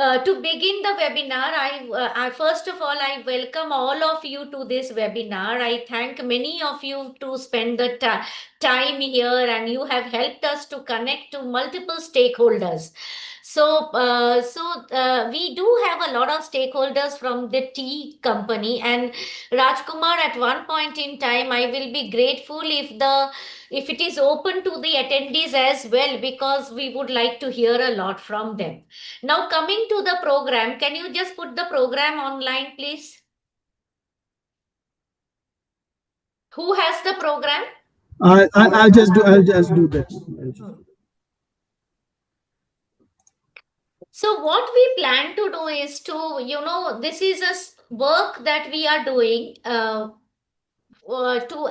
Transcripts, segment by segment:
To begin the webinar, I first of all, I welcome all of you to this webinar. I thank many of you to spend the time here, and you have helped us to connect to multiple stakeholders. We do have a lot of stakeholders from the tea company, and Rajkumar, at one point in time, I will be grateful if it is open to the attendees as well, because we would like to hear a lot from them. Now, coming to the program, can you just put the program online, please? Who has the program? I'll just do that. So what we plan to do is this is work that we are doing to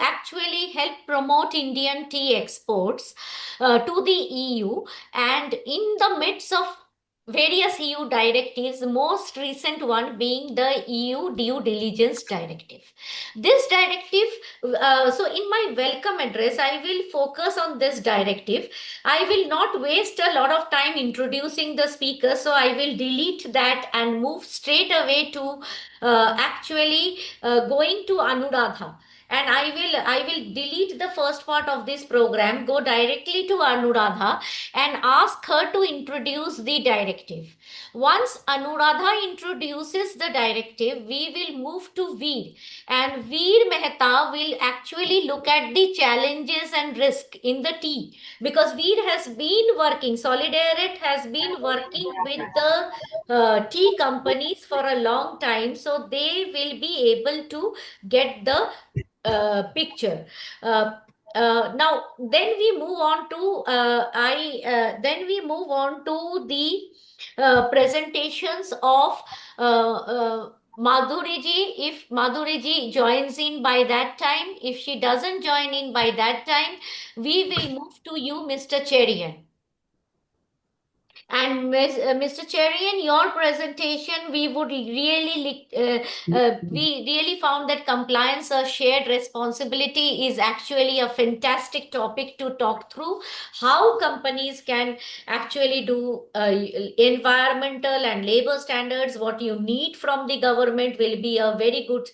actually help promote Indian tea exports to the EU, and in the midst of various EU directives, the most recent one being the EU Due Diligence Directive. This directive, so in my welcome address, I will focus on this directive. I will not waste a lot of time introducing the speaker, so I will delete that and move straight away to actually going to Anuradha. And I will delete the first part of this program, go directly to Anuradha and ask her to introduce the directive. Once Anuradha introduces the directive, we will move to Veer, and Veer Mehta will actually look at the challenges and risk in the tea, because Veer has been working, Salidaridad has been working with the tea companies for a long time, so they will be able to get the picture. Now, then we move on to the presentations of Madhuri ji. If Madhuri ji joins in by that time, if she doesn't join in by that time, we will move to you, Mr. Cherian. And Mr. Cherian, your presentation, we really found that compliance or shared responsibility is actually a fantastic topic to talk through. How companies can actually do environmental and labor standards. What you need from the government will be a very good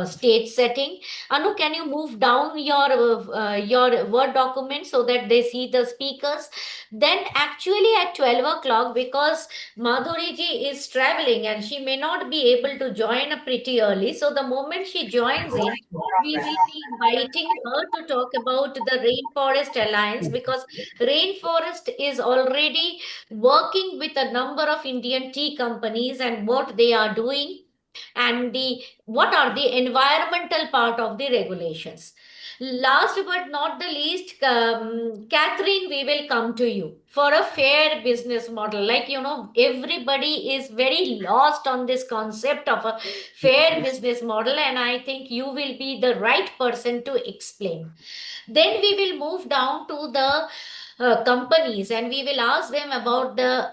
stage setting. Anu, can you move down your Word document so that they see the speakers? Then actually at 12 o'clock, because Madhuri ji is traveling and she may not be able to join pretty early. So the moment she joins in, we will be inviting her to talk about the Rainforest Alliance, because Rainforest is already working with a number of Indian tea companies and what they are doing, and what are the environmental part of the regulations. Last but not the least, Kathrin, we will come to you for a fair business model. Like, everybody is very lost on this concept of a fair business model, and I think you will be the right person to explain. Then we will move down to the companies, and we will ask them about the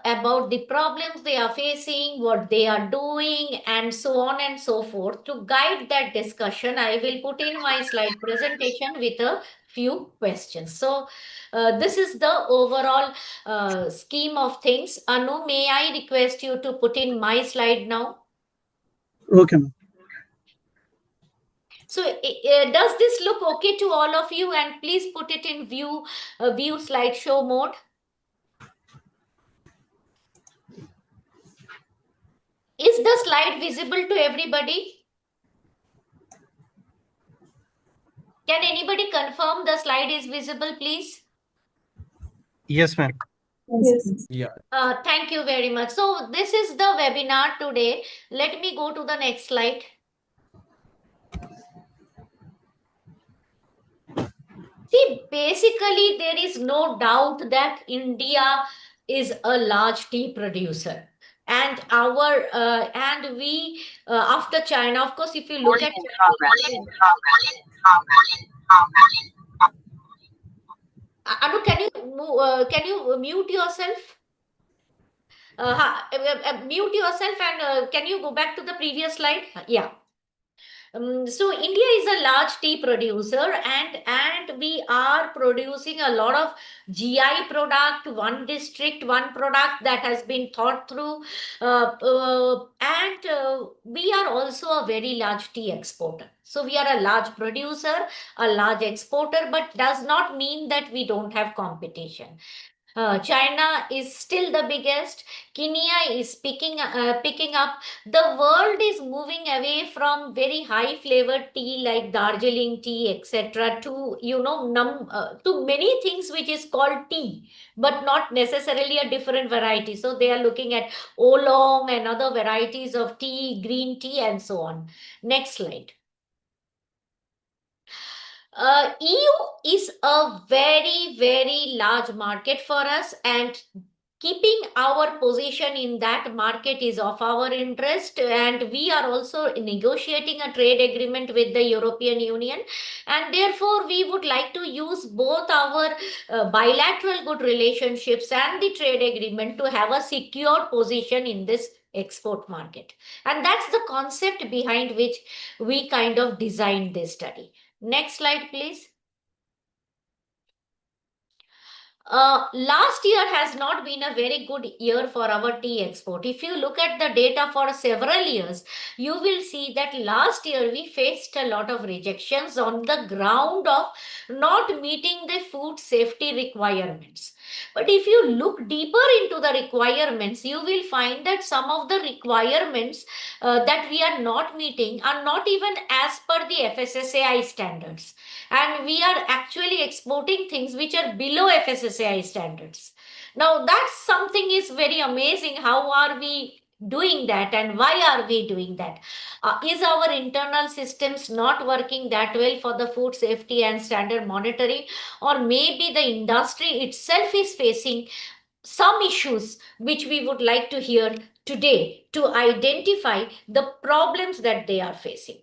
problems they are facing, what they are doing, and so on and so forth. To guide that discussion, I will put in my slide presentation with a few questions. So this is the overall scheme of things. Anu, may I request you to put in my slide now? Okay, ma'am. So does this look okay to all of you? And please put it in view slideshow mode. Is the slide visible to everybody? Can anybody confirm the slide is visible, please? Yes, ma'am. Yes. Yeah. Thank you very much. So this is the webinar today. Let me go to the next slide. See, basically, there is no doubt that India is a large tea producer. And we after China, of course, if you look at Anu, can you mute yourself? Mute yourself, and can you go back to the previous slide? Yeah. So India is a large tea producer, and we are producing a lot of GI product, one district, one product that has been thought through, and we are also a very large tea exporter. So we are a large producer, a large exporter, but does not mean that we don't have competition. China is still the biggest. Kenya is picking up. The world is moving away from very high flavored tea like Darjeeling tea, etc., to to many things which is called tea, but not necessarily a different variety. So they are looking at oolong and other varieties of tea, green tea, and so on. Next slide. EU is a very, very large market for us, and keeping our position in that market is of our interest. And we are also negotiating a trade agreement with the European Union, and therefore we would like to use both our bilateral good relationships and the trade agreement to have a secure position in this export market. And that's the concept behind which we kind of designed this study. Next slide, please. Last year has not been a very good year for our tea export. If you look at the data for several years, you will see that last year we faced a lot of rejections on the ground of not meeting the food safety requirements. But if you look deeper into the requirements, you will find that some of the requirements that we are not meeting are not even as per the FSSAI standards, and we are actually exporting things which are below FSSAI standards. Now that's something is very amazing. How are we doing that, and why are we doing that? Is our internal systems not working that well for the food safety and standard monitoring, or maybe the industry itself is facing some issues which we would like to hear today to identify the problems that they are facing.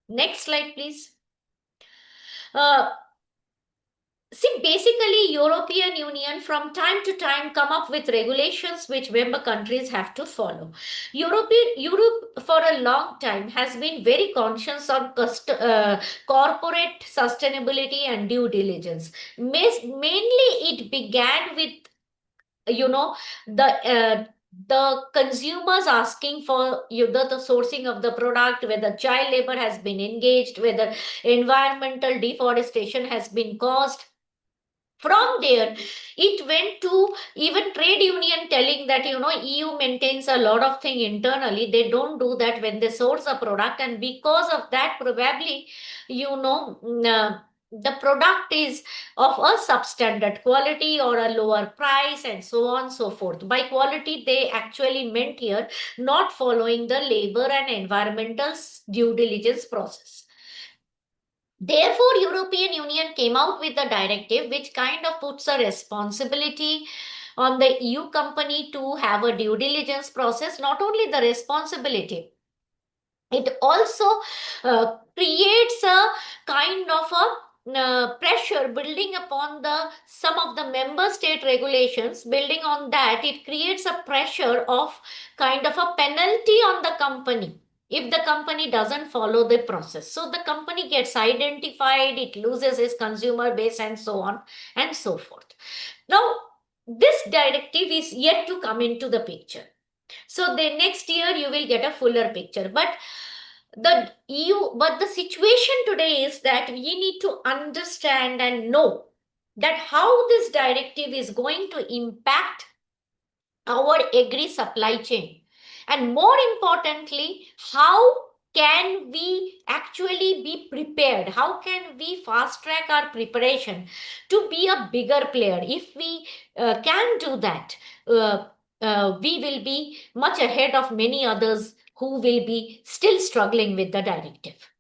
Next slide, please. uh, See, basically, European Union from time to time come up with regulations which member countries have to follow. Europe for a long time has been very conscious on corporate sustainability and due diligence. Mainly, it began with you know the the consumers asking for the sourcing of the product, whether child labor has been engaged, whether environmental deforestation has been caused. From there it went to even trade union telling that EU maintains a lot of thing internally, they don't do that when they source a product, and because of that probably the product is of a substandard quality or a lower price, and so on and so forth. By quality they actually meant here not following the labor and environmental due diligence process. Therefore, European Union came out with a directive which kind of puts a responsibility on the EU company to have a due diligence process. Not only the responsibility, it also creates a kind of a pressure building upon the some of the member state regulations. Building on that, it creates a pressure of kind of a penalty on the company if the company doesn't follow the process. So the company gets identified, it loses its consumer base, and so on and so forth. Now, this directive is yet to come into the picture. So the next year you will get a fuller picture. But the situation today is that we need to understand and know that how this directive is going to impact our agri supply chain, and more importantly, how can we actually be prepared, how can we fast track our preparation to be a bigger player. If we can do that, we will be much ahead of many others who will be still struggling with the directive.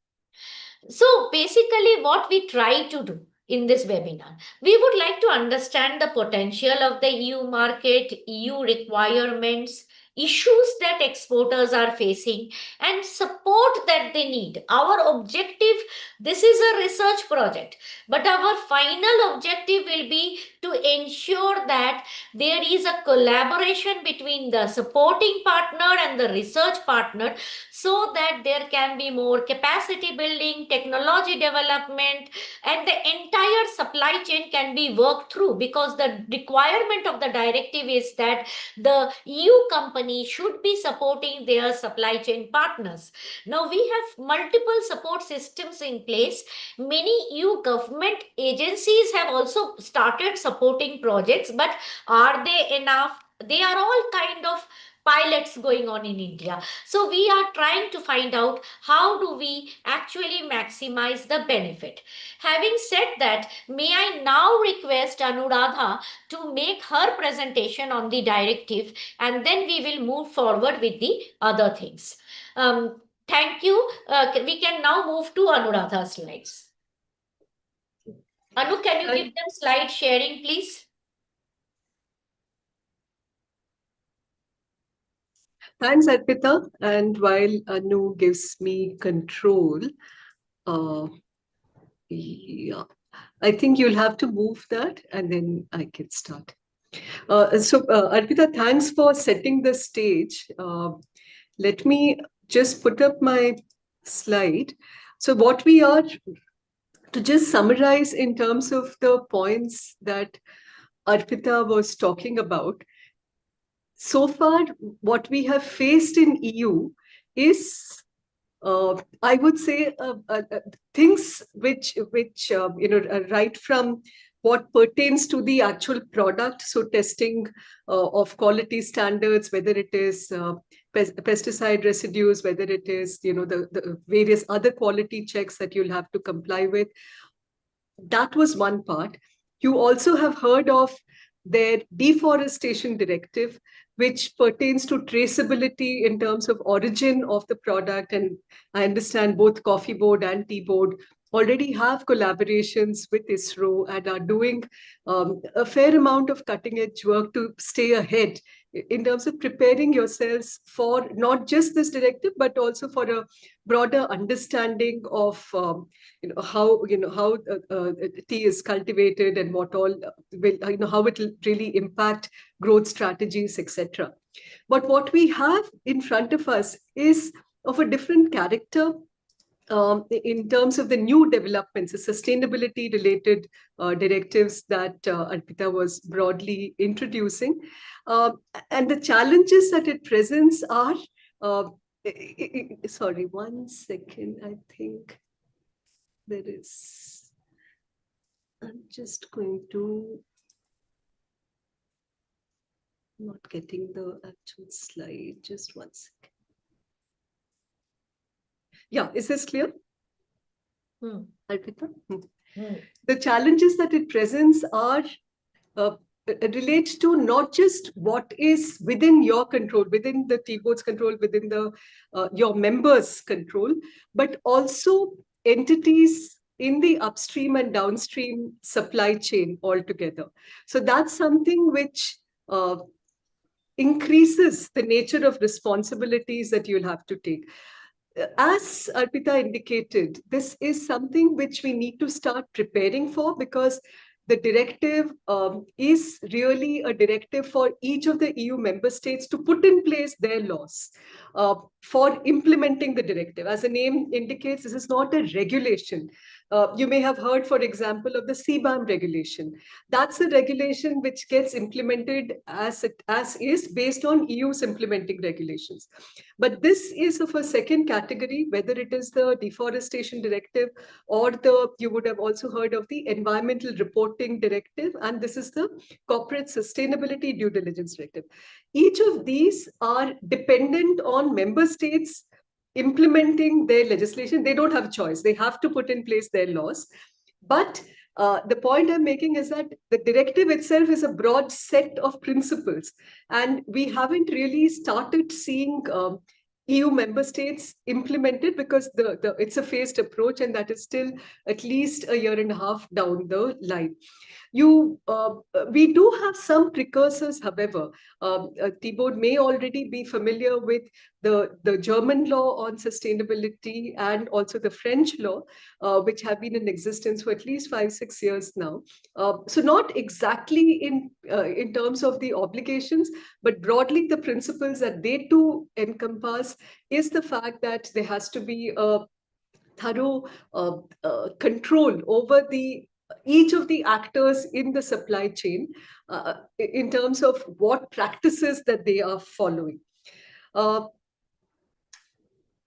So basically, what we try to do in this webinar, we would like to understand the potential of the EU market, EU requirements, issues that exporters are facing, and support that they need. Our objective, this is a research project, but our final objective will be to ensure that there is a collaboration between the supporting partner and the research partner, so that there can be more capacity building, technology development, and the entire supply chain can be worked through, because the requirement of the directive is that the EU company should be supporting their supply chain partners. Now we have multiple support systems in place. Many EU government agencies have also started supporting projects, but are they enough? They are all kind of pilots going on in India. So we are trying to find out how do we actually maximize the benefit. Having said that, may I now request Anuradha to make her presentation on the directive, and then we will move forward with the other things. Thank you. We can now move to Anuradha's slides. Anu, can you give them slide sharing, please? Thanks, Arpita. And while Anu gives me control, yeah, I think you'll have to move that and then I can start. Arpita, thanks for setting the stage. Let me just put up my slide. So what we are, to just summarize in terms of the points that Arpita was talking about, so far, what we have faced in EU is, I would say, things which right from what pertains to the actual product, so testing of quality standards, whether it is pesticide residues, whether it is the various other quality checks that you'll have to comply with. That was one part. You also have heard of their deforestation directive, which pertains to traceability in terms of origin of the product. And I understand both Coffee Board and Tea Board already have collaborations with ISRO and are doing a fair amount of cutting edge work to stay ahead in terms of preparing yourselves for not just this directive, but also for a broader understanding of how tea is cultivated and what all will, how it will really impact growth strategies, etc. But what we have in front of us is of a different character. In terms of the new developments, the sustainability related directives that Arpita was broadly introducing. And the challenges that it presents are, sorry, 1 second, I think there is, I'm just going to, not getting the actual slide, just 1 second. Yeah, is this clear? Arpita? The challenges that it presents are relate to not just what is within your control, within the Tea Board's control, within the your members' control, but also entities in the upstream and downstream supply chain altogether. So that's something which increases the nature of responsibilities that you'll have to take. As Arpita indicated, this is something which we need to start preparing for, because the directive is really a directive for each of the EU member states to put in place their laws for implementing the directive. As the name indicates, this is not a regulation. You may have heard, for example, of the CBAM regulation. That's a regulation which gets implemented as is based on EU's implementing regulations. But this is of a second category, whether it is the deforestation directive or you would have also heard of the environmental reporting directive, and this is the corporate sustainability due diligence directive. Each of these are dependent on member states implementing their legislation. They don't have a choice. They have to put in place their laws. But the point I'm making is that the directive itself is a broad set of principles, and we haven't really started seeing EU member states implement it, because it's a phased approach, and that is still at least a year and a half down the line. We do have some precursors, however. Tea Board may already be familiar with the German law on sustainability and also the French law, which have been in existence for at least 5-6 years now. So not exactly in terms of the obligations, but broadly the principles that they too encompass is the fact that there has to be a thorough control over each of the actors in the supply chain in terms of what practices that they are following.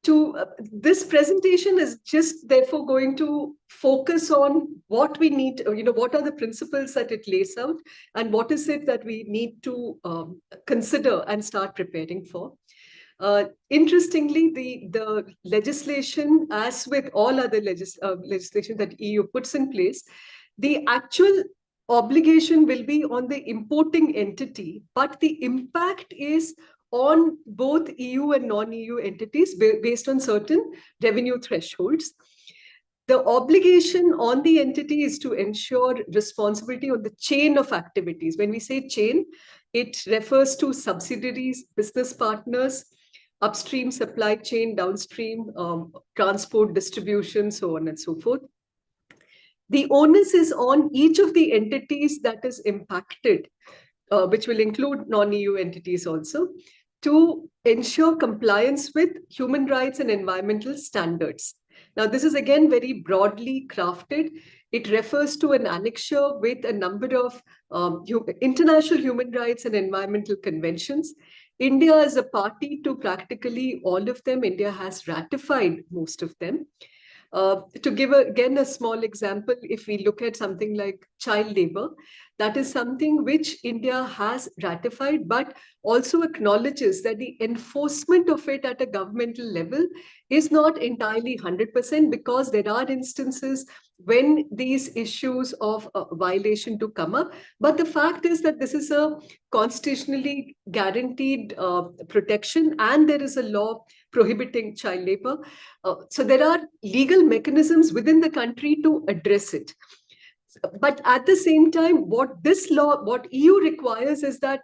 This presentation is just therefore going to focus on what we need, what are the principles that it lays out and what is it that we need to consider and start preparing for. Interestingly, the legislation, as with all other legislation that EU puts in place, the actual obligation will be on the importing entity, but the impact is on both EU and non-EU entities based on certain revenue thresholds. The obligation on the entity is to ensure responsibility on the chain of activities. When we say chain, it refers to subsidiaries, business partners, upstream supply chain, downstream transport, distribution, so on and so forth. The onus is on each of the entities that is impacted, which will include non-EU entities also, to ensure compliance with human rights and environmental standards. Now, this is again very broadly crafted. It refers to an annexure with a number of international human rights and environmental conventions. India is a party to practically all of them. India has ratified most of them. To give again a small example, if we look at something like child labor, that is something which India has ratified, but also acknowledges that the enforcement of it at a governmental level is not entirely 100%, because there are instances when these issues of violation do come up. But the fact is that this is a constitutionally guaranteed protection, and there is a law prohibiting child labor. So there are legal mechanisms within the country to address it. But at the same time, what EU requires is that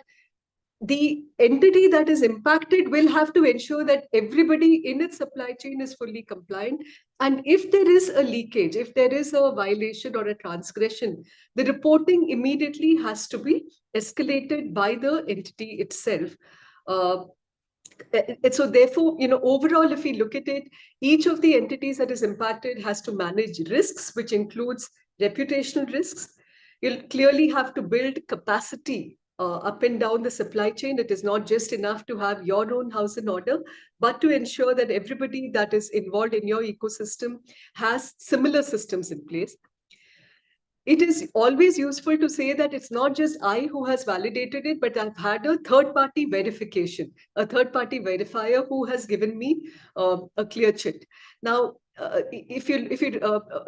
the entity that is impacted will have to ensure that everybody in its supply chain is fully compliant. And if there is a leakage, if there is a violation or a transgression, the reporting immediately has to be escalated by the entity itself. So therefore, overall, if we look at it, each of the entities that is impacted has to manage risks, which includes reputational risks. You'll clearly have to build capacity up and down the supply chain. It is not just enough to have your own house in order, but to ensure that everybody that is involved in your ecosystem has similar systems in place. It is always useful to say that it's not just I who has validated it, but I've had a third-party verification, a third-party verifier who has given me a clear chit. Now,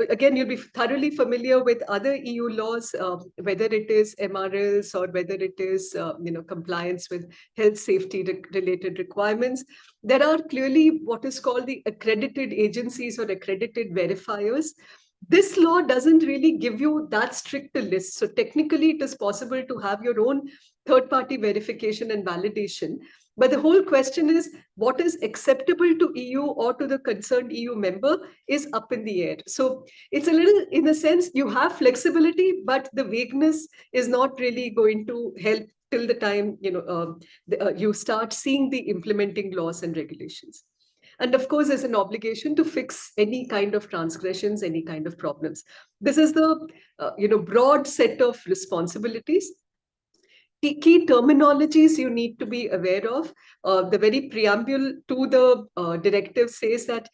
again, you'll be thoroughly familiar with other EU laws, whether it is MRLs or whether it is compliance with health safety related requirements. There are clearly what is called the accredited agencies or accredited verifiers. This law doesn't really give you that strict a list. So technically, it is possible to have your own third-party verification and validation. But the whole question is, what is acceptable to EU or to the concerned EU member is up in the air. So it's a little, in a sense, you have flexibility, but the vagueness is not really going to help till the time you start seeing the implementing laws and regulations. And of course, there's an obligation to fix any kind of transgressions, any kind of problems. This is the broad set of responsibilities. The key terminologies you need to be aware of. The very preamble to the directive says that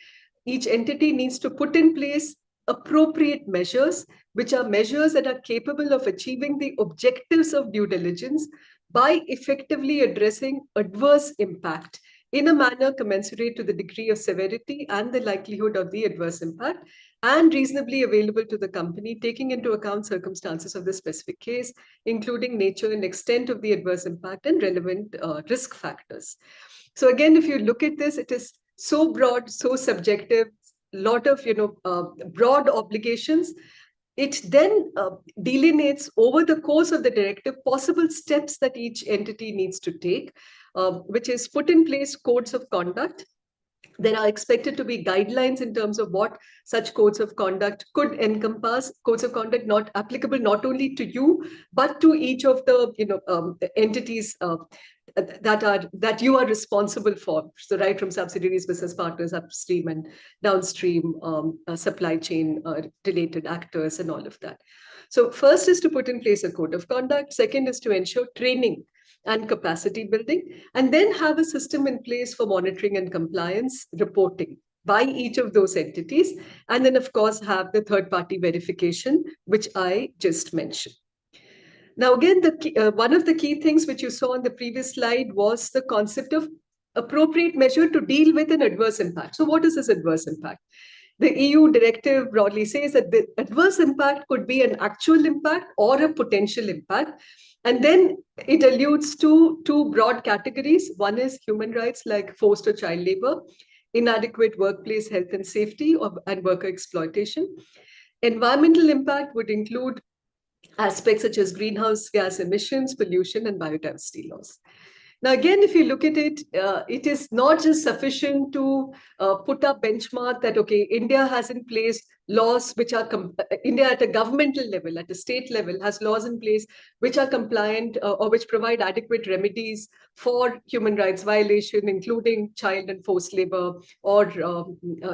each entity needs to put in place appropriate measures, which are measures that are capable of achieving the objectives of due diligence by effectively addressing adverse impact in a manner commensurate to the degree of severity and the likelihood of the adverse impact, and reasonably available to the company, taking into account circumstances of the specific case, including nature and extent of the adverse impact and relevant risk factors. So again, if you look at this, it is so broad, so subjective, lot of broad obligations. it then delineates over the course of the directive possible steps that each entity needs to take, which is put in place codes of conduct. There are expected to be guidelines in terms of what such codes of conduct could encompass. Codes of conduct not applicable not only to you, but to each of the entities that you are responsible for. So right from subsidiaries, business partners, upstream and downstream, supply chain related actors and all of that. So first is to put in place a code of conduct. Second is to ensure training and capacity building, and then have a system in place for monitoring and compliance reporting by each of those entities. And then, of course, have the third-party verification, which I just mentioned. Now, again, one of the key things which you saw on the previous slide was the concept of appropriate measure to deal with an adverse impact. So what is this adverse impact? The EU directive broadly says that the adverse impact could be an actual impact or a potential impact. And then it alludes to two broad categories. One is human rights, like forced or child labor, inadequate workplace health and safety, and worker exploitation. Environmental impact would include aspects such as greenhouse gas emissions, pollution, and biodiversity loss. Now, again, if you look at it, it is not just sufficient to put up benchmark that, okay, India has in place laws which are, India at a governmental level, at a state level, has laws in place which are compliant or which provide adequate remedies for human rights violation, including child and forced labor, or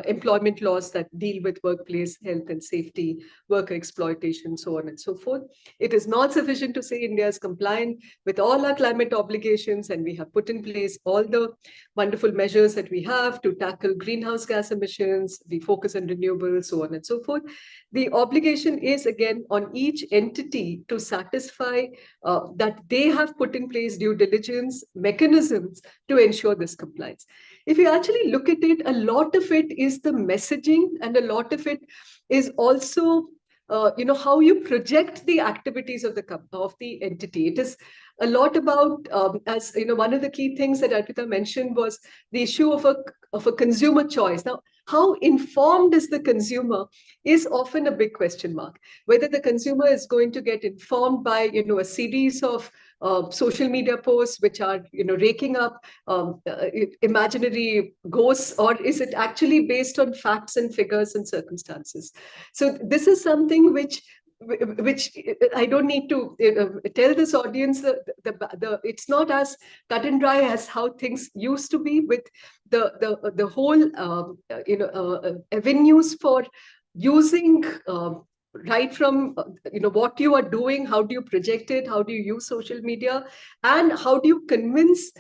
employment laws that deal with workplace health and safety, worker exploitation, so on and so forth. It is not sufficient to say India is compliant with all our climate obligations, and we have put in place all the wonderful measures that we have to tackle greenhouse gas emissions. We focus on renewables, so on and so forth. The obligation is, again, on each entity to satisfy that they have put in place due diligence mechanisms to ensure this compliance. If you actually look at it, a lot of it is the messaging, and a lot of it is also how you project the activities of the entity. It is a lot about, as you know, one of the key things that Arpita mentioned was the issue of a consumer choice. Now, how informed is the consumer is often a big question mark. Whether the consumer is going to get informed by a series of social media posts which are raking up imaginary ghosts, or is it actually based on facts and figures and circumstances? So this is something which I don't need to tell this audience. It's not as cut and dry as how things used to be, with the whole avenues for using right from what you are doing, how do you project it, how do you use social media, and how do you convince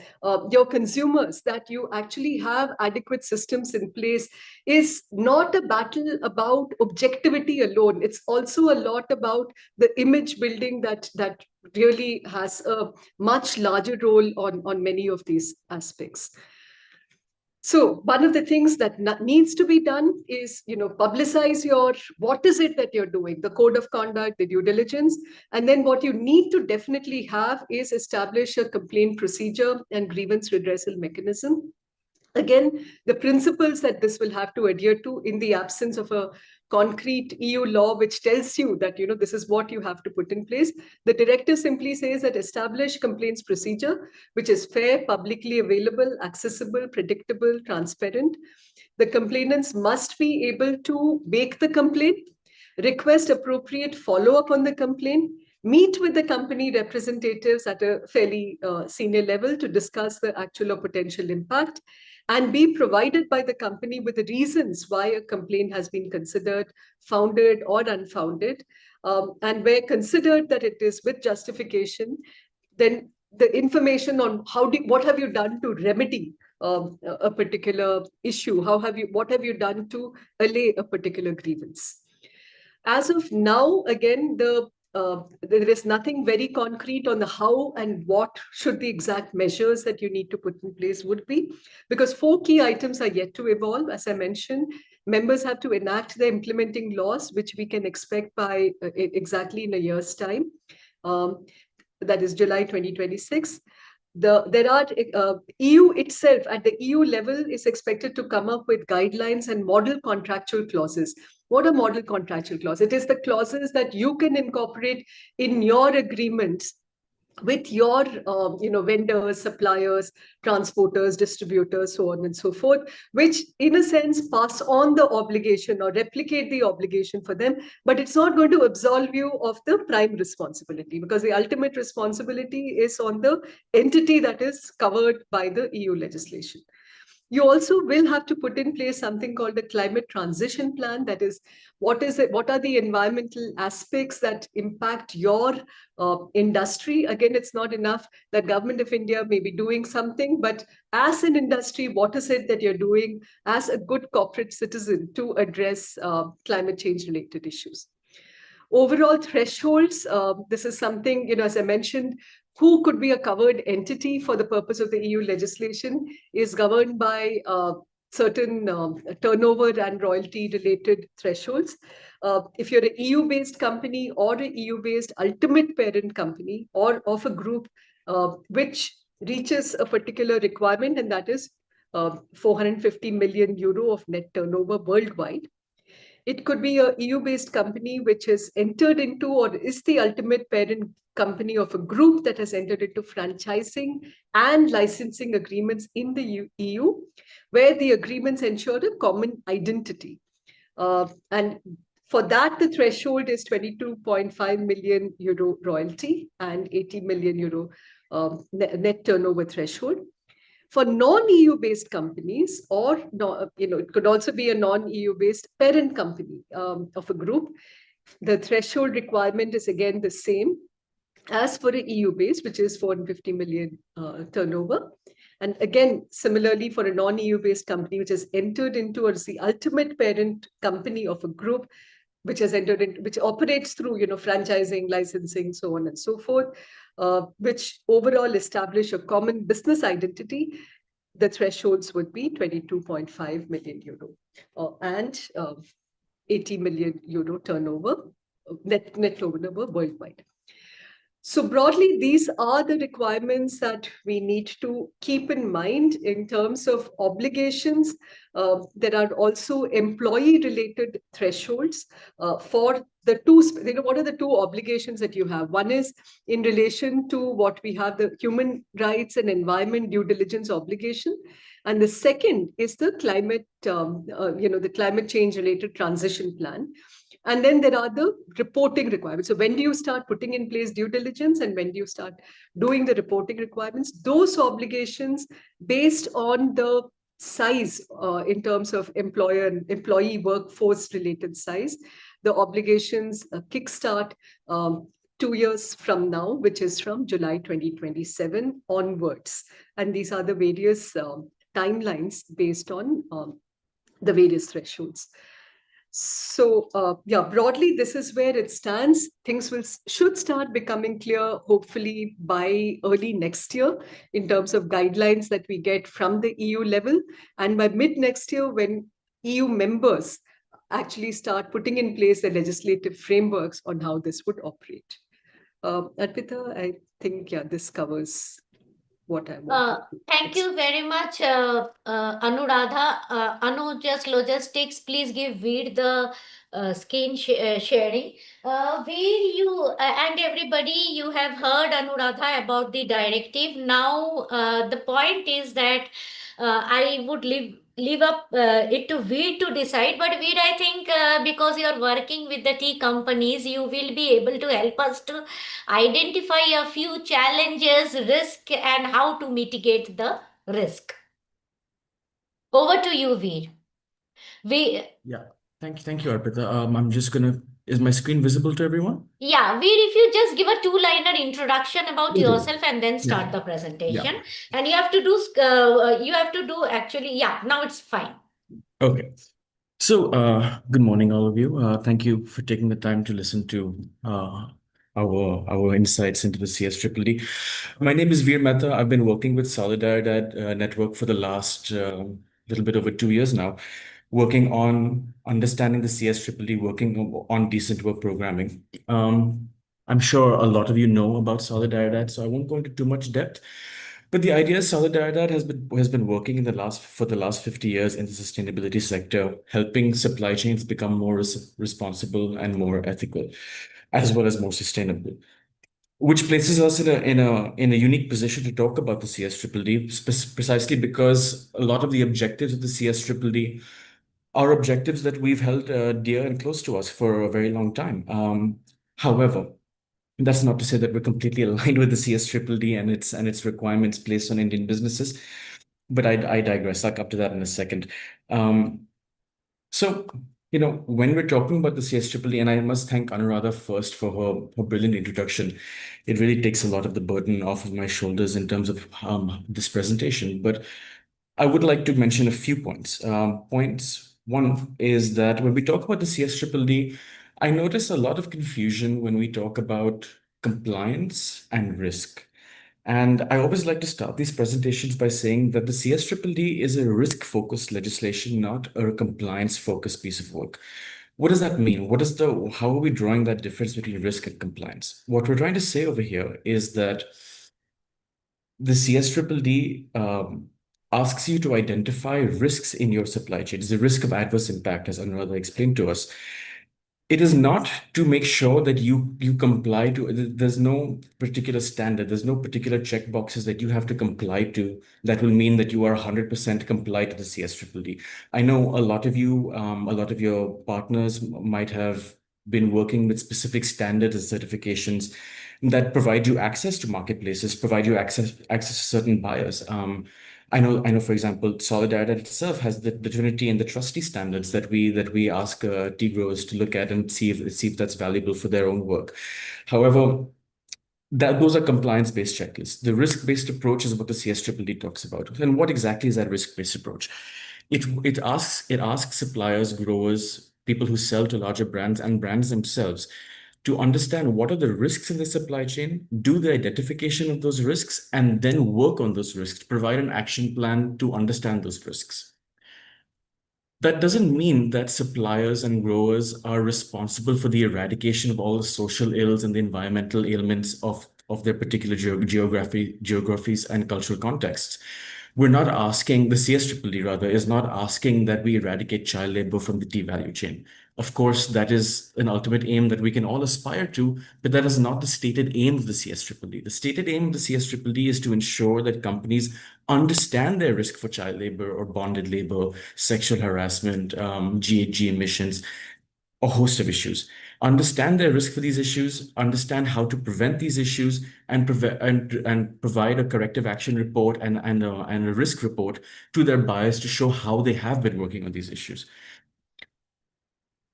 your consumers that you actually have adequate systems in place, is not a battle about objectivity alone. It's also a lot about the image building that really has a much larger role on many of these aspects. So one of the things that needs to be done is, publicize what is it that you're doing, the code of conduct, the due diligence. And then what you need to definitely have is establish a complaint procedure and grievance redressal mechanism. Again, the principles that this will have to adhere to, in the absence of a concrete EU law which tells you that this is what you have to put in place. The directive simply says that establish complaints procedure which is fair, publicly available, accessible, predictable, transparent. The complainants must be able to make the complaint, request appropriate follow-up on the complaint, meet with the company representatives at a fairly senior level to discuss the actual or potential impact, and be provided by the company with the reasons why a complaint has been considered founded or unfounded. And where considered that it is with justification, then the information on what have you done to remedy a particular issue, what have you done to allay a particular grievance. As of now, again, there is nothing very concrete on the how and what should the exact measures that you need to put in place would be, because 4 key items are yet to evolve. As I mentioned, members have to enact the implementing laws, which we can expect by exactly in a year's time. That is July 2026. There are EU itself at the EU level is expected to come up with guidelines and model contractual clauses. What are model contractual clauses? It is the clauses that you can incorporate in your agreements with your vendors, suppliers, transporters, distributors, so on and so forth, which in a sense pass on the obligation or replicate the obligation for them, but it's not going to absolve you of the prime responsibility, because the ultimate responsibility is on the entity that is covered by the EU legislation. You also will have to put in place something called a climate transition plan. That is, what are the environmental aspects that impact your industry? Again, it's not enough that Government of India may be doing something, but as an industry, what is it that you're doing as a good corporate citizen to address climate change related issues? Overall thresholds, this is something, as I mentioned, who could be a covered entity for the purpose of the EU legislation is governed by certain turnover and royalty related thresholds. If you're an EU-based company or an EU-based ultimate parent company or of a group which reaches a particular requirement, and that is 450 million euro of net turnover worldwide. It could be a EU-based company which has entered into or is the ultimate parent company of a group that has entered into franchising and licensing agreements in the EU, where the agreements ensure a common identity. And for that, the threshold is 22.5 million euro royalty and 80 million euro net turnover threshold. For non-EU based companies, or it could also be a non-EU based parent company of a group, the threshold requirement is again the same as for a EU based, which is 450 million turnover. And again, similarly for a non-EU based company which has entered into or is the ultimate parent company of a group which has entered into, which operates through franchising, licensing, so on and so forth, which overall establish a common business identity, the thresholds would be 22.5 million euro and 80 million euro turnover, net turnover worldwide. So broadly, these are the requirements that we need to keep in mind in terms of obligations. There are also employee-related thresholds for the two. What are the two obligations that you have? One is in relation to what we have, the human rights and environment due diligence obligation, and the second is the climate, the climate change-related transition plan. And then there are the reporting requirements. So when do you start putting in place due diligence and when do you start doing the reporting requirements? Those obligations based on the size in terms of employer and employee workforce related size, the obligations kickstart 2 years from now, which is from July 2027 onwards. And these are the various timelines based on the various thresholds. So broadly, this is where it stands. Things should start becoming clear, hopefully by early next year, in terms of guidelines that we get from the EU level. And by mid next year, when EU members actually start putting in place the legislative frameworks on how this would operate. Arpita, I think, this covers what I want. Thank you very much, Anuradha. Anu, just logistics, please give Veer the screen sharing. Veer, you and everybody, you have heard Anuradha about the directive. Now, the point is that I would leave up it to Veer to decide. But Veer, I think because you are working with the tea companies, you will be able to help us to identify a few challenges, risk, and how to mitigate the risk. Over to you, Veer. Yeah, thank you, Arpita. I'm just gonna. Is my screen visible to everyone? Yeah, Veer, if you just give a two-liner introduction about yourself and then start the presentation. And you have to do actually, now it's fine. Okay. So, good morning, all of you. Thank you for taking the time to listen to our insights into the CSDDD. My name is Veer Mehta. I've been working with Salidaridad network for the last little bit over 2 years now, working on understanding the CSDDD, working on decent work programming. I'm sure a lot of you know about Salidaridad, so I won't go into too much depth. But the idea is Salidaridad has been working for the last 50 years in the sustainability sector, helping supply chains become more responsible and more ethical, as well as more sustainable. Which places us in a unique position to talk about the CSDDD, precisely because a lot of the objectives of the CSDDD are objectives that we've held dear and close to us for a very long time. However, that's not to say that we're completely aligned with the CSDDD and its requirements placed on Indian businesses, but I digress. I'll come to that in a second. So, when we're talking about the CSDDD, and I must thank Anuradha first for her brilliant introduction. It really takes a lot of the burden off of my shoulders in terms of this presentation. But I would like to mention a few points. Points one is that when we talk about the CSDDD, I notice a lot of confusion when we talk about compliance and risk. And I always like to start these presentations by saying that the CSDDD is a risk-focused legislation, not a compliance-focused piece of work. What does that mean? How are we drawing that difference between risk and compliance? What we're trying to say over here is that the CSDDD asks you to identify risks in your supply chain. It's a risk of adverse impact, as Anuradha explained to us. It is not to make sure that you comply to, there's no particular standard, there's no particular check boxes that you have to comply to that will mean that you are 100% compliant to the CSDDD. I know a lot of your partners might have been working with specific standards and certifications that provide you access to marketplaces, provide you access to certain buyers. I know, for example, Salidaridad itself has the Trinity and the Trustee standards that we ask tea growers to look at and see if that's valuable for their own work. However, those are compliance-based checklists. The risk-based approach is what the CSDDD talks about. And what exactly is that risk-based approach? It asks suppliers, growers, people who sell to larger brands and brands themselves to understand what are the risks in the supply chain, do the identification of those risks, and then work on those risks, provide an action plan to understand those risks. That doesn't mean that suppliers and growers are responsible for the eradication of all the social ills and the environmental ailments of their particular geographies and cultural contexts. We're not asking, the CSDDD rather, is not asking that we eradicate child labor from the tea value chain. Of course, that is an ultimate aim that we can all aspire to, but that is not the stated aim of the CSDDD. The stated aim of the CSDDD is to ensure that companies understand their risk for child labor or bonded labor, sexual harassment, GHG emissions, a host of issues. Understand their risk for these issues, understand how to prevent these issues, and provide a corrective action report and a risk report to their buyers to show how they have been working on these issues.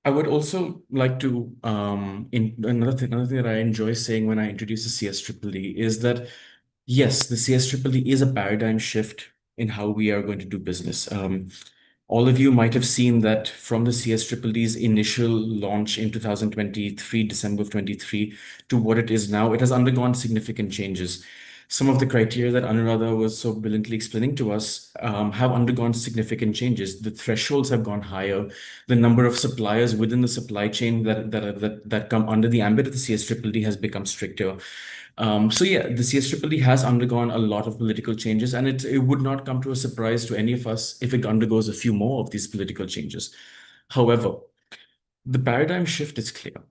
I would also like to, another thing that I enjoy saying when I introduce the CSDDD is that, yes, the CSDDD is a paradigm shift in how we are going to do business. All of you might have seen that from the CSDDD's initial launch in 2023, December of 23, to what it is now, it has undergone significant changes. Some of the criteria that Anuradha was so brilliantly explaining to us have undergone significant changes. The thresholds have gone higher. The number of suppliers within the supply chain that come under the ambit of the CSDDD has become stricter. So yeah, the CSDDD has undergone a lot of political changes, and it would not come to a surprise to any of us if it undergoes a few more of these political changes. However, the paradigm shift is clear.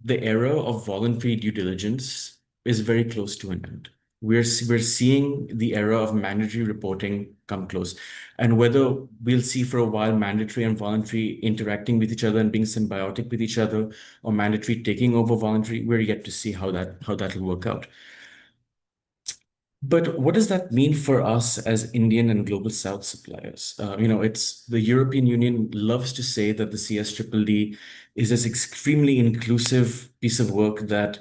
The era of voluntary due diligence is very close to an end. We're seeing the era of mandatory reporting come close. And whether we'll see for a while mandatory and voluntary interacting with each other and being symbiotic with each other, or mandatory taking over voluntary, we're yet to see how that'll work out. But what does that mean for us as Indian and Global South suppliers? It's the European Union loves to say that the CSDDD is this extremely inclusive piece of work that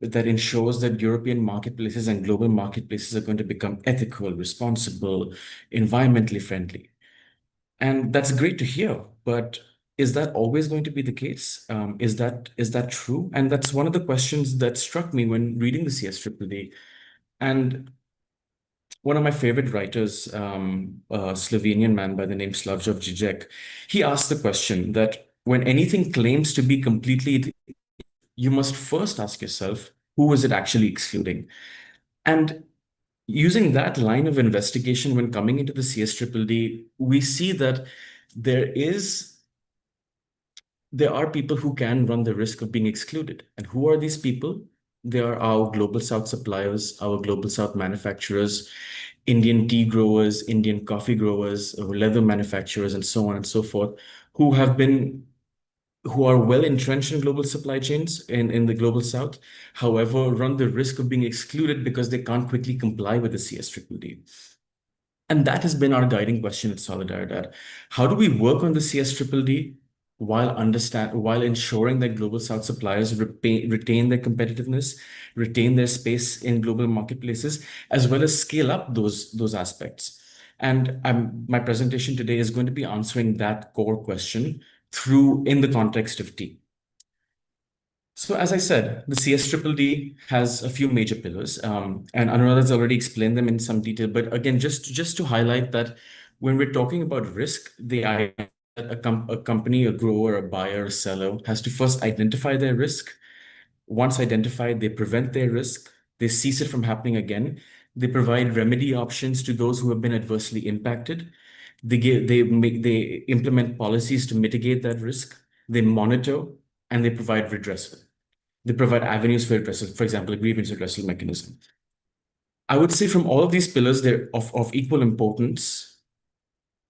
ensures that European marketplaces and global marketplaces are going to become ethical, responsible, environmentally friendly. And that's great to hear, but is that always going to be the case? Is that true? And that's one of the questions that struck me when reading the CSDDD. And one of my favorite writers, a Slovenian man by the name Slavoj Žižek, he asked the question that when anything claims to be completely, you must first ask yourself, who is it actually excluding? And using that line of investigation when coming into the CSDDD, we see that there are people who can run the risk of being excluded. And who are these people? They are our Global South suppliers, our Global South manufacturers, Indian tea growers, Indian coffee growers, leather manufacturers, and so on and so forth, who are well entrenched in global supply chains in the Global South, however, run the risk of being excluded because they can't quickly comply with the CSDDD. And that has been our guiding question at Salidaridad. How do we work on the CSDDD while ensuring that Global South suppliers retain their competitiveness, retain their space in global marketplaces, as well as scale up those aspects? And my presentation today is going to be answering that core question in the context of tea. So as I said, the CSDDD has a few major pillars, and Anuradha has already explained them in some detail. But again, just to highlight that when we're talking about risk, the idea that a company, a grower, a buyer, a seller has to first identify their risk. Once identified, they prevent their risk, they cease it from happening again. They provide remedy options to those who have been adversely impacted. They implement policies to mitigate that risk. They monitor and they provide redressal. They provide avenues for redressal, for example, a grievance redressal mechanism. I would say from all of these pillars, they're of equal importance.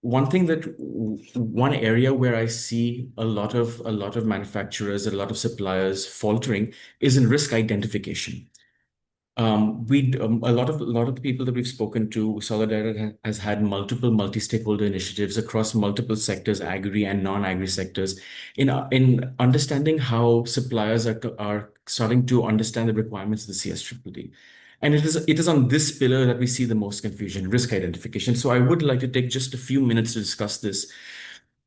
One area where I see a lot of manufacturers, a lot of suppliers faltering is in risk identification. A lot of the people that we've spoken to, Solidarity has had multiple multi-stakeholder initiatives across multiple sectors, agri and non-agri sectors, in understanding how suppliers are starting to understand the requirements of the CSDDD. And it is on this pillar that we see the most confusion, risk identification. So I would like to take just a few minutes to discuss this.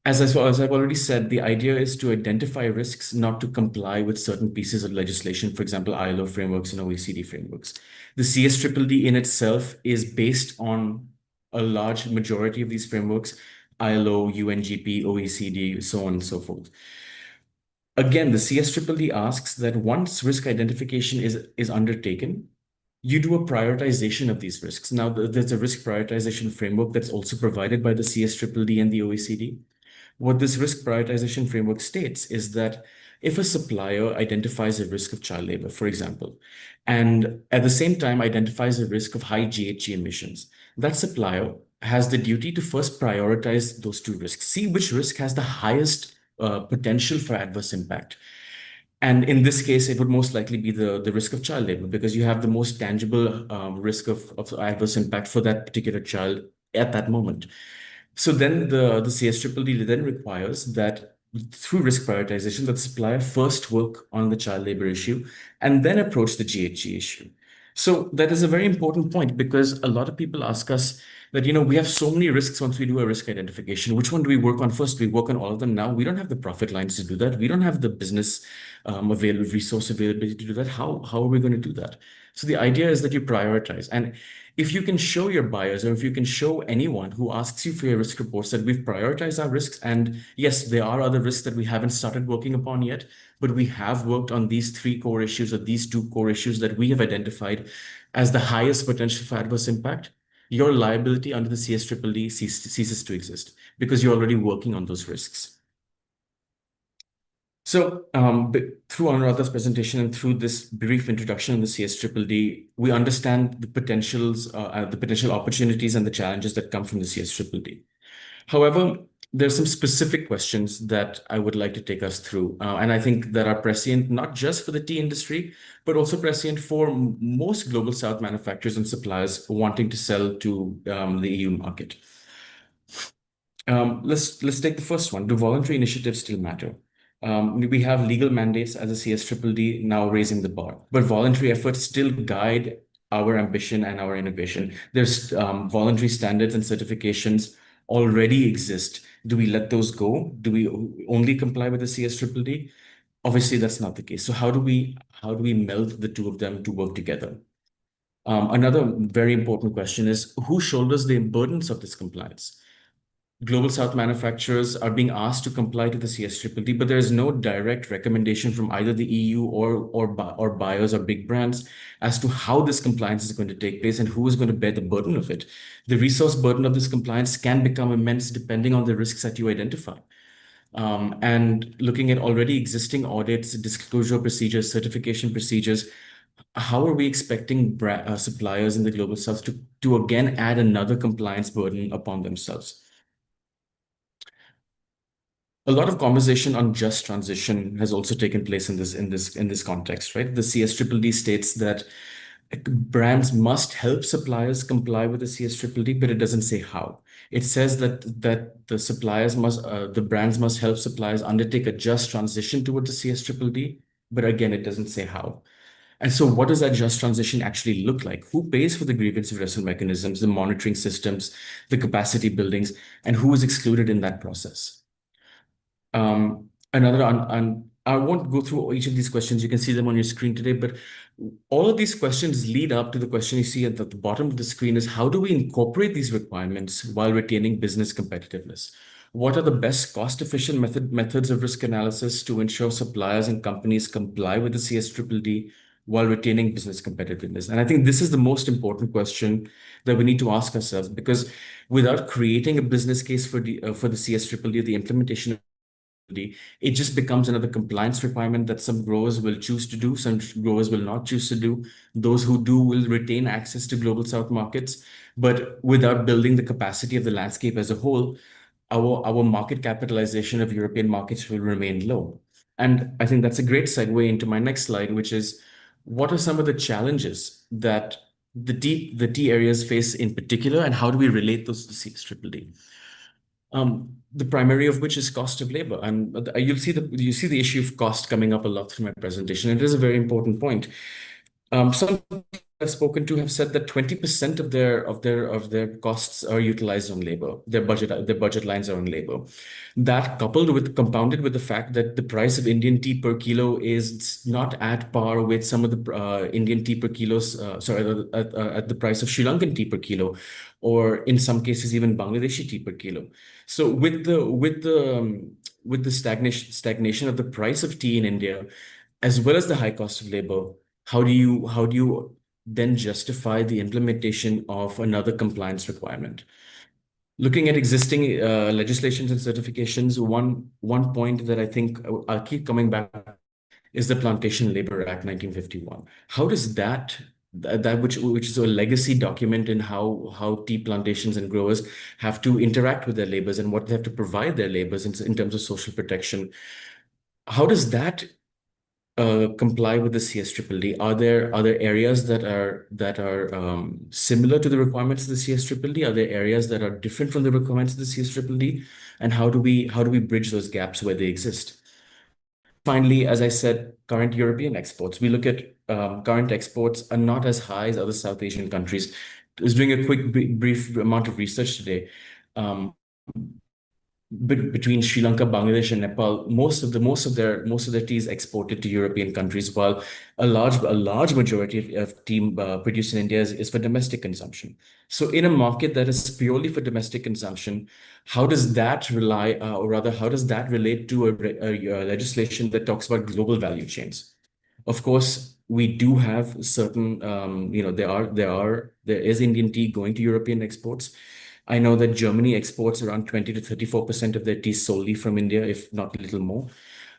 As I've already said, the idea is to identify risks, not to comply with certain pieces of legislation, for example, ILO frameworks and OECD frameworks. The CSDDD in itself is based on a large majority of these frameworks, ILO, UNGP, OECD, so on and so forth. Again, the CSDDD asks that once risk identification is undertaken, you do a prioritization of these risks. Now, there's a risk prioritization framework that's also provided by the CSDDD and the OECD. What this risk prioritization framework states is that if a supplier identifies a risk of child labor, for example, and at the same time identifies a risk of high GHG emissions, that supplier has the duty to first prioritize those two risks, see which risk has the highest potential for adverse impact. And in this case, it would most likely be the risk of child labor because you have the most tangible risk of adverse impact for that particular child at that moment. So then the CSDDD then requires that through risk prioritization, that supplier first work on the child labor issue and then approach the GHG issue. So that is a very important point because a lot of people ask us that, we have so many risks once we do a risk identification. Which one do we work on first? We work on all of them now. We don't have the profit lines to do that. We don't have the business resource availability to do that. How are we going to do that? So the idea is that you prioritize. And if you can show your buyers or if you can show anyone who asks you for your risk reports that we've prioritized our risks, and yes, there are other risks that we haven't started working upon yet, but we have worked on these three core issues or these two core issues that we have identified as the highest potential for adverse impact, your liability under the CSDDD ceases to exist because you're already working on those risks. So through Anuradha's presentation and through this brief introduction on the CSDDD, we understand the potential opportunities and the challenges that come from the CSDDD. However, there are some specific questions that I would like to take us through, and I think that are prescient not just for the tea industry, but also prescient for most Global South manufacturers and suppliers wanting to sell to the EU market. Let's take the first one. Do voluntary initiatives still matter? We have legal mandates as a CSDDD now raising the bar, but voluntary efforts still guide our ambition and our innovation. There's voluntary standards and certifications already exist. Do we let those go? Do we only comply with the CSDDD? Obviously, that's not the case. So how do we meld the two of them to work together? Another very important question is who shoulders the burdens of this compliance? Global South manufacturers are being asked to comply to the CSDDD, but there is no direct recommendation from either the EU or buyers or big brands as to how this compliance is going to take place and who is going to bear the burden of it. The resource burden of this compliance can become immense depending on the risks that you identify. And looking at already existing audits, disclosure procedures, certification procedures, how are we expecting suppliers in the Global South to again add another compliance burden upon themselves? A lot of conversation on just transition has also taken place in this context, right? The CSDDD states that brands must help suppliers comply with the CSDDD, but it doesn't say how. It says that the brands must help suppliers undertake a just transition toward the CSDDD, but again, it doesn't say how. And so what does that just transition actually look like? Who pays for the grievance redressal mechanisms, the monitoring systems, the capacity buildings, and who is excluded in that process? I won't go through each of these questions. You can see them on your screen today, but all of these questions lead up to the question you see at the bottom of the screen is how do we incorporate these requirements while retaining business competitiveness? What are the best cost-efficient methods of risk analysis to ensure suppliers and companies comply with the CSDDD while retaining business competitiveness? And I think this is the most important question that we need to ask ourselves, because without creating a business case for the CSDDD, the implementation, it just becomes another compliance requirement that some growers will choose to do, some growers will not choose to do. Those who do will retain access to Global South markets, but without building the capacity of the landscape as a whole, our market capitalization of European markets will remain low. And I think that's a great segue into my next slide, which is what are some of the challenges that the T areas face in particular, and how do we relate those to CSDDD? The primary of which is cost of labor. And you see the issue of cost coming up a lot through my presentation. It is a very important point. Some I've spoken to have said that 20% of their costs are utilized on labor. Their budget lines are on labor. That compounded with the fact that the price of Indian tea per kilo is not at par with some of the Indian tea per kilos, at the price of Sri Lankan tea per kilo, or in some cases even Bangladeshi tea per kilo. So with the stagnation of the price of tea in India, as well as the high cost of labor, how do you then justify the implementation of another compliance requirement? Looking at existing legislations and certifications, one point that I think I'll keep coming back is the Plantation Labor Act 1951. How does that which is a legacy document in how tea plantations and growers have to interact with their labors and what they have to provide their labors in terms of social protection, how does that comply with the CSDDD? Are there areas that are similar to the requirements of the CSDDD? Are there areas that are different from the requirements of the CSDDD? And how do we bridge those gaps where they exist? Finally, as I said, current European exports. We look at current exports are not as high as other South Asian countries. I was doing a quick brief amount of research today. Between Sri Lanka, Bangladesh, and Nepal, most of their tea is exported to European countries, while a large majority of tea produced in India is for domestic consumption. So, in a market that is purely for domestic consumption, how does that relate to a legislation that talks about global value chains? Of course, we do have certain, there is Indian tea going to European exports. I know that Germany exports around 20 to 34% of their tea solely from India, if not a little more.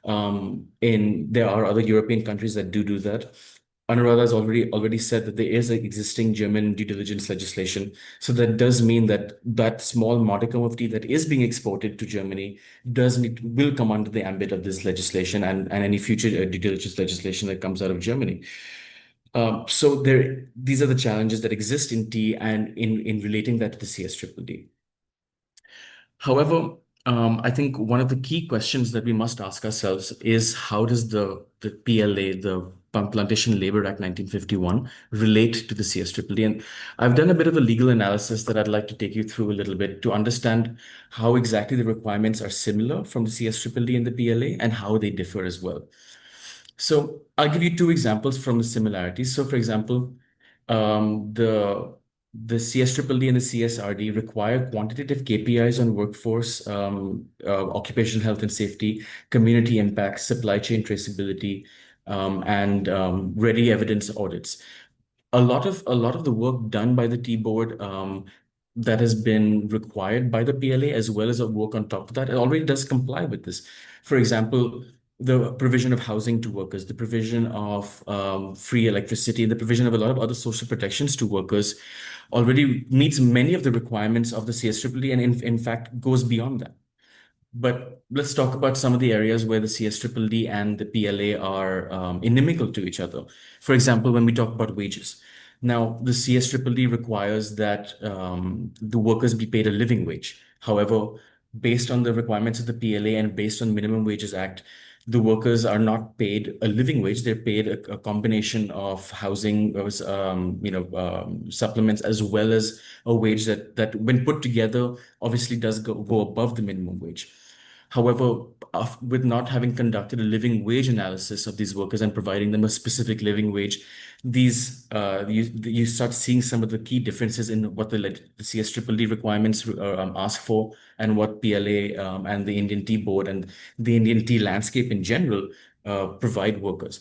And there are other European countries that do that. Anuradha has already said that there is an existing German due diligence legislation. So that does mean that small modicum of tea that is being exported to Germany will come under the ambit of this legislation and any future due diligence legislation that comes out of Germany. So these are the challenges that exist in tea and in relating that to the CSDDD. However, I think one of the key questions that we must ask ourselves is how does the PLA, the Plantation Labor Act 1951, relate to the CSDDD? And I've done a bit of a legal analysis that I'd like to take you through a little bit to understand how exactly the requirements are similar from the CSDDD and the PLA and how they differ as well. So I'll give you two examples from the similarities. So for example, the the CSDDD and the CSRD require quantitative KPIs on workforce, occupational health and safety, community impact, supply chain traceability, and ready evidence audits. A lot of the work done by the T board that has been required by the PLA, as well as a work on top of that, it already does comply with this. For example, the provision of housing to workers, the provision of free electricity, the provision of a lot of other social protections to workers already meets many of the requirements of the CSDDD, and in fact goes beyond that. But let's talk about some of the areas where the CSDDD and the PLA are inimical to each other. For example, when we talk about wages. Now, the CSDDD requires that the workers be paid a living wage. However, based on the requirements of the PLA and based on Minimum Wages Act, the workers are not paid a living wage. They're paid a combination of housing, supplements, as well as a wage that when put together, obviously does go above the minimum wage. However, with not having conducted a living wage analysis of these workers and providing them a specific living wage, you start seeing some of the key differences in what the CSDDD requirements ask for, and what PLA and the Indian Tea Board and the Indian tea landscape in general provide workers.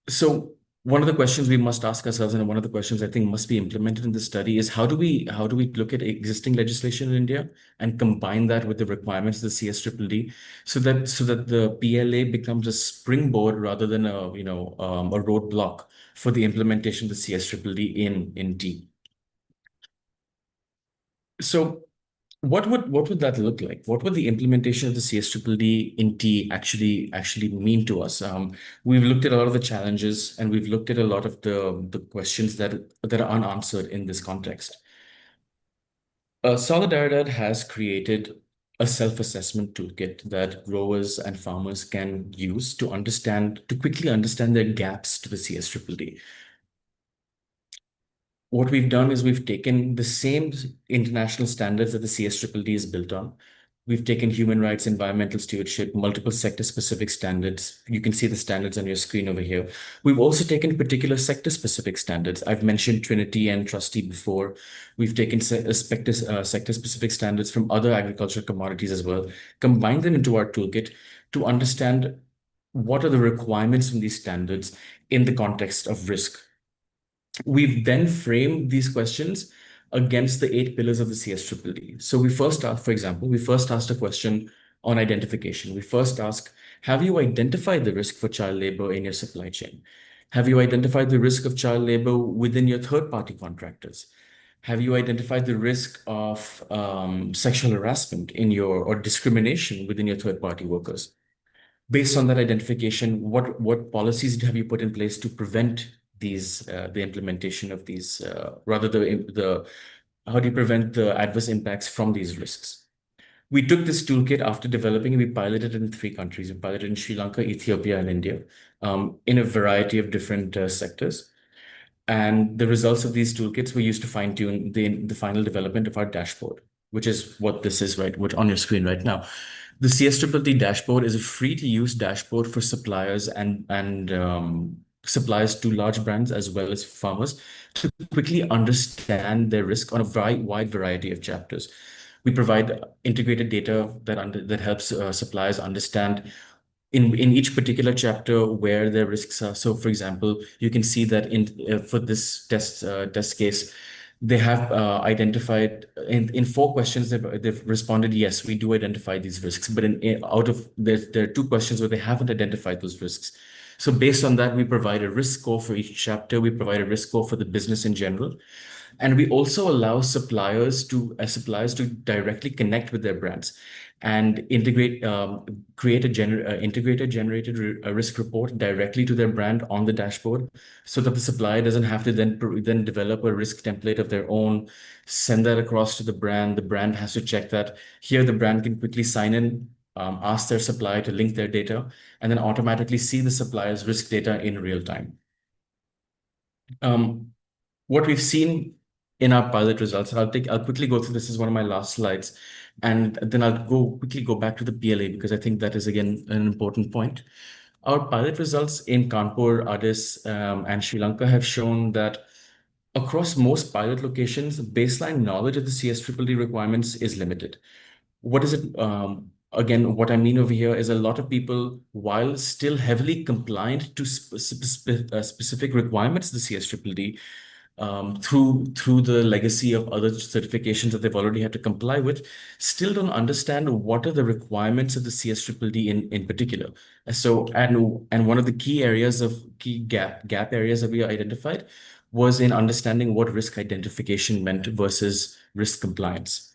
So one of the questions we must ask ourselves, and one of the questions I think must be implemented in this study, is how do we look at existing legislation in India and combine that with the requirements of the CSDDD, so that the PLA becomes a springboard rather than a roadblock for the implementation of the CSDDD in tea. So what would that look like? What would the implementation of the CSDDD in tea actually mean to us? We've looked at a lot of the challenges, and we've looked at a lot of the questions that are unanswered in this context. Salidaridad has created a self-assessment toolkit that growers and farmers can use to quickly understand their gaps to the CSDDD. What we've done is we've taken the same international standards that the CSDDD is built on. We've taken human rights, environmental stewardship, multiple sector-specific standards. You can see the standards on your screen over here. We've also taken particular sector-specific standards. I've mentioned Trinity and Trustee before. We've taken sector-specific standards from other agricultural commodities as well, combined them into our toolkit to understand what are the requirements from these standards in the context of risk. We've then framed these questions against the 8 pillars of the CSDDD. So for example, we first asked a question on identification. We first ask, have you identified the risk for child labor in your supply chain? Have you identified the risk of child labor within your third-party contractors? Have you identified the risk of sexual harassment or discrimination within your third-party workers? Based on that identification, what policies have you put in place to prevent the implementation of these, how do you prevent the adverse impacts from these risks? We took this toolkit after developing, and we piloted it in 3 countries. We piloted in Sri Lanka, Ethiopia, and India, in a variety of different sectors. And the results of these toolkits were used to fine-tune the final development of our dashboard, which is what this is, right, which on your screen right now. The CSDDD dashboard is a free-to-use dashboard for suppliers and suppliers to large brands as well as farmers to quickly understand their risk on a wide variety of chapters. We provide integrated data that helps suppliers understand in each particular chapter where their risks are. So, for example, you can see that for this test case, they have identified in 4 questions they've responded, yes, we do identify these risks, but there are 2 questions where they haven't identified those risks. So based on that, we provide a risk score for each chapter. We provide a risk score for the business in general. And we also allow suppliers to directly connect with their brands and create a integrated generated risk report directly to their brand on the dashboard, so that the supplier doesn't have to then develop a risk template of their own, send that across to the brand. The brand has to check that. Here, the brand can quickly sign in, ask their supplier to link their data, and then automatically see the supplier's risk data in real time. What we've seen in our pilot results, I'll quickly go through this as one of my last slides, and then I'll quickly go back to the PLA because I think that is again an important point. Our pilot results in Kanpur, Addis, and Sri Lanka have shown that across most pilot locations, baseline knowledge of the CSDDD requirements is limited. What is it? Again, what I mean over here is a lot of people, while still heavily compliant to specific requirements of the CSDDD, through the legacy of other certifications that they've already had to comply with, still don't understand what are the requirements of the CSDDD in particular. So, and one of the key gap areas that we identified was in understanding what risk identification meant versus risk compliance.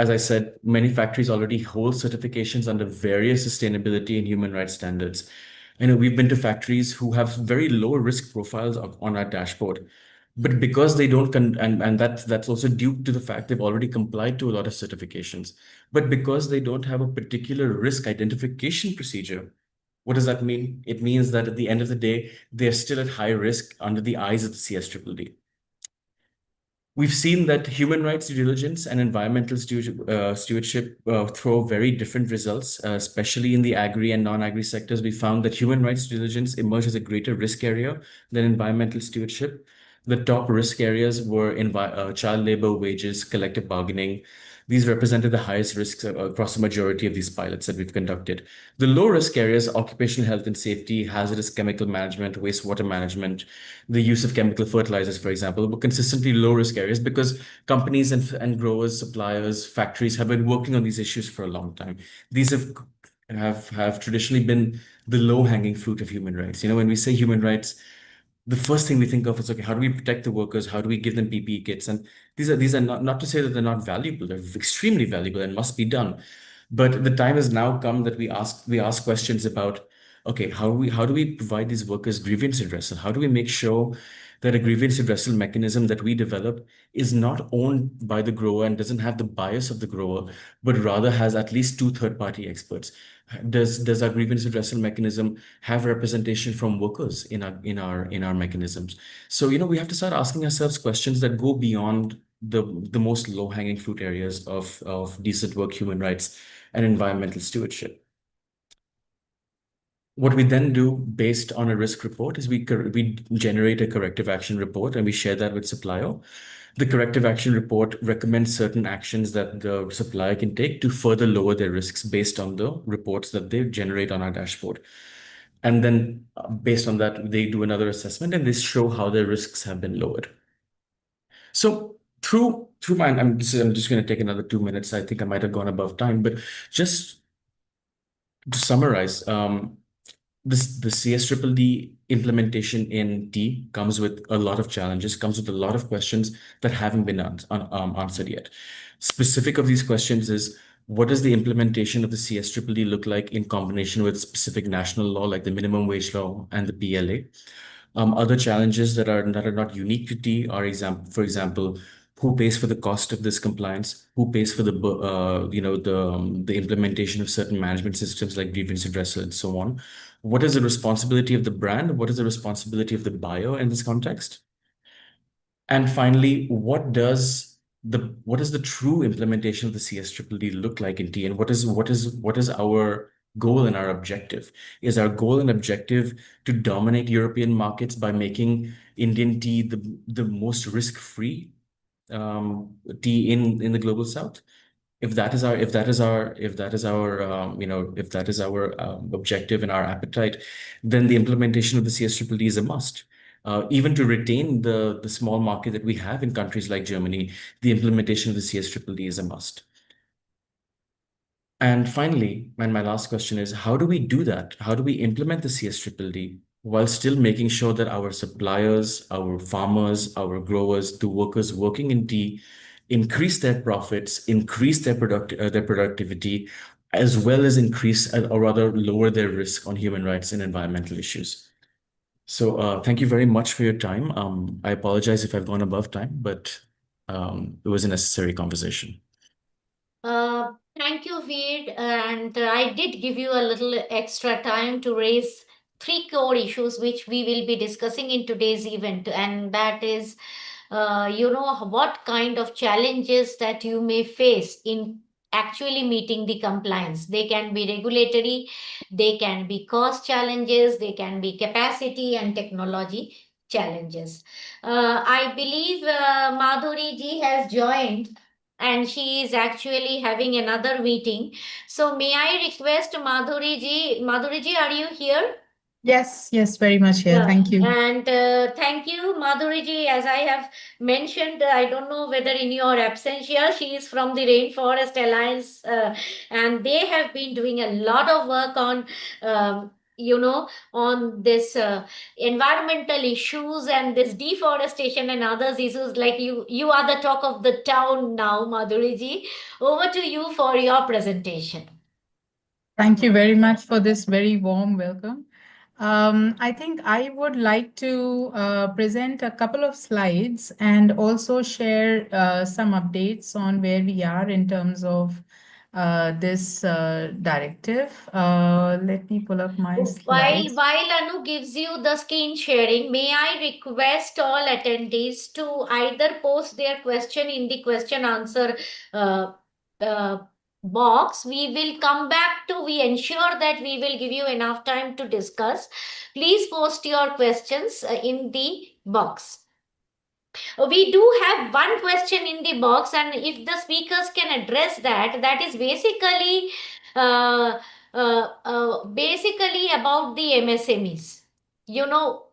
As I said, many factories already hold certifications under various sustainability and human rights standards. I know we've been to factories who have very low risk profiles on our dashboard, but because they don't, and that's also due to the fact they've already complied to a lot of certifications, but because they don't have a particular risk identification procedure, what does that mean? It means that at the end of the day, they're still at high risk under the eyes of the CSDDD. We've seen that human rights due diligence and environmental stewardship throw very different results, especially in the agri and non-agri sectors. We found that human rights due diligence emerged as a greater risk area than environmental stewardship. The top risk areas were child labor, wages, collective bargaining. These represented the highest risks across the majority of these pilots that we've conducted. The low risk areas, occupational health and safety, hazardous chemical management, wastewater management, the use of chemical fertilizers, for example, were consistently low risk areas because companies and growers, suppliers, factories have been working on these issues for a long time. These have traditionally been the low hanging fruit of human rights. You know, when we say human rights, the first thing we think of is, okay, how do we protect the workers? How do we give them PPE kits? And these are not to say that they're not valuable. They're extremely valuable and must be done. But the time has now come that we ask questions about, okay, how do we provide these workers grievance redressal? How do we make sure that a grievance redressal mechanism that we develop is not owned by the grower and doesn't have the bias of the grower, but rather has at least two third-party experts? Does our grievance redressal mechanism have representation from workers in our mechanisms? So, you know, we have to start asking ourselves questions that go beyond the most low-hanging fruit areas of decent work, human rights, and environmental stewardship. What we then do based on a risk report is we generate a corrective action report and we share that with supplier. The corrective action report recommends certain actions that the supplier can take to further lower their risks based on the reports that they generate on our dashboard. And then based on that, they do another assessment and they show how their risks have been lowered. So through my, I'm just going to take another 2 minutes. I think I might have gone above time, but just to summarize, the CSDDD implementation in T comes with a lot of challenges, comes with a lot of questions that haven't been answered yet. Specific of these questions is, what does the implementation of the CSDDD look like in combination with specific national law, like the minimum wage law and the PLA? Other challenges that are not unique to T are, for example, who pays for the cost of this compliance? Who pays for the the implementation of certain management systems like grievance redressal and so on? What is the responsibility of the brand? What is the responsibility of the buyer in this context? And finally, what is the true implementation of the CSDDD look like in T? And what is our goal and our objective? Is our goal and objective to dominate European markets by making Indian tea the most risk-free tea in the global south? If that is our objective and our appetite, then the implementation of the CSDDD is a must. Even to retain the small market that we have in countries like Germany, the implementation of the CSDDD is a must. And finally, and my last question is, how do we do that? How do we implement the CSDDD while still making sure that our suppliers, our farmers, our growers, the workers working in tea increase their profits, increase their productivity, as well as increase or rather lower their risk on human rights and environmental issues? So thank you very much for your time. I apologize if I've gone above time, but it was a necessary conversation. Thank you, Veer. And I did give you a little extra time to raise three core issues which we will be discussing in today's event. And that is, what kind of challenges that you may face in actually meeting the compliance. They can be regulatory, they can be cost challenges, they can be capacity and technology. challenges. I believe Madhuri ji has joined and she is actually having another meeting. So may I request Madhuri ji? Madhuri ji, are you here? Yes, yes, very much here. Yeah, Thank you. and thank you, Madhuri ji. As I have mentioned, I don't know whether in your absence here, she is from the Rainforest Alliance, and they have been doing a lot of work on, on this environmental issues and this deforestation and others issues. Like you are the talk of the town now, Madhuri ji. Over to you for your presentation. Thank you very much for this very warm welcome. I think I would like to present a couple of slides and also share some updates on where we are in terms of this directive. Let me pull up my While slides. while Anu gives you the screen sharing, may I request all attendees to either post their question in the question answer uh, uh, box. We ensure that we will give you enough time to discuss. Please post your questions in the box. We do have one question in the box, and if the speakers can address that, that is uh, basically about the MSMEs. You know,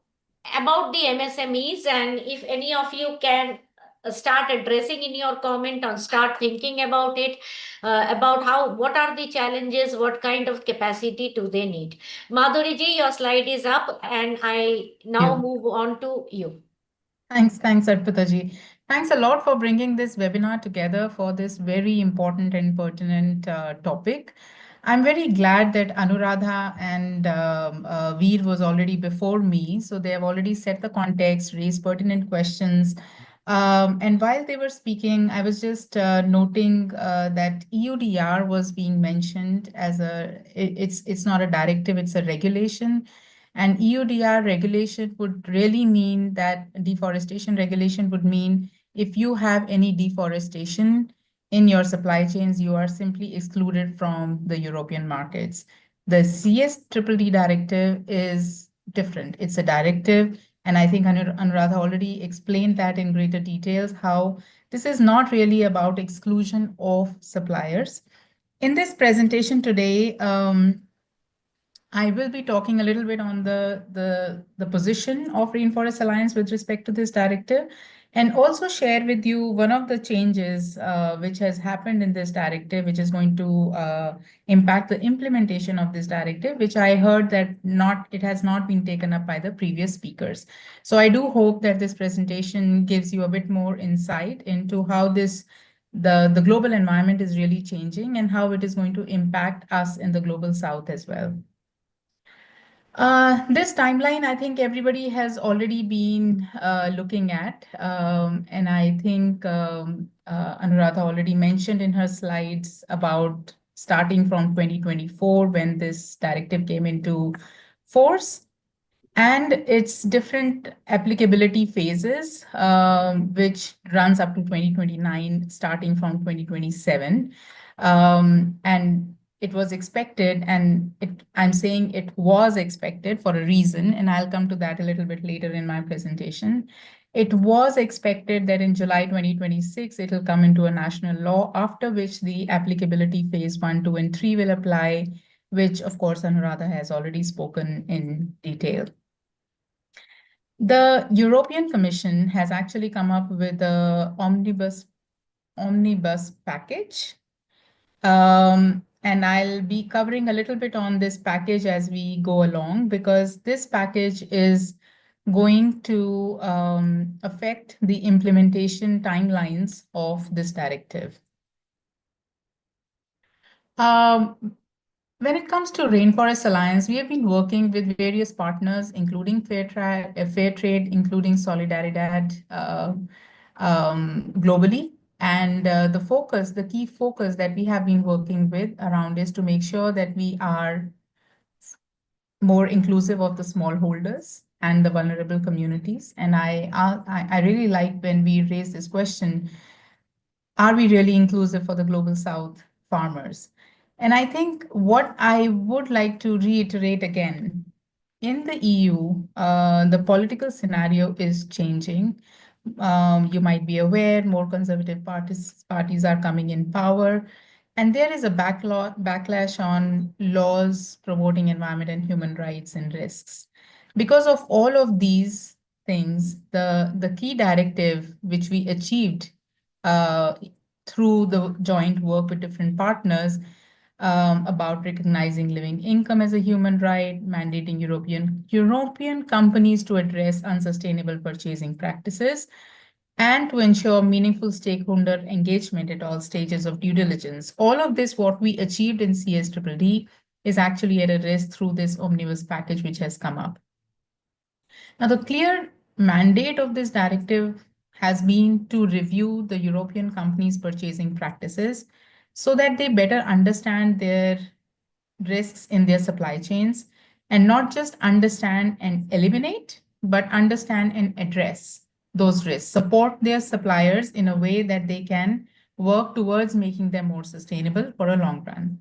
about the MSMEs, and if any of you can start addressing in your comment or start thinking about it, about what are the challenges, what kind of capacity do they need. Madhuri ji, your slide is up, and I now You. move on to you. Thanks, Arpita ji. Thanks a lot for bringing this webinar together for this very important and pertinent topic. I'm very glad that Anuradha and Veer was already before me, so they have already set the context, raised pertinent questions. And while they were speaking, I was just noting that EUDR was being mentioned as it's not a directive, it's a regulation. And EUDR regulation would really mean that deforestation regulation would mean if you have any deforestation in your supply chains, you are simply excluded from the European markets. The CSDDD directive is different. It's a directive, and I think Anuradha already explained that in greater details, how this is not really about exclusion of suppliers. In this presentation today, I will be talking a little bit on the position of Rainforest Alliance with respect to this directive, and also share with you one of the changes which has happened in this directive, which is going to impact the implementation of this directive, which I heard that it has not been taken up by the previous speakers. So I do hope that this presentation gives you a bit more insight into how the global environment is really changing and how it is going to impact us in the global south as well. This timeline, I think everybody has already been looking at, and I think Anuradha already mentioned in her slides about starting from 2024 when this directive came into force, and its different applicability phases, which runs up to 2029, starting from 2027. And it was expected, and I'm saying it was expected for a reason, and I'll come to that a little bit later in my presentation. It was expected that in July 2026, it will come into a national law, after which the applicability phase 1, 2, and 3 will apply, which of course Anuradha has already spoken in detail. The European Commission has actually come up with a omnibus package. And I'll be covering a little bit on this package as we go along, because this package is going to affect the implementation timelines of this directive. When it comes to Rainforest Alliance, we have been working with various partners, including fair trade, including Salidaridad globally. And the key focus that we have been working with around is to make sure that we are more inclusive of the smallholders and the vulnerable communities. And I really like when we raise this question, are we really inclusive for the global south farmers? And I think what I would like to reiterate again in the EU, the political scenario is changing. You might be aware more conservative parties are coming in power, and there is a backlash on laws promoting environment and human rights and risks. Because of all of these things, the key directive which we achieved uh, through the joint work with different partners about recognizing living income as a human right, mandating European companies to address unsustainable purchasing practices, and to ensure meaningful stakeholder engagement at all stages of due diligence. All of this, what we achieved in CSDDD, is actually at a risk through this omnibus package which has come up. Now, the clear mandate of this directive has been to review the European companies' purchasing practices so that they better understand their risks in their supply chains, and not just understand and eliminate, but understand and address those risks, support their suppliers in a way that they can work towards making them more sustainable for a long run.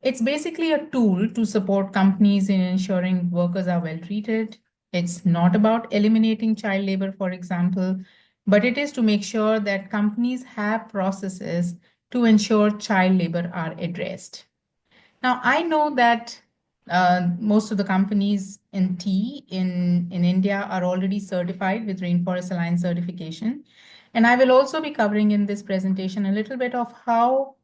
It's basically a tool to support companies in ensuring workers are well treated. It's not about eliminating child labor, for example, but it is to make sure that companies have processes to ensure child labor are addressed. Now, I know that most of the companies in tea in India are already certified with Rainforest Alliance certification. And I will also be covering in this presentation a little bit of how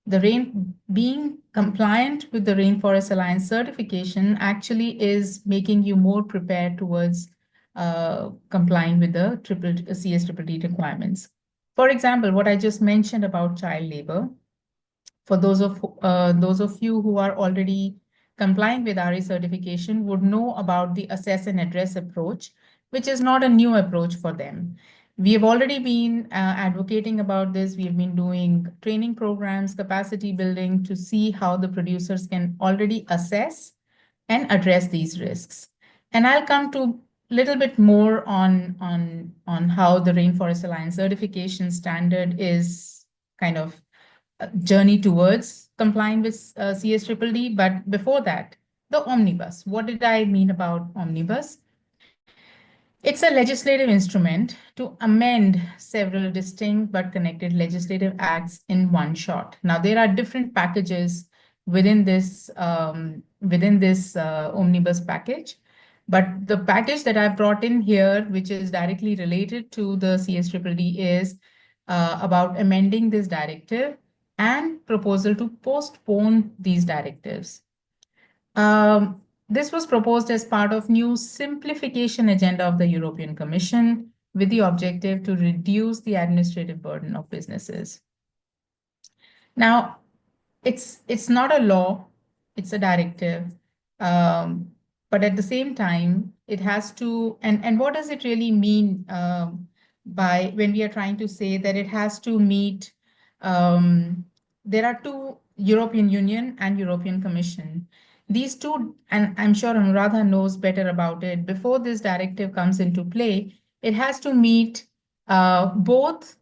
being compliant with the Rainforest Alliance certification actually is making you more prepared towards complying with the CSDDD requirements. For example, what I just mentioned about child labor, for those of you who are already complying with RE certification would know about the assess and address approach, which is not a new approach for them. We have already been advocating about this. We have been doing training programs, capacity building to see how the producers can already assess and address these risks. And I'll come to a little bit more on how the Rainforest Alliance certification standard is kind of journey towards complying with CSDDD. But before that, the omnibus. What did I mean about omnibus? It's a legislative instrument to amend several distinct but connected legislative acts in one shot. Now, there are different packages within this omnibus package, but the package that I've brought in here, which is directly related to the CSDDD, is about amending this directive and proposal to postpone these directives. This was proposed as part of new simplification agenda of the European Commission with the objective to reduce the administrative burden of businesses. Now, it's not a law, it's a directive. But at the same time, it has to, and what does it really mean by when we are trying to say that it has to meet, there are two, European Union and European Commission. These two, and I'm sure Anuradha knows better about it, before this directive comes into play, it has to meet both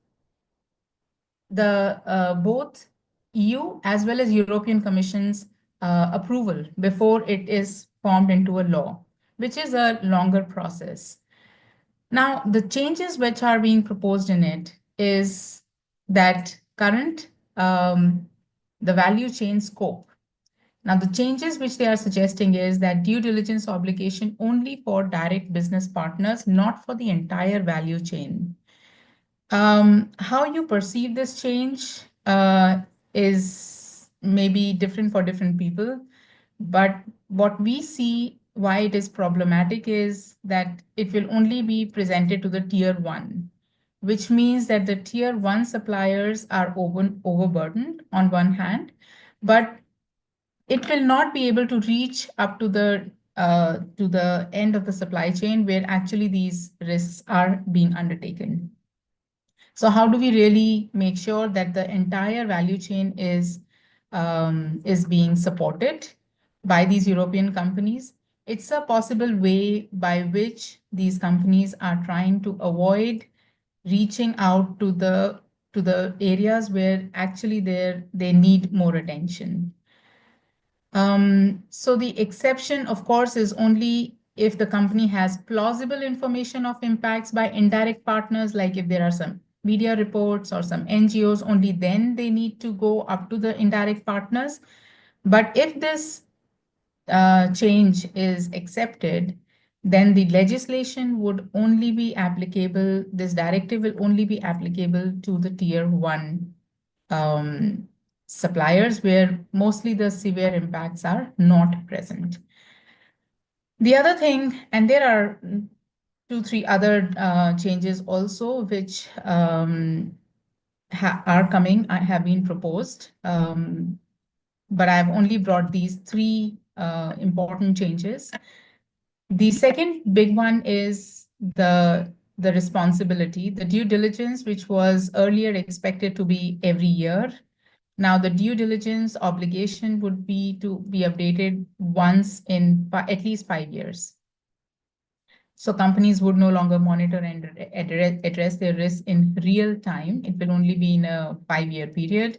EU as well as European Commission's approval before it is formed into a law, which is a longer process. Now, the changes which are being proposed in it is that the value chain scope. Now, the changes which they are suggesting is that due diligence obligation only for direct business partners, not for the entire value chain. How you perceive this change is maybe different for different people, but what we see why it is problematic is that it will only be presented to the tier 1, which means that the tier 1 suppliers are overburdened on one hand, but it will not be able to reach up to the end of the supply chain where actually these risks are being undertaken. So how do we really make sure that the entire value chain is being supported by these European companies? It's a possible way by which these companies are trying to avoid reaching out to the areas where actually they need more attention. So the exception, of course, is only if the company has plausible information of impacts by indirect partners, like if there are some media reports or some NGOs, only then they need to go up to the indirect partners. But if this change is accepted, then the legislation would only be applicable, this directive will only be applicable to the tier one um, suppliers where mostly the severe impacts are not present. The other thing, and there are 2, 3 other changes also which are coming, have been proposed. But I've only brought these 3 important changes. The second big one is the responsibility, the due diligence, which was earlier expected to be every year. Now, the due diligence obligation would be to be updated once in at least 5 years. So companies would no longer monitor and address their risk in real time. It will only be in a 5-year period.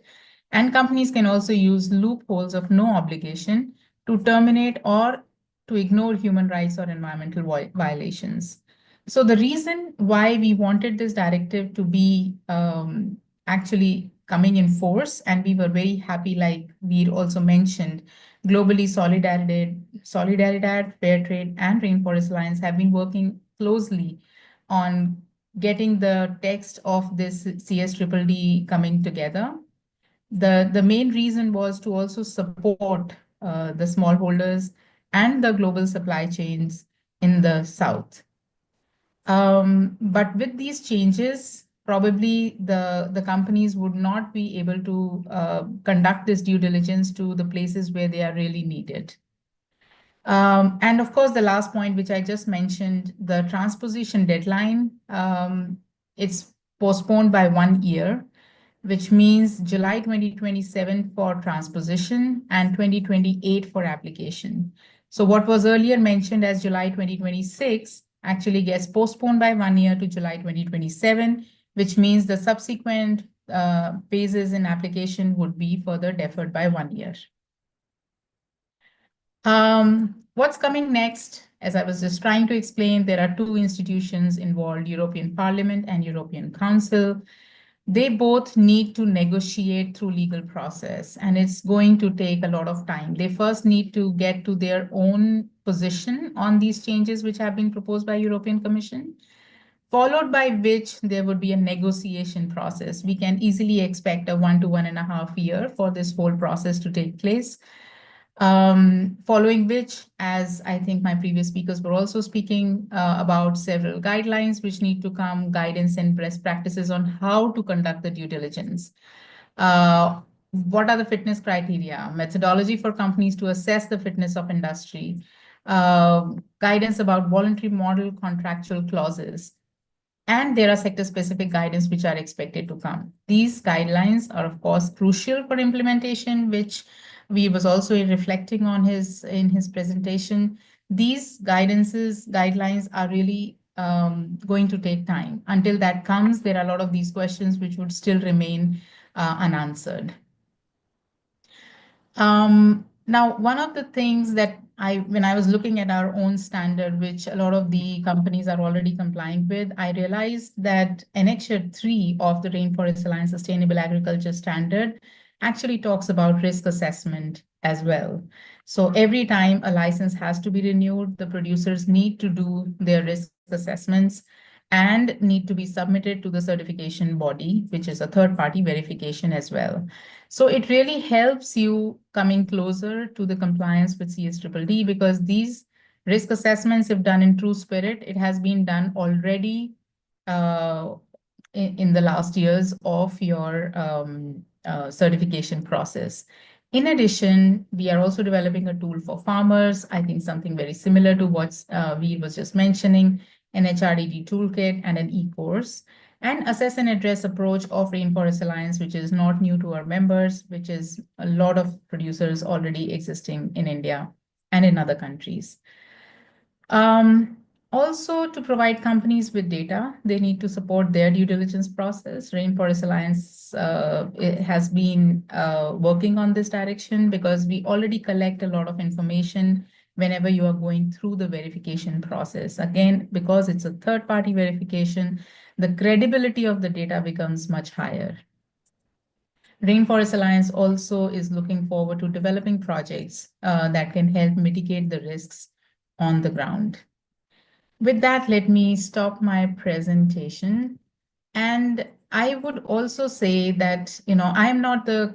And companies can also use loopholes of no obligation to terminate or to ignore human rights or environmental violations. So the reason why we wanted this directive to be actually coming in force, and we were very happy, like we also mentioned, globally Salidaridad, Fair Trade, and Rainforest Alliance have been working closely on getting the text of this CSDDD coming together. The main reason was to also support the smallholders and the global supply chains in the South. But with these changes, probably the companies would not be able to conduct this due diligence to the places where they are really needed. And of course, the last point, which I just mentioned, the transposition deadline, it's postponed by 1 year, which means July 2027 for transposition and 2028 for application. So what was earlier mentioned as July 2026 actually gets postponed by 1 year to July 2027, which means the subsequent phases in application would be further deferred by 1 year. What's coming next? As I was just trying to explain, there are 2 institutions involved, European Parliament and European Council. They both need to negotiate through legal process, and it's going to take a lot of time. They first need to get to their own position on these changes which have been proposed by European Commission, followed by which there would be a negotiation process. We can easily expect a 1 to 1.5 year for this whole process to take place. Following which, as I think my previous speakers were also speaking about several guidelines which need to come, guidance and best practices on how to conduct the due diligence. What are the fitness criteria, methodology for companies to assess the fitness of industry, guidance about voluntary model contractual clauses, and there are sector-specific guidance which are expected to come. These guidelines are, of course, crucial for implementation, which we was also reflecting on in his presentation. These guidelines are really going to take time. Until that comes, there are a lot of these questions which would still remain unanswered. Now, one of the things that when I was looking at our own standard, which a lot of the companies are already complying with, I realized that Annexure 3 of the Rainforest Alliance Sustainable Agriculture Standard actually talks about risk assessment as well. So every time a license has to be renewed, the producers need to do their risk assessments and need to be submitted to the certification body, which is a third-party verification as well. So it really helps you coming closer to the compliance with CSDDD, because these risk assessments, if done in true spirit, it has been done already in the last years of your certification process. In addition, we are also developing a tool for farmers. I think something very similar to what we was just mentioning, an HRDD toolkit and an e-course, and assess and address approach of Rainforest Alliance, which is not new to our members, which is a lot of producers already existing in India and in other countries. Also, to provide companies with data, they need to support their due diligence process. Rainforest Alliance it has been working on this direction because we already collect a lot of information whenever you are going through the verification process. Again, because it's a third-party verification, the credibility of the data becomes much higher. Rainforest Alliance also is looking forward to developing projects that can help mitigate the risks on the ground. With that, let me stop my presentation. And I would also say that, I am not the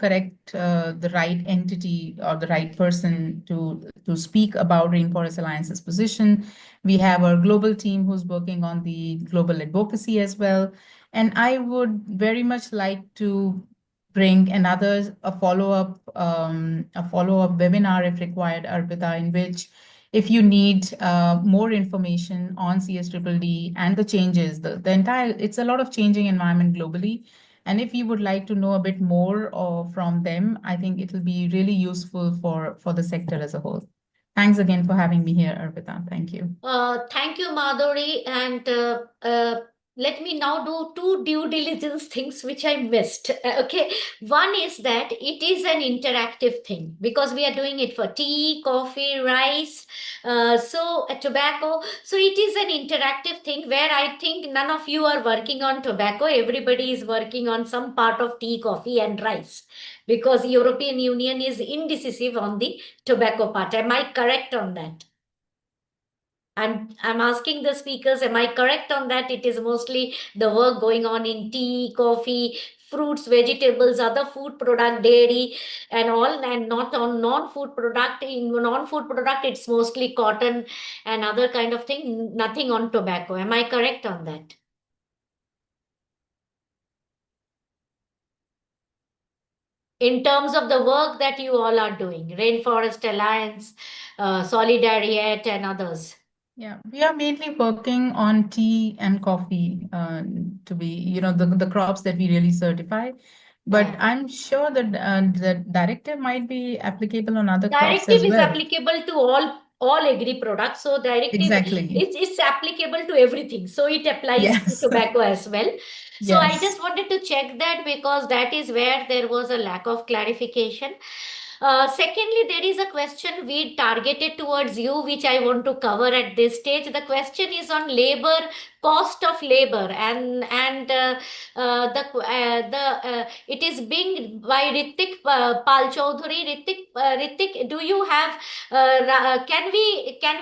right entity or the right person to speak about Rainforest Alliance's position. We have our global team who's working on the global advocacy as well. And I would very much like to bring a follow-up webinar if required, Arpita, in which if you need more information on CSDDD and the changes, it's a lot of changing environment globally. And if you would like to know a bit more from them, I think it will be really useful for the sector as a whole. Thanks again for having me here, Arpita. Thank you. Thank you, Madhuri. And let me now do two due diligence things which I missed. Okay. One is that it is an interactive thing because we are doing it for tea, coffee, rice, tobacco. So it is an interactive thing where I think none of you are working on tobacco. Everybody is working on some part of tea, coffee, and rice because European Union is indecisive on the tobacco part. Am I correct on that? I'm asking the speakers, am I correct on that? It is mostly the work going on in tea, coffee, fruits, vegetables, other food product, dairy, and all, and not on non-food product. In non-food product, it's mostly cotton and other kind of thing, nothing on tobacco. Am I correct on that? In terms of the work that you all are doing, Rainforest Alliance, Salidaridad, and others. Yeah, we are mainly working on tea and coffee to be, the crops that we really certify. But Yeah. I'm sure that the directive might be applicable on other crops Directive as is well. applicable to all agri products. So directive Exactly. it's applicable to everything. So it applies to Yes. tobacco as well. So I Yes. just wanted to check that because that is where there was a lack of clarification. Secondly, there is a question we targeted towards you, which I want to cover at this stage. The question is on labor, cost of labor, and it is being by Ritik Pal Chaudhary. Ritik, do you have? Can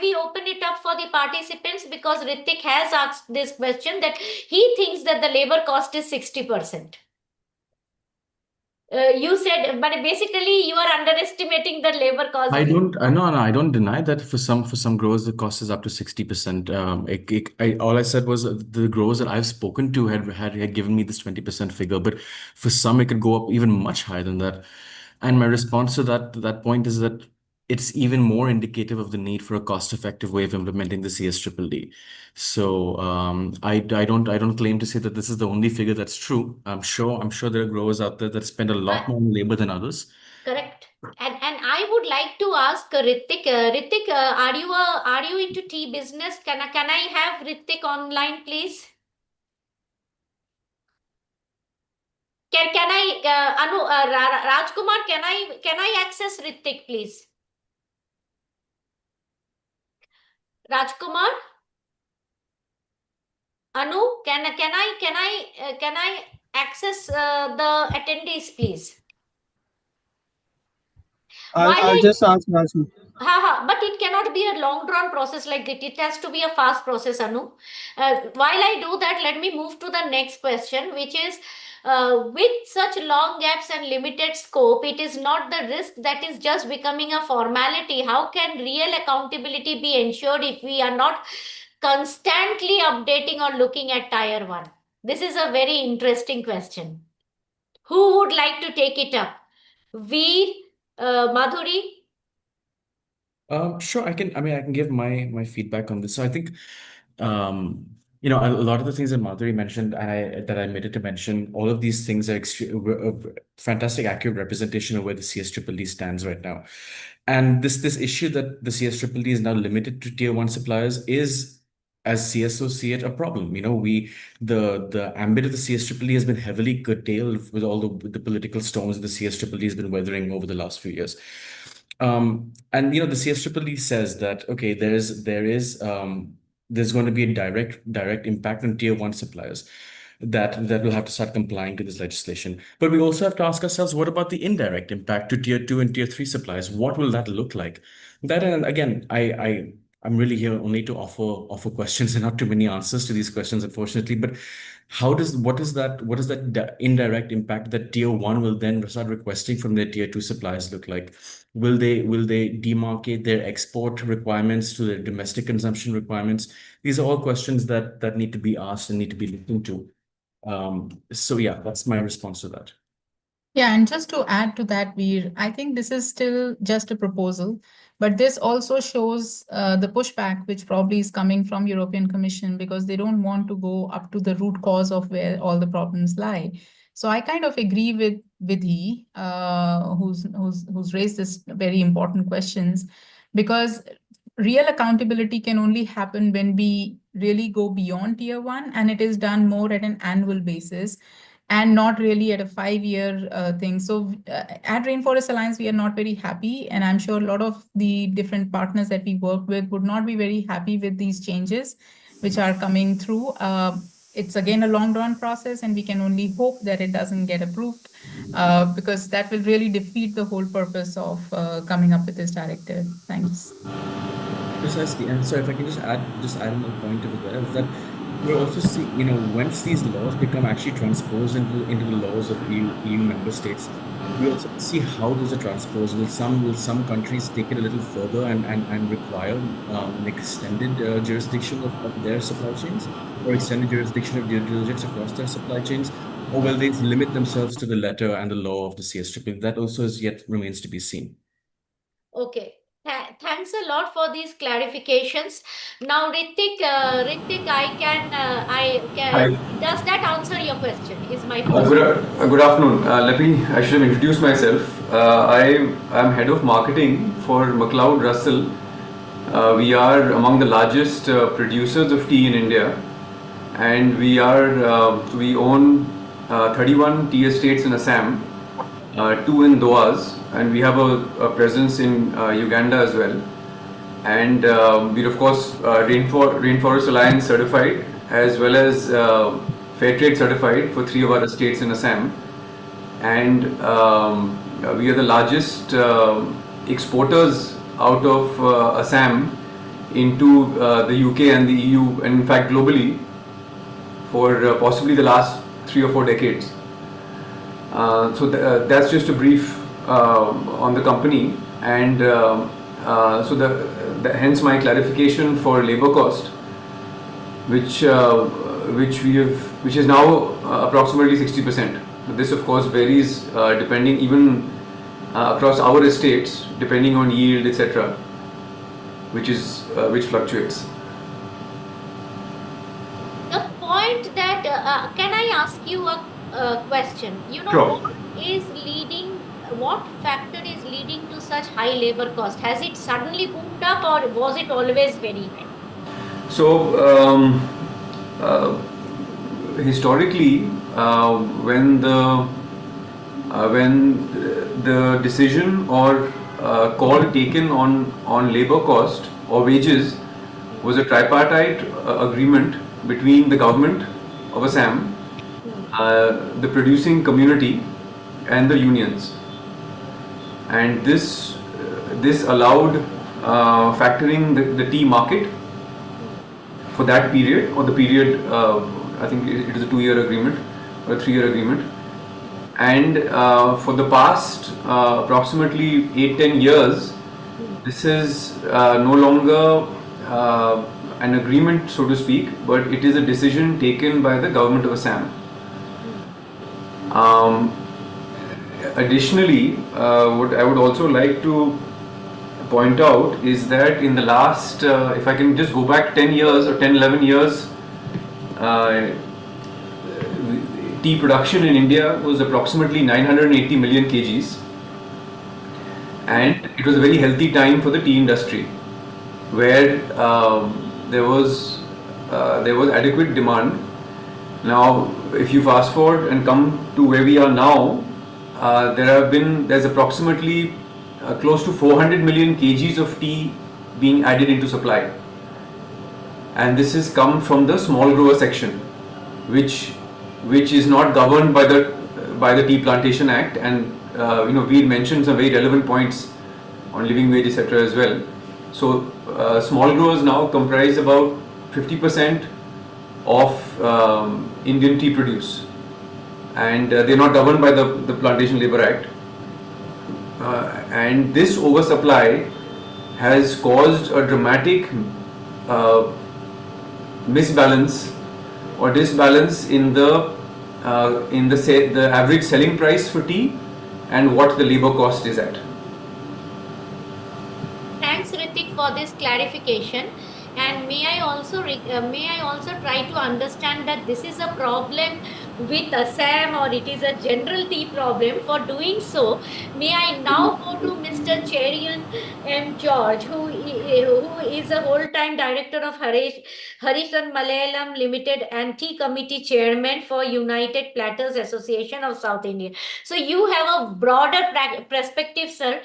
we open it up for the participants because Ritik has asked this question that he thinks that the labor cost is 60%. You said, but basically you are underestimating the labor cost. I don't deny that for some growers the cost is up to 60%. All I said was the growers that I've spoken to had given me this 20% figure, but for some it could go up even much higher than that. And my response to that point is that it's even more indicative of the need for a cost-effective way of implementing the CSDDD. So I don't claim to say that this is the only figure that's true. I'm sure there are growers out there that spend a lot more on labor than others. Correct. And I would like to ask Ritik. Ritik, are you into tea business? Can I have Ritik online, please? Can I Rajkumar? Can I access Ritik, please? Rajkumar, Anu, can I access the attendees, please? I'll just ask Rasu. But it cannot be a long drawn process like that. It has to be a fast process, Anu. While I do that, let me move to the next question, which is with such long gaps and limited scope, it is not the risk that is just becoming a formality. How can real accountability be ensured if we are not constantly updating or looking at tier one? This is a very interesting question. Who would like to take it up? Veer, Madhuri? Sure, I can give my feedback on this. So I think, a lot of the things that Madhuri mentioned and that I omitted to mention, all of these things are a fantastic, accurate representation of where the CSDDD stands right now. And this issue that the CSDDD is now limited to tier one suppliers is as CSO see it, a problem. The ambit of the CSDDD has been heavily curtailed with all the political storms the CSDDD has been weathering over the last few years. And the CSDDD says that okay, there's going to be a direct impact on tier one suppliers that will have to start complying to this legislation. But we also have to ask ourselves, what about the indirect impact to tier two and tier three suppliers? What will that look like? That, and again, I'm really here only to offer questions and not too many answers to these questions, unfortunately. But what is that indirect impact that tier one will then start requesting from their tier two suppliers look like? Will they demarcate their export requirements to their domestic consumption requirements? These are all questions that need to be asked and need to be looked into. So yeah, that's my response to that. Yeah, and just to add to that, Veer, I think this is still just a proposal, but this also shows the pushback which probably is coming from European Commission, because they don't want to go up to the root cause of where all the problems lie. So I kind of agree with Vidhi, who's raised this very important questions, because real accountability can only happen when we really go beyond tier one, and it is done more at an annual basis and not really at a 5-year thing. So at Rainforest Alliance, we are not very happy. And I'm sure a lot of the different partners that we work with would not be very happy with these changes which are coming through. It's again a long drawn process, and we can only hope that it doesn't get approved because that will really defeat the whole purpose of coming up with this directive. Thanks. Precisely. And so if I can just add another point over there, is that we also see, once these laws become actually transposed into the laws of EU member states, we also see how those are transposed. Will some countries take it a little further and require an extended jurisdiction of their supply chains, or extended jurisdiction of due diligence across their supply chains, or will they limit themselves to the letter and the law of the CSDDD? That also remains to be seen. Okay. Thanks a lot for these clarifications. Now, Ritik, does that answer your question? Is my first good afternoon. I should have introduced myself. I am head of marketing for McLeod Russell. We are among the largest producers of tea in India, and we own 31 tea estates in Assam, 2 in Doas, and we have a presence in Uganda as well. And we're of course Rainforest Alliance certified, as well as Fair Trade certified for 3 of our estates in Assam. And we are the largest exporters out of Assam into the UK and the EU, and in fact globally, for possibly the last 3 or 4 decades. So that's just a brief on the company, and so hence my clarification for labor cost, which is now approximately 60%. This of course varies depending even across our estates, depending on yield, etc., which fluctuates. The point that can I ask you a question? Sure. What factor is leading to such high labor cost? Has it suddenly boomed up, or was it always very high? So historically, when the decision or call taken on labor cost or wages was a tripartite agreement between the government of Assam, the producing community, and the unions. And this allowed factoring the tea market for that period, or the period, I think it is a 2-year agreement or a 3-year agreement. And for the past approximately 8-10 years, this is no longer an agreement, so to speak, but it is a decision taken by the government of Assam. Additionally, what I would also like to point out is that in the last, if I can just go back 10 years or 10-11 years, tea production in India was approximately 980 million kgs, and it was a very healthy time for the tea industry, where there was there was adequate demand. Now, if you fast forward and come to where we are now, there's approximately close to 400 million kgs of tea being added into supply, and this has come from the small grower section, which is not governed by the Tea Plantation Act. And we mentioned some very relevant points on living wage, etc. as well. So small growers now comprise about 50% of Indian tea produce, and they're not governed by the Plantation Labour Act. And this oversupply has caused a dramatic misbalance or disbalance in the average selling price for tea and what the labor cost is at. Thanks, Ritik, for this clarification. And may I also try to understand that this is a problem with Assam, or it is a general tea problem? For doing so, may I now go to Mr. Cherian M George, who is a whole-time director of Harishan Malayalam Limited and Tea Committee Chairman for United Platters Association of South India. So you have a broader perspective, sir.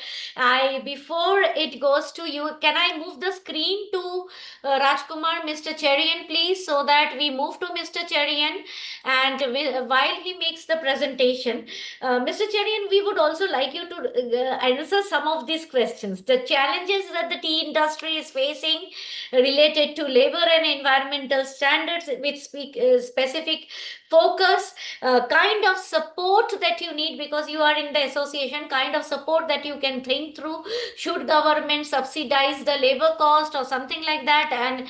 Before it goes to you, can I move the screen to Rajkumar, Mr. Cherian, please, so that we move to Mr. Cherian, and while he makes the presentation, Mr. Cherian, we would also like you to answer some of these questions. The challenges that the tea industry is facing related to labor and environmental standards with specific focus, kind of support that you need because you are in the association, kind of support that you can think through. Should government subsidize the labor cost or something like that? And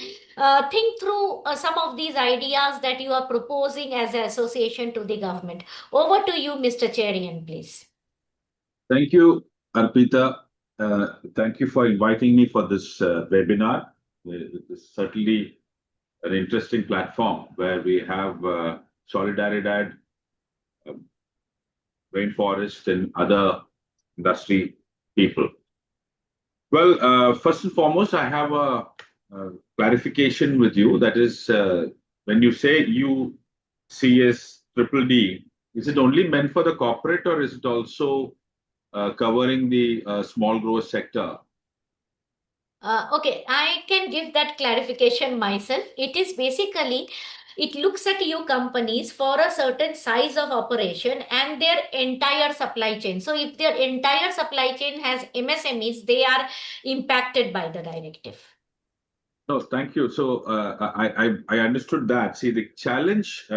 think through some of these ideas that you are proposing as an association to the government. Over to you, Mr. Cherian, please. Thank you, Arpita. Thank you for inviting me for this webinar. It is certainly an interesting platform where we have Salidaridad, Rainforest, and other industry people. Well, first and foremost, I have a clarification with you. That is, when you say EUCS3D, is it only meant for the corporate, or is it also covering the small grower sector? Okay, I can give that clarification myself. It is basically, it looks at you companies for a certain size of operation and their entire supply chain. So if their entire supply chain has MSMEs, they are impacted by the directive. No, thank you. So I understood that. See, the challenge,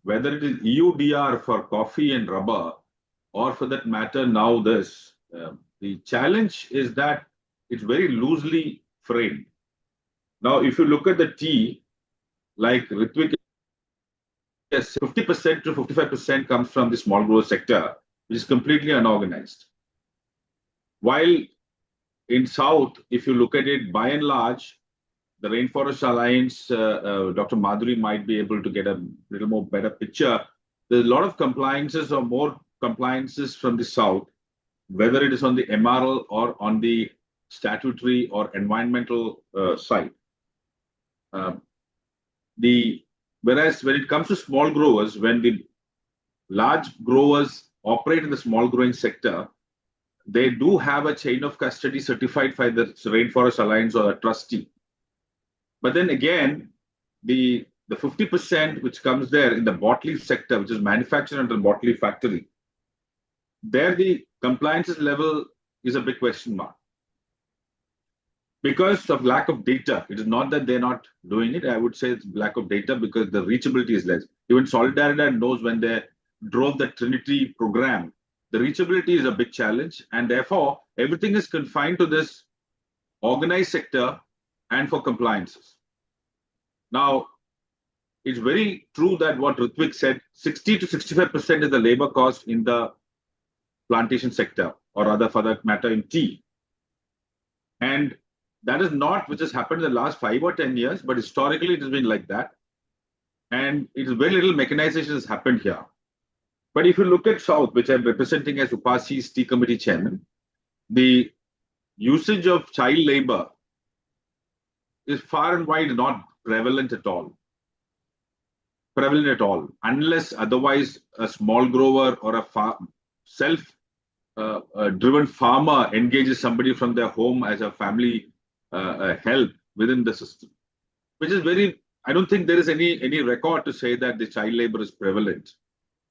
whether it is EUDR for coffee and rubber, or for that matter now this, the challenge is that it's very loosely framed. Now, if you look at the tea, like Ritvik, 50% to 55% comes from the small grower sector, which is completely unorganized. While in South, if you look at it, by and large, the Rainforest Alliance, Dr. Madhuri might be able to get a little more better picture. There's a lot of compliances or more compliances from the South, whether it is on the MRL or on the statutory or environmental side. Whereas when it comes to small growers, when the large growers operate in the small growing sector, they do have a chain of custody certified by the Rainforest Alliance or a trustee. But then again, the 50% which comes there in the bottle sector, which is manufactured under the bottle factory, there the compliance level is a big question mark. Because of lack of data, it is not that they're not doing it. I would say it's lack of data because the reachability is less. Even Salidaridad knows when they drove the Trinity program, the reachability is a big challenge. And therefore, everything is confined to this organized sector and for compliances. Now, it's very true that what Ritvik said, 60 to 65% is the labor cost in the plantation sector, or rather for that matter in tea. And that is not which has happened in the last 5 or 10 years, but historically it has been like that. And it is very little mechanization has happened here. But if you look at South, which I'm representing as UPASI's Tea Committee Chairman, the usage of child labor is far and wide not prevalent at all. prevalent at all, unless otherwise a small grower or a self-driven farmer engages somebody from their home as a family help within the system, which is very. I don't think there is any record to say that the child labor is prevalent.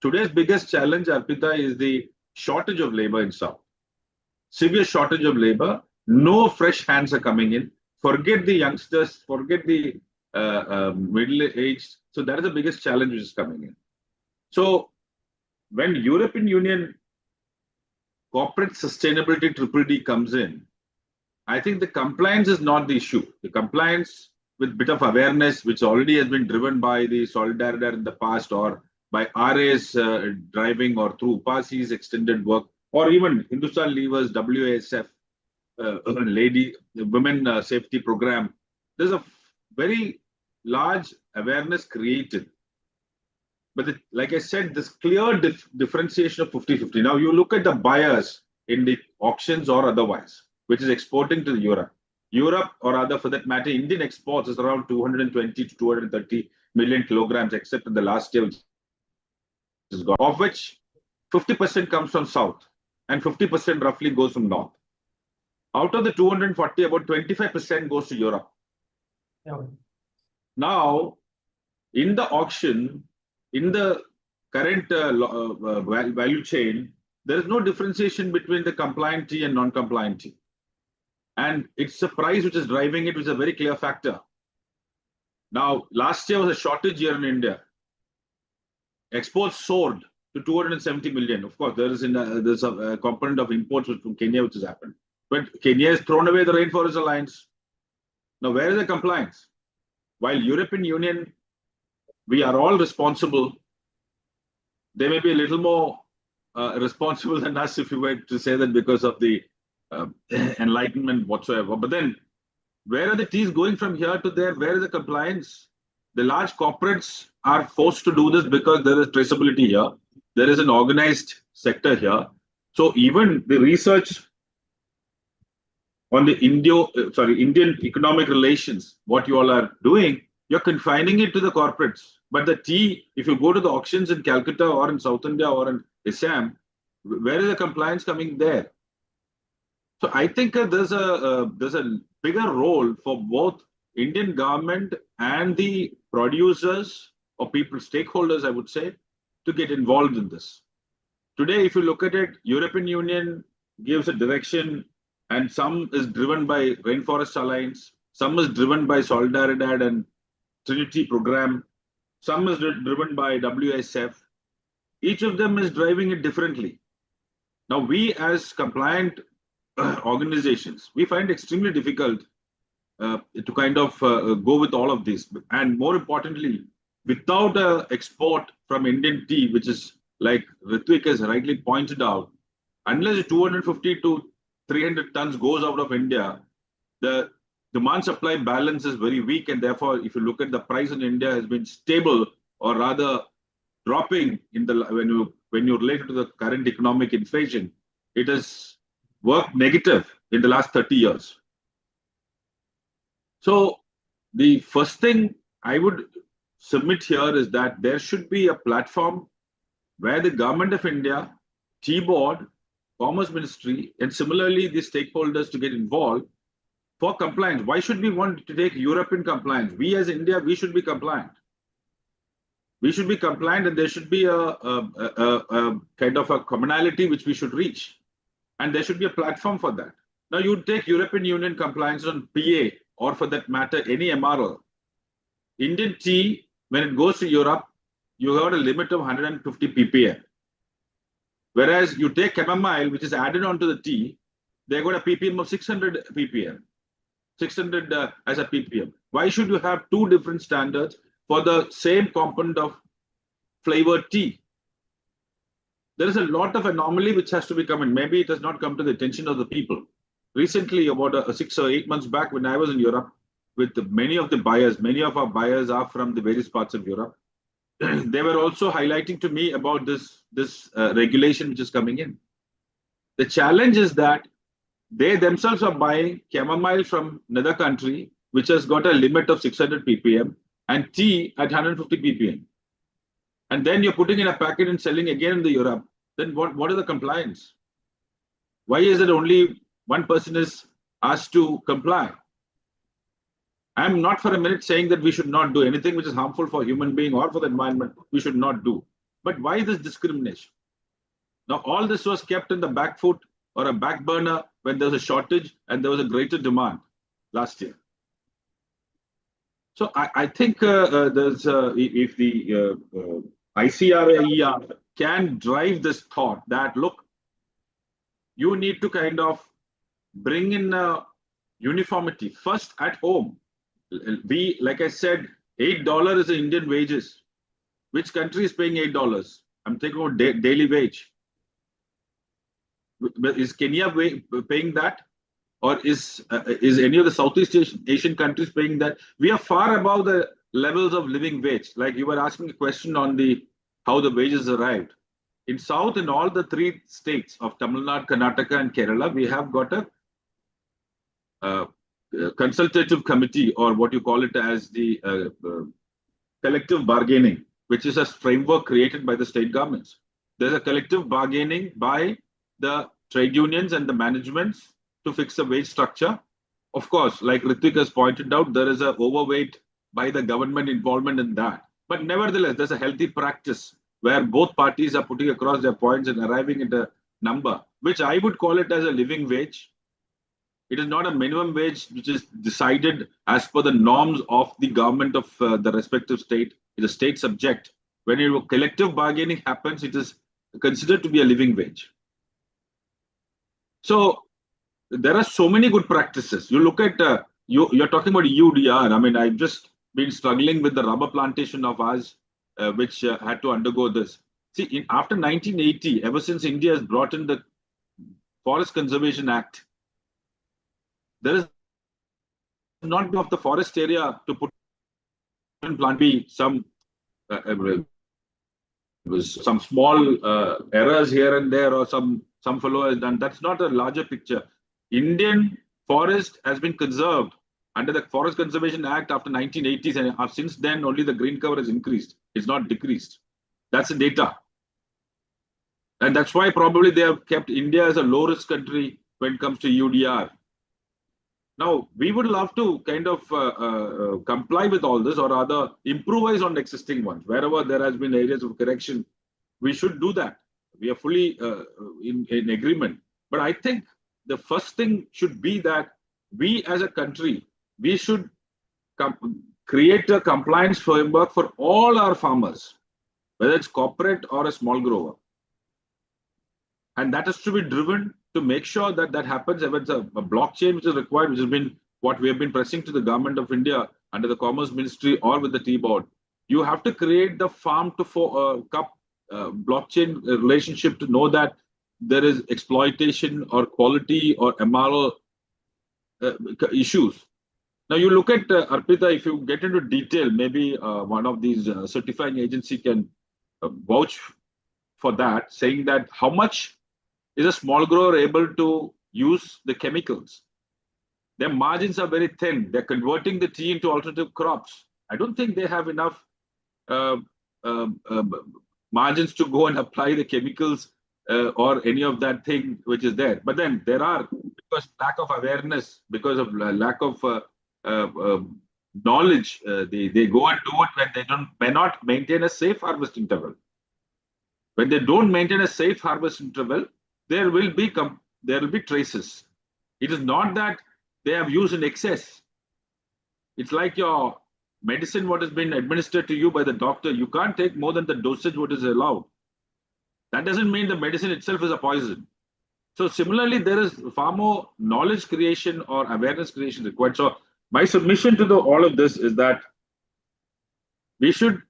Today's biggest challenge, Arpita, is the shortage of labor in South. Severe shortage of labor. No fresh hands are coming in. Forget the youngsters. Forget the middle-aged. So that is the biggest challenge which is coming in. So when European Union corporate sustainability DDD comes in, I think the compliance is not the issue. The compliance with bit of awareness, which already has been driven by the Salidaridad in the past, or by RA's driving, or through UPASI's extended work, or even Hindustan Lever's WASF women safety program. There's a very large awareness created. But like I said, this clear differentiation of 50-50. Now you look at the buyers in the auctions or otherwise, which is exporting to Europe. Europe, or other for that matter, Indian exports is around 220 to 230 million kilograms, except in the last year, which is gone, of which 50% comes from South and 50% roughly goes from North. Out of the 240, about 25% goes to Europe. Yeah. Now, in the auction, in the current value chain, there is no differentiation between the compliant tea and non-compliant tea. And it's the price which is driving it, which is a very clear factor. Now, last year was a shortage year in India. Exports soared to 270 million. Of course, there's a component of imports from Kenya which has happened. But Kenya has thrown away the Rainforest Alliance. Now, where is the compliance? While European Union, we are all responsible. They may be a little more responsible than us, if you were to say that, because of the enlightenment whatsoever. But then, where are the teas going from here to there? Where is the compliance? The large corporates are forced to do this because there is traceability here. There is an organized sector here. So even the research on the Indian economic relations, what you all are doing, you're confining it to the corporates. But the tea, if you go to the auctions in Calcutta or in South India or in Assam, where is the compliance coming there? So I think there's a bigger role for both Indian government and the producers or people, stakeholders, I would say, to get involved in this. Today, if you look at it, European Union gives a direction, and some is driven by Rainforest Alliance, some is driven by Salidaridad and Trinity program, some is driven by WSF. Each of them is driving it differently. Now, we as compliant organizations, we find it extremely difficult to kind of go with all of these. And more importantly, without an export from Indian tea, which is like Ritvik has rightly pointed out, unless 250 to 300 tons goes out of India, the demand-supply balance is very weak, and therefore, if you look at the price in India, has been stable or rather dropping in the when you relate it to the current economic inflation. It has worked negative in the last 30 years. So the first thing I would submit here is that there should be a platform where the Government of India, Tea Board, Commerce Ministry, and similarly the stakeholders to get involved for compliance. Why should we want to take European compliance? We as India, we should be compliant. We should be compliant, and there should be a kind of a commonality which we should reach. And there should be a platform for that. Now, you take European Union compliance on PA, or for that matter, any MRO. Indian tea, when it goes to Europe, you have a limit of 150 ppm. Whereas you take chamomile, which is added onto the tea, they got a ppm of 600 ppm. 600 as a ppm. Why should you have two different standards for the same component of flavored tea? There is a lot of anomaly which has to be come in. Maybe it has not come to the attention of the people. Recently, about 6 or 8 months back, when I was in Europe, with many of the buyers, many of our buyers are from the various parts of Europe. They were also highlighting to me about this regulation which is coming in. The challenge is that they themselves are buying chamomile from another country, which has got a limit of 600 ppm, and tea at 150 ppm. and then you're putting in a packet and selling again in the Europe, then what is the compliance? Why is it only one person is asked to comply? I'm not for a minute saying that we should not do anything which is harmful for human being or for the environment. We should not do. But why this discrimination? Now, all this was kept in the back foot or a back burner when there was a shortage and there was a greater demand last year. So I think if the ICRIER can drive this thought that, look, you need to kind of bring in uniformity first at home. We, like I said, $8 is the Indian wages. Which country is paying $8? I'm thinking about daily wage. Is Kenya paying that? Or is any of the Southeast Asian countries paying that? We are far above the levels of living wage. Like you were asking a question on how the wages arrived. In South, in all the 3 states of Tamil Nadu, Karnataka, and Kerala, we have got a consultative committee, or what you call it as the collective bargaining, which is a framework created by the state governments. There's a collective bargaining by the trade unions and the managements to fix the wage structure. Of course, like Ritik has pointed out, there is an overweight by the government involvement in that. But nevertheless, there's a healthy practice where both parties are putting across their points and arriving at a number, which I would call it as a living wage. It is not a minimum wage which is decided as per the norms of the government of the respective state. It is a state subject. When collective bargaining happens, it is considered to be a living wage. So there are so many good practices. You look at, you're talking about EUDR. I mean, I've just been struggling with the rubber plantation of ours, which had to undergo this. See, after 1980, ever since India has brought in the Forest Conservation Act, there is not enough of the forest area to put in plant. Be some small errors here and there, or some fellow has done. That's not a larger picture. Indian forest has been conserved under the Forest Conservation Act after 1980s, and since then only the green cover has increased. It's not decreased. That's the data. And that's why probably they have kept India as a low-risk country when it comes to UDR. Now, we would love to kind of comply with all this, or rather improvise on existing ones. Wherever there has been areas of correction, we should do that. We are fully in agreement. But I think the first thing should be that we as a country, we should create a compliance framework for all our farmers, whether it's corporate or a small grower. And that has to be driven to make sure that that happens. If it's a blockchain which is required, which has been what we have been pressing to the government of India under the Commerce Ministry or with the T-Board, you have to create the farm to cup blockchain relationship to know that there is exploitation or quality or MRO issues. Now you look at Arpita, if you get into detail, maybe one of these certifying agency can vouch for that, saying that how much is a small grower able to use the chemicals. Their margins are very thin. They're converting the tea into alternative crops. I don't think they have enough margins to go and apply the chemicals or any of that thing which is there. But then there are, because lack of awareness, because of lack of knowledge, they go and do it when they may not maintain a safe harvest interval. When they don't maintain a safe harvest interval, there will be traces. It is not that they have used in excess. It's like your medicine, what has been administered to you by the doctor. You can't take more than the dosage what is allowed. That doesn't mean the medicine itself is a poison. So similarly, there is far more knowledge creation or awareness creation required. So my submission to all of this is that we should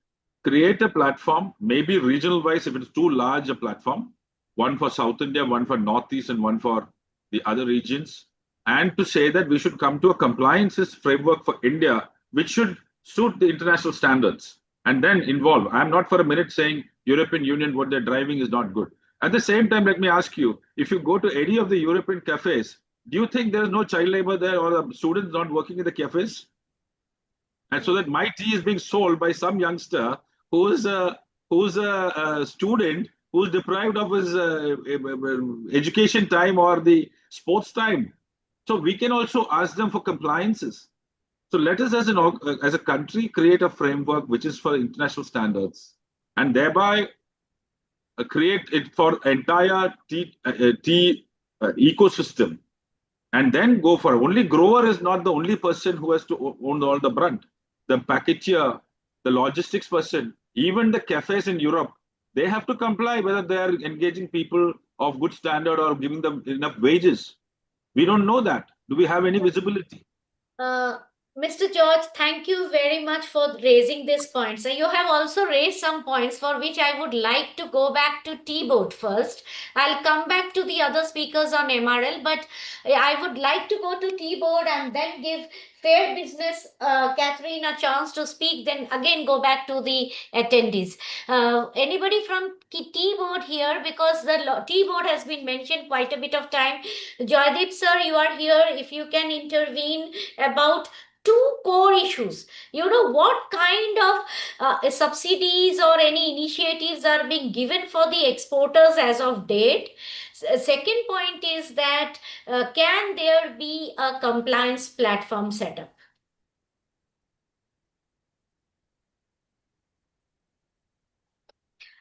create a platform, maybe regional wise, if it's too large a platform, one for South India, one for Northeast, and one for the other regions, and to say that we should come to a compliances framework for India, which should suit the international standards and then involve. I'm not for a minute saying European Union, what they're driving is not good. At the same time, let me ask you, if you go to any of the European cafes, do you think there is no child labor there or the students not working in the cafes? And so that my tea is being sold by some youngster who is who's a student who's deprived of his education time or the sports time. So we can also ask them for compliances. So let us, as a country, create a framework which is for international standards, and thereby create it for entire tea ecosystem, and then go for it. Only grower is not the only person who has to own all the brunt. The packeteer, the logistics person, even the cafes in Europe, they have to comply whether they are engaging people of good standard or giving them enough wages. We don't know that. Do we have any visibility? Mr. George, thank you very much for raising these points. So you have also raised some points for which I would like to go back to T-Boat first. I'll come back to the other speakers on MRL, but I would like to go to T-Boat and then give Fair Business Kathrin a chance to speak, then again go back to the attendees. Anybody from T-Boat here? Because the T-Boat has been mentioned quite a bit of time. Joydeep sir, you are here. If you can intervene about two core issues. What kind of subsidies or any initiatives are being given for the exporters as of date? Second point is that can there be a compliance platform set up?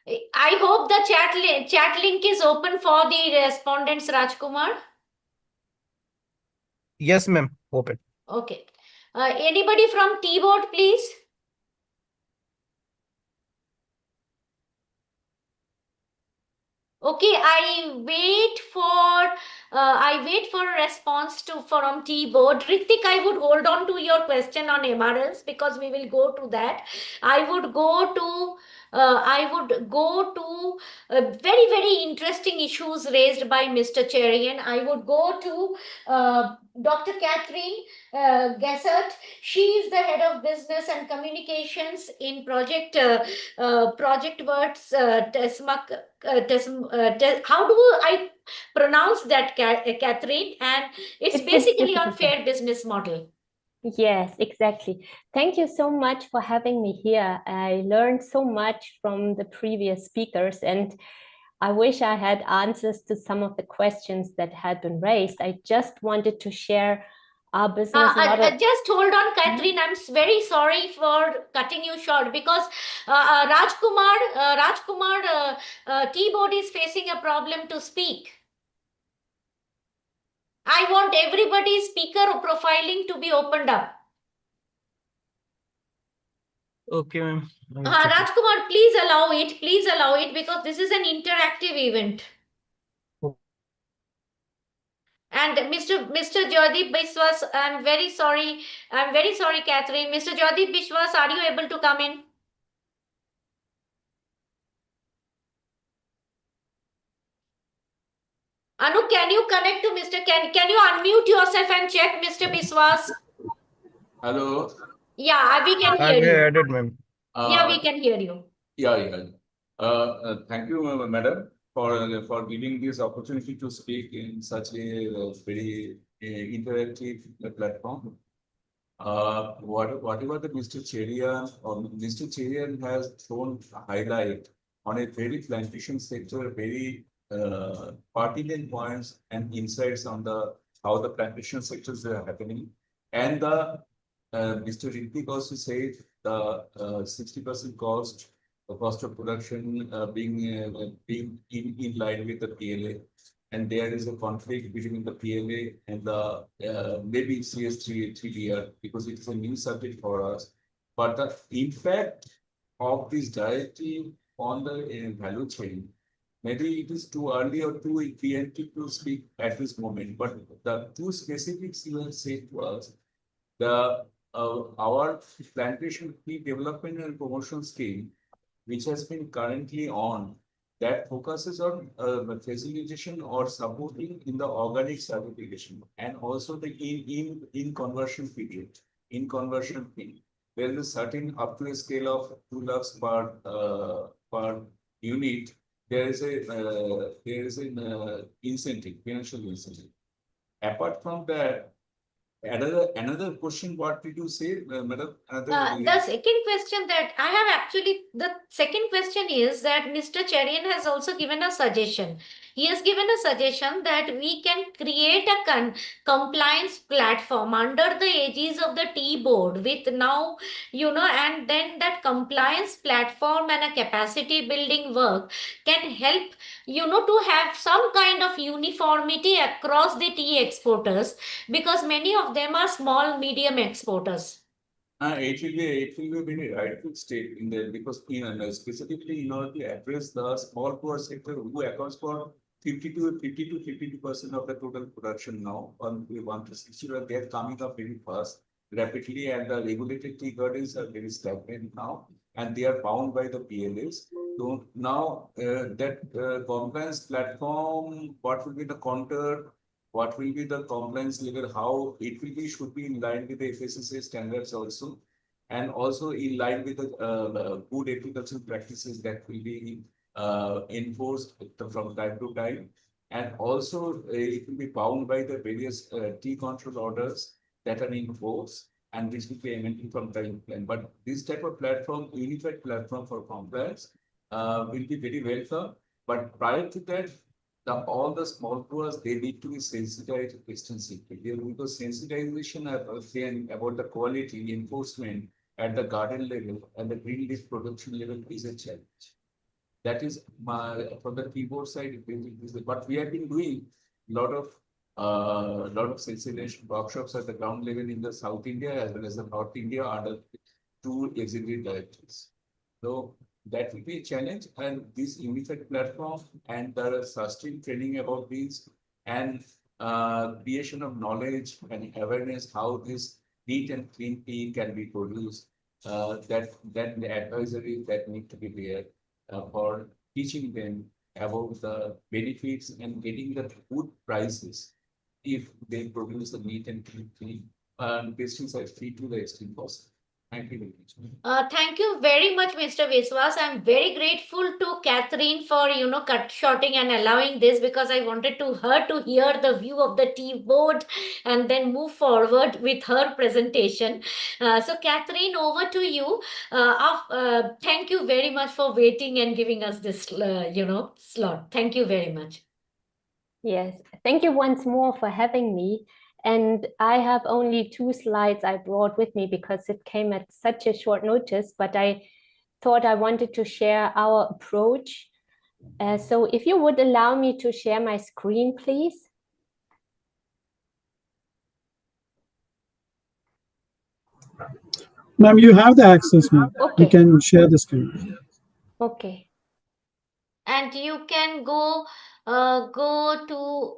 I hope the chat link is open for the respondents, Rajkumar. Yes, ma'am. Open. Okay. Anybody from T-Board, please? Okay, I wait for a response from T-Board. Ritik, I would hold on to your question on MRLs because we will go to that. I would go to very, very interesting issues raised by Mr. Cherian. I would go to Dr. Kathrin Gassert. She is the head of business and communications in Projektwerkstatt. How do I pronounce that, Kathrin? And it's basically on fair business model. Yes, exactly. Thank you so much for having me here. I learned so much from the previous speakers, and I wish I had answers to some of the questions that had been raised. I just wanted to share our business model. Just hold on, Kathrin. I'm very sorry for cutting you short because Rajkumar, T-Board is facing a problem to speak. I want everybody's speaker profiling to be opened up. Okay, ma'am. Rajkumar, please allow it. Please allow it because this is an interactive event. And Mr. Joydeep Biswas, I'm very sorry, Kathrin. Mr. Joydeep Biswas, are you able to come in? Anu, can you connect to Mr. Can you unmute yourself and check Mr. Biswas? Hello. Yeah, we can hear you. Added, ma'am. Yeah, we can hear you. Yeah. Thank you, madam, for giving this opportunity to speak in such a very interactive platform. Whatever the Mr. Cherian has thrown a highlight on a very plantation sector, very pertinent points and insights on how the plantation sectors are happening, and Mr. Ritik also said the 60% cost of production being in line with the PLA, and there is a conflict between the PLA and the maybe CS3D because it is a new subject for us. But the impact of this directive on the value chain, maybe it is too early or too preemptive to speak at this moment. But the two specifics you have said to us, our plantation tea development and promotion scheme, which has been currently on, that focuses on facilitation or supporting in the organic certification and also the in conversion period. In conversion fee, there is a certain up to a scale of 2 lakhs per unit. There is an incentive, financial incentive. Apart from that, Another question, what did you say, madam? The second question that I have actually, the second question is that Mr. Cherian has also given a suggestion. He has given a suggestion that we can create a compliance platform under the aegis of the T board with now, and then that compliance platform and a capacity building work can help, to have some kind of uniformity across the tea exporters, because many of them are small, medium exporters. It will be very rightful state in there because specifically in order to address the small poor sector who accounts for 52% of the total production now on 160, they are coming up very fast, rapidly, and the regulated tea gardens are very stagnant now, and they are bound by the PLAs. So now that compliance platform, what will be the contour? What will be the compliance level, how it will be, should be in line with the FSSA standards also, and also in line with the good agricultural practices that will be enforced from time to time. And also it will be bound by the various tea control orders that are in force, and this will be amended from time to time. But this type of platform, unified platform for compliance, will be very welcome. But prior to that, all the small growers, they need to be sensitized extensively because sensitization about the quality enforcement at the garden level and the green leaf production level is a challenge. That is from the keyboard side, but we have been doing a lot of sensitization workshops at the ground level in the South India as well as the North India under 2 executive directors. So that will be a challenge, and this unified platform and the sustained training about these and creation of knowledge and awareness how this neat and clean tea can be produced. That the advisory that need to be there for teaching them about the benefits and getting the good prices if they produce the neat and clean tea and pesticides free to the extent possible. Thank you very much. Thank you very much, Mr. Viswas. I'm very grateful to Kathrin for, cut-shorting and allowing this, because I wanted her to hear the view of the tea board and then move forward with her presentation. So Kathrin, over to you. Thank you very much for waiting and giving us this, slot. Thank you very much. Yes, thank you once more for having me. And I have only 2 slides I brought with me because it came at such a short notice, but I thought I wanted to share our approach. So if you would allow me to share my screen, please. Ma'am, you have the access, ma'am. Okay. You can share the screen. Okay. And you can go to,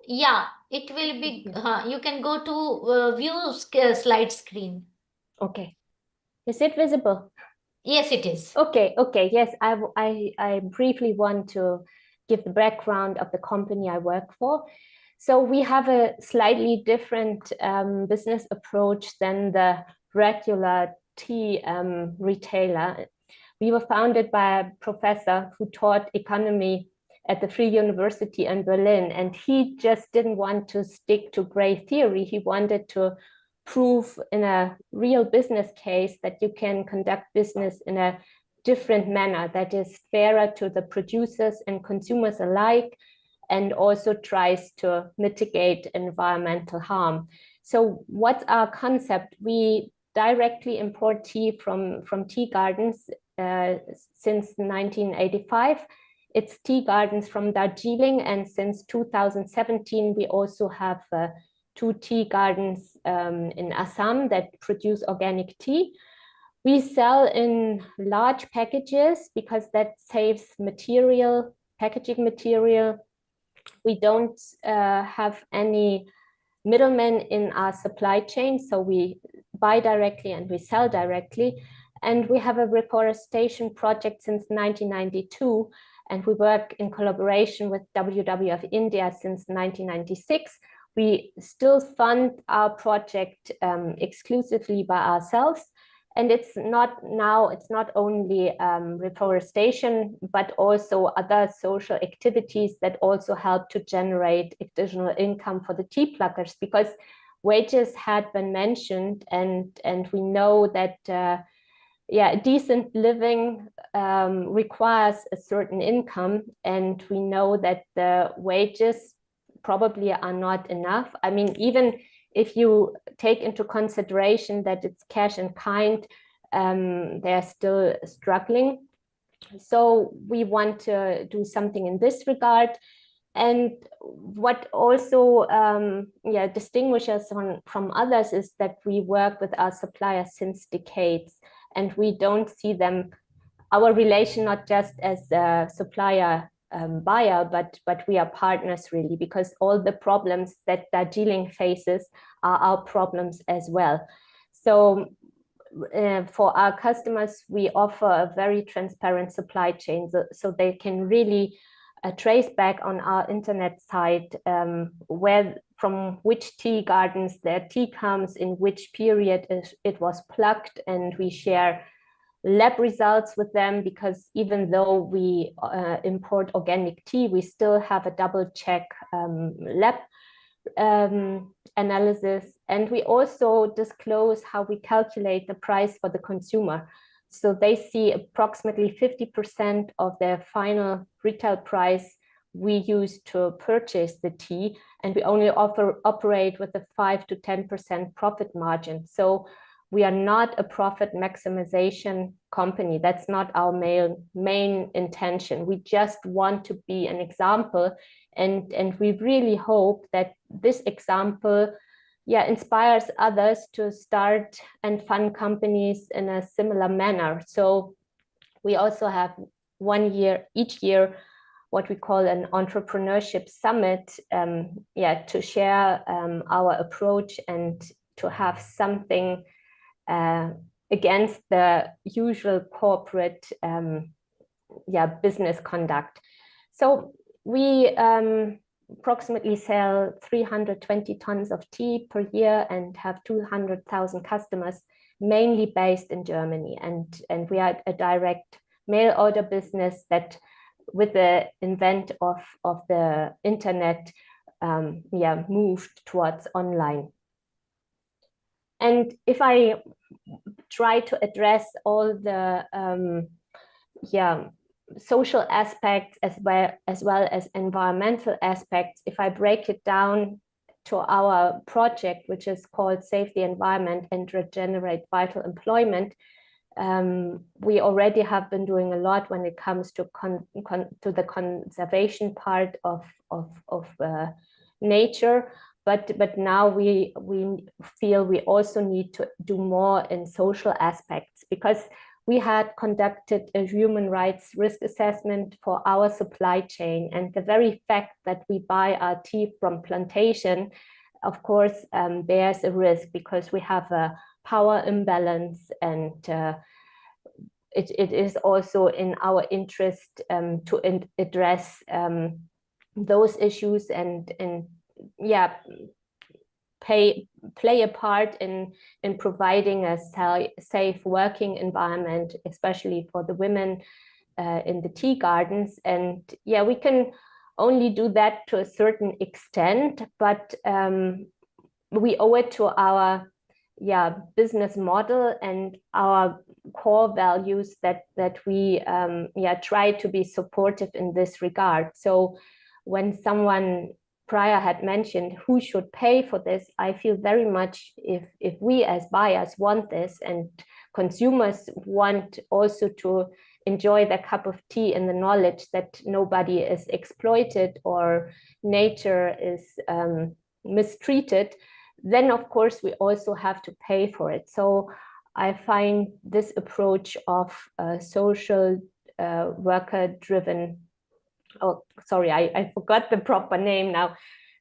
it will be, you can go to view slide screen. Okay. Is it visible? Yes, it is. Okay. Yes, I briefly want to give the background of the company I work for. So we have a slightly different business approach than the regular tea retailer. We were founded by a professor who taught economy at the Free University in Berlin, and he just didn't want to stick to gray theory. He wanted to prove in a real business case that you can conduct business in a different manner that is fairer to the producers and consumers alike, and also tries to mitigate environmental harm. So what's our concept? We directly import tea from tea gardens since 1985. It's tea gardens from Darjeeling, and since 2017 we also have 2 tea gardens in Assam that produce organic tea. We sell in large packages because that saves material, packaging material. We don't have any middlemen in our supply chain, so we buy directly and we sell directly. And we have a reforestation project since 1992, and we work in collaboration with WWF India since 1996. We still fund our project exclusively by ourselves. And it's not only reforestation, but also other social activities that also help to generate additional income for the tea pluckers, because wages had been mentioned, and we know that decent living requires a certain income, and we know that the wages probably are not enough. I mean, even if you take into consideration that it's cash and kind, they're still struggling. So we want to do something in this regard. And what also distinguishes us from others is that we work with our suppliers since decades, and we don't see them, our relation, not just as a supplier buyer, but we are partners really, because all the problems that Darjeeling faces are our problems as well. So for our customers, we offer a very transparent supply chain, so they can really trace back on our internet site from which tea gardens their tea comes, in which period it was plucked, and we share lab results with them, because even though we import organic tea, we still have a double check lab analysis. And we also disclose how we calculate the price for the consumer. So they see approximately 50% of their final retail price we use to purchase the tea, and we only operate with a 5 to 10% profit margin. So we are not a profit maximization company. That's not our main intention. We just want to be an example, and we really hope that this example inspires others to start and fund companies in a similar manner. So we also have each year what we call an entrepreneurship summit, to share our approach and to have something against the usual corporate business conduct. So we approximately sell 320 tons of tea per year and have 200,000 customers, mainly based in Germany. And we are a direct mail order business that, with the invent of the internet, moved towards online. And if I try to address all the social aspects as well as environmental aspects, if I break it down to our project, which is called Save the Environment and Regenerate Vital Employment, we already have been doing a lot when it comes to the conservation part of nature. But now we feel we also need to do more in social aspects, because we had conducted a human rights risk assessment for our supply chain, and the very fact that we buy our tea from plantation, of course, bears a risk, because we have a power imbalance, and it is also in our interest to address those issues and play a part in providing a safe working environment, especially for the women in the tea gardens. And we can only do that to a certain extent, but we owe it to our business model and our core values that we try to be supportive in this regard. So when someone prior had mentioned who should pay for this, I feel very much if we as buyers want this, and consumers want also to enjoy their cup of tea in the knowledge that nobody is exploited or nature is mistreated, then of course we also have to pay for it. So I find this approach of social worker-driven, I forgot the proper name now,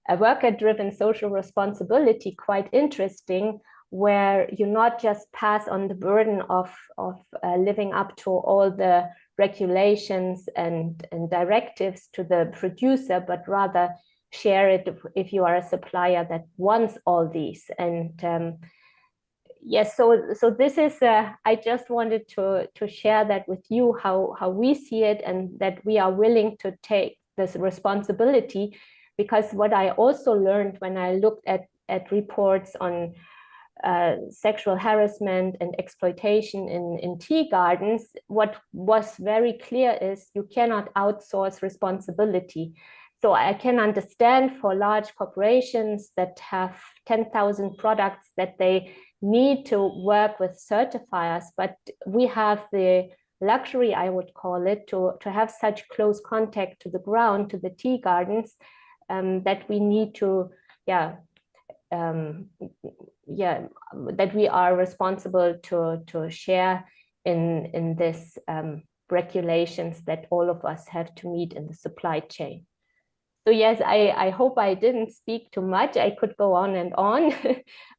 a worker-driven social responsibility quite interesting, where you not just pass on the burden of living up to all the regulations and directives to the producer, but rather share it if you are a supplier that wants all these. And yes, so this is I just wanted to share that with you, how we see it, and that we are willing to take this responsibility, because what I also learned when I looked at at reports on sexual harassment and exploitation in tea gardens, what was very clear is you cannot outsource responsibility. So I can understand for large corporations that have 10,000 products that they need to work with certifiers, but we have the luxury, I would call it, to have such close contact to the ground, to the tea gardens, that we need to, that we are responsible to share in this regulations that all of us have to meet in the supply chain. So yes, I hope I didn't speak too much. I could go on and on,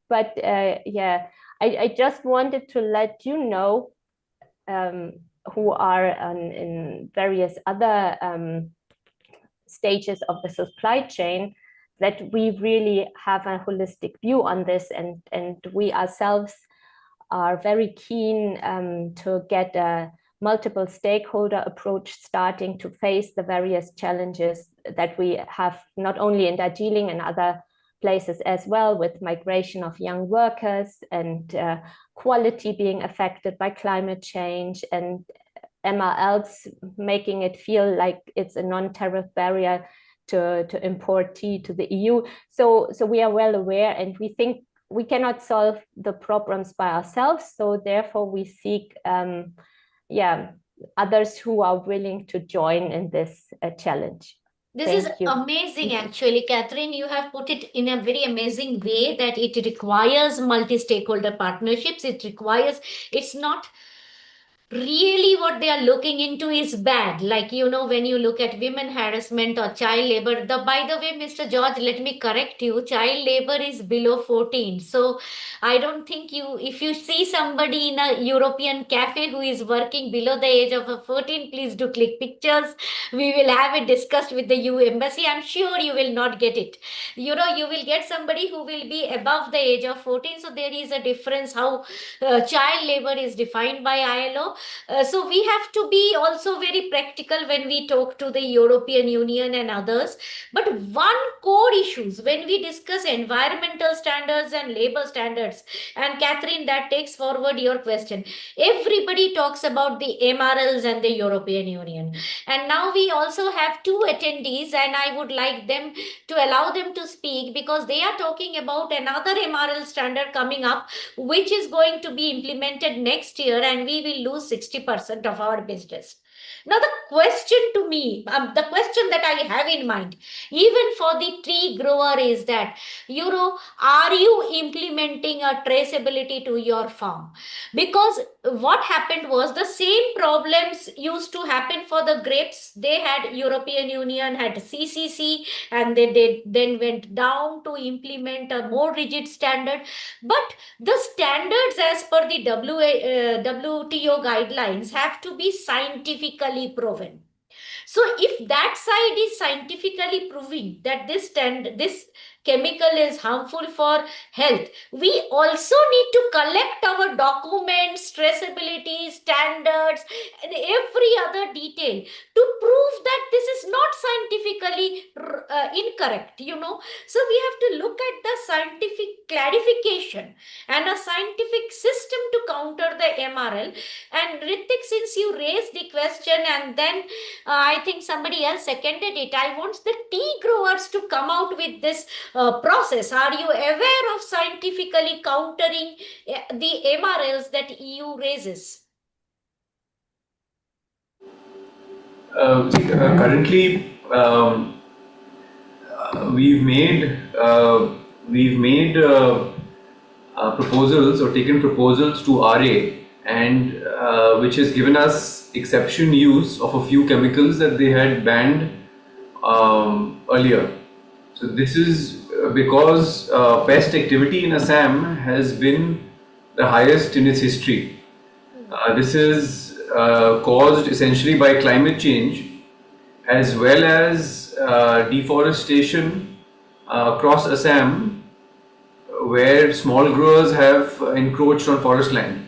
but I just wanted to let you know who are in various other stages of the supply chain, that we really have a holistic view on this, and we ourselves are very keen to get a multiple stakeholder approach, starting to face the various challenges that we have, not only in Darjeeling and other places as well, with migration of young workers and quality being affected by climate change, and MRLs making it feel like it's a non-tariff barrier to import tea to the EU. So we are well aware, and we think we cannot solve the problems by ourselves. So therefore we seek others who are willing to join in this challenge. This is amazing, actually. Kathrin, you have put it in a very amazing way, that it requires multi-stakeholder partnerships. It's not really what they are looking into is bad. Like, when you look at women harassment or child labor, by the way, Mr. George, let me correct you, child labor is below 14. So I don't think if you see somebody in a European cafe who is working below the age of 14, please do click pictures. We will have it discussed with the EU embassy. I'm sure you will not get it. You will get somebody who will be above the age of 14. So there is a difference how child labor is defined by ILO. So we have to be also very practical when we talk to the European Union and others. But one core issues when we discuss environmental standards and labor standards, and Kathrin, that takes forward your question. Everybody talks about the MRLs and the European Union. And now we also have two attendees, and I would like them to allow them to speak, because they are talking about another MRL standard coming up, which is going to be implemented next year, and we will lose 60% of our business. Now, the question to me, the question that I have in mind, even for the tree grower, is that, are you implementing a traceability to your farm? Because what happened was the same problems used to happen for the grapes. They had European Union, had CCC, and they then went down to implement a more rigid standard. But the standards as per the WTO guidelines have to be scientifically proven. So if that side is scientifically proving that this chemical is harmful for health, we also need to collect our documents, traceability, standards, and every other detail to prove that this is not scientifically incorrect, So we have to look at the scientific clarification and a scientific system to counter the MRL. And Ritik, since you raised the question, and then I think somebody else seconded it, I want the tea growers to come out with this process. Are you aware of scientifically countering the MRLs that EU raises? Currently, we've made proposals or taken proposals to RA, and which has given us exception use of a few chemicals that they had banned earlier. So this is because pest activity in Assam has been the highest in its history. This is caused essentially by climate change, as well as deforestation across Assam, where small growers have encroached on forest land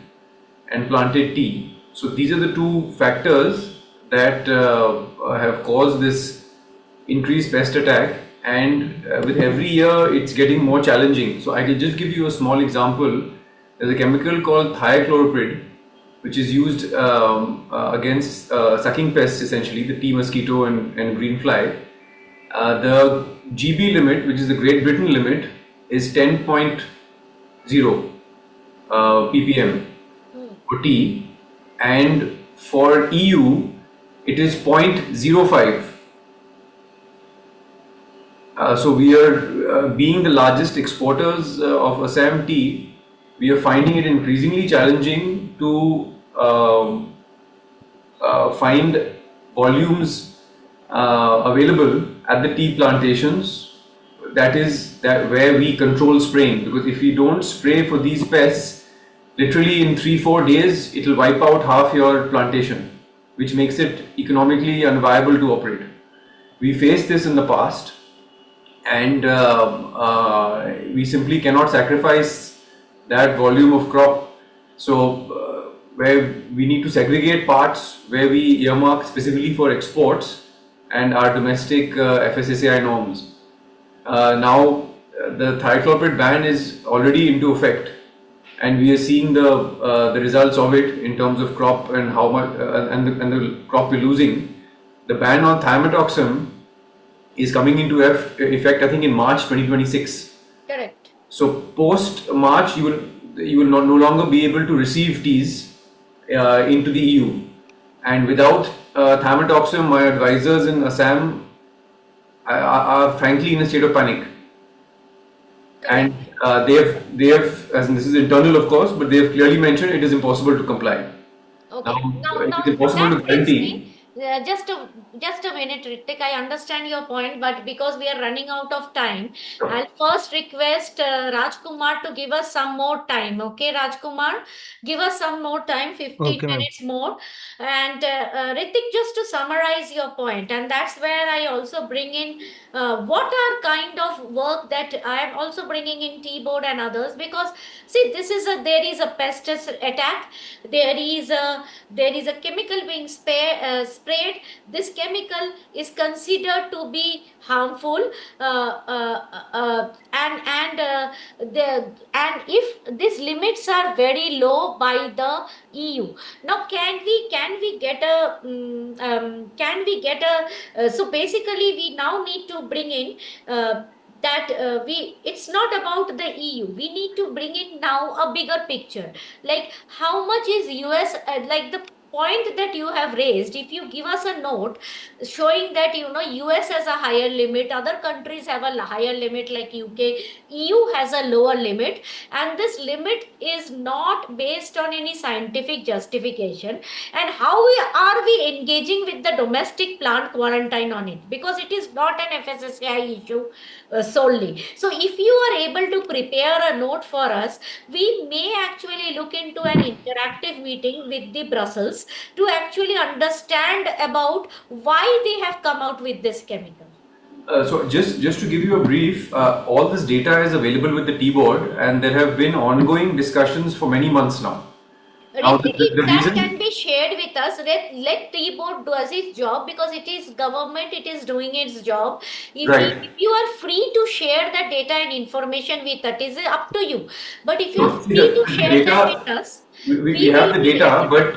and planted tea. So these are the two factors that have caused this increased pest attack. and with every year it's getting more challenging. So I can just give you a small example. There's a chemical called thiacloroprid, which is used against sucking pests, essentially the tea mosquito and green fly. The GB limit, which is the Great Britain limit, is 10.0 ppm for tea, and for EU it is 0.05. So we are being the largest exporters of Assam tea. We are finding it increasingly challenging to find volumes available at the tea plantations. That is where we control spraying, because if we don't spray for these pests, literally in 3-4 days it will wipe out half your plantation, which makes it economically unviable to operate. We faced this in the past, and we simply cannot sacrifice that volume of crop. So where we need to segregate parts where we earmark specifically for exports and our domestic FSSAI norms. Now the thiacloroprid ban is already into effect, and we are seeing the results of it in terms of crop and how much and the crop we're losing. The ban on thiamethoxam is coming into effect, I think, in March 2026. Correct. So post March, you will no longer be able to receive teas into the EU, and without thiamethoxam, my advisors in Assam are frankly in a state of panic. And they have, as in this is internal of course, but they have clearly mentioned it is impossible to comply. Okay. Now Now, it is impossible to that brings guarantee. me, just a minute, Ritik. I understand your point, but because we are running out of time, I'll first request Rajkumar to give us some more time. Okay, Rajkumar, give us some more time, 15 Okay, ma'am. minutes more. And Ritik, just to summarize your point, and that's where I also bring in what are kind of work that I am also bringing in T-board and others, because see, there is a pest attack, there is a chemical being sprayed. This chemical is considered to be harmful, and if these limits are very low by the EU. Now, can we get a so basically we now need to bring in that it's not about the EU. We need to bring in now a bigger picture, like how much is US, like the point that you have raised. If you give us a note showing that US has a higher limit, other countries have a higher limit like UK, EU has a lower limit, and this limit is not based on any scientific justification, and how are we engaging with the domestic plant quarantine on it, because it is not an FSSAI issue solely. So if you are able to prepare a note for us, we may actually look into an interactive meeting with the Brussels to actually understand about why they have come out with this chemical. So just to give you a brief, all this data is available with the T-board, and there have been ongoing discussions for many months now. Now, Ritik, the if that reason, can be shared with us, let T-board do its job, because it is government, it is doing its job. right? If you are free to share the data and information with us, it is up to you. But if you are So, see, free to the share that data, with us, we have will the be data, happy. but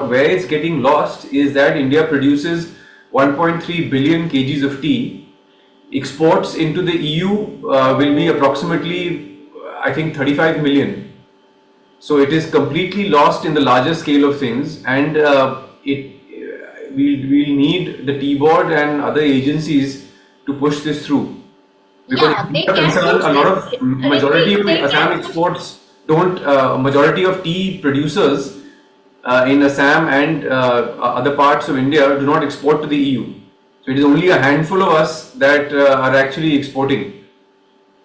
where it's getting lost is that India produces 1.3 billion kgs of tea. Exports into the EU will be approximately, I think, 35 million. So it is completely lost in the larger scale of things, and we'll need the T-board and other agencies to push this through. Because Yeah, they if we are can concerned, push a lot this. of majority Ritik, of they Assam can push. exports don't. Majority of tea producers in Assam and other parts of India do not export to the EU. So it is only a handful of us that are actually exporting.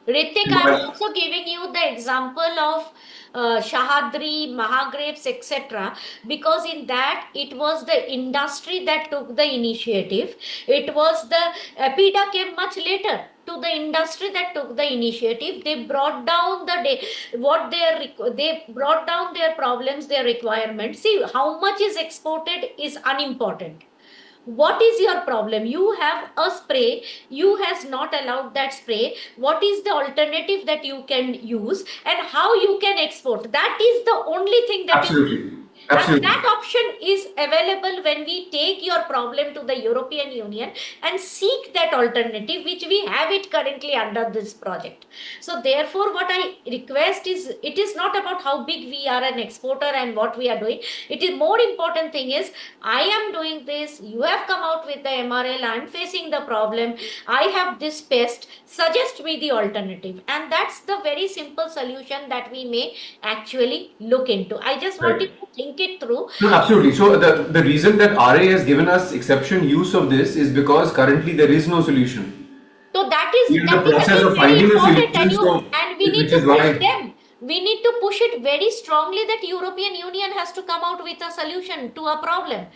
Ritik, I'm also giving you the example of Shahadri, Mahagrapes, etc. Because in that it was the industry that took the initiative. It was the Arpita came much later to the industry that took the initiative. They brought down they brought down their problems, their requirements. See, how much is exported is unimportant. What is your problem? You have a spray, you has not allowed that spray. What is the alternative that you can use and how you can export? That is the only thing that is. Absolutely. And Absolutely. that option is available when we take your problem to the European Union and seek that alternative, which we have it currently under this project. So therefore, what I request is, it is not about how big we are an exporter and what we are doing. It is more important thing is, I am doing this, you have come out with the MRL, I am facing the problem, I have this pest, suggest me the alternative. And that's the very simple solution that we may actually look into. I just want you to think it through. No, absolutely. So the reason that RA has given us exception use of this is because currently there is no solution. So that We is are in the process again of very finding a important, solution. and we need Which to is push why. them. We need to push it very strongly that European Union has to come out with a solution to a problem.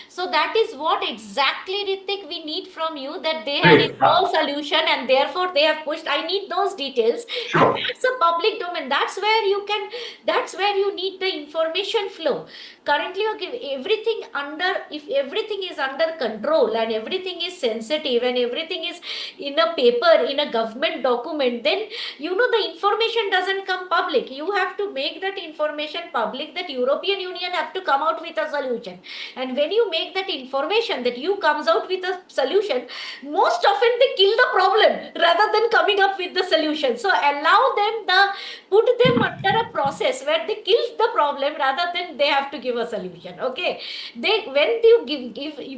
So that is what exactly, Ritik, we need from you, that they had Great. no solution and therefore they have pushed. I need those details. Sure. And that's a public domain. That's where you can, that's where you need the information flow. Currently, everything under, if everything is under control and everything is sensitive and everything is in a paper, in a government document, then the information doesn't come public. You have to make that information public, that European Union have to come out with a solution. And when you make that information that you comes out with a solution, most often they kill the problem rather than coming up with the solution. So allow them, put them under a process where they kill the problem rather than they have to give a solution. Okay, when you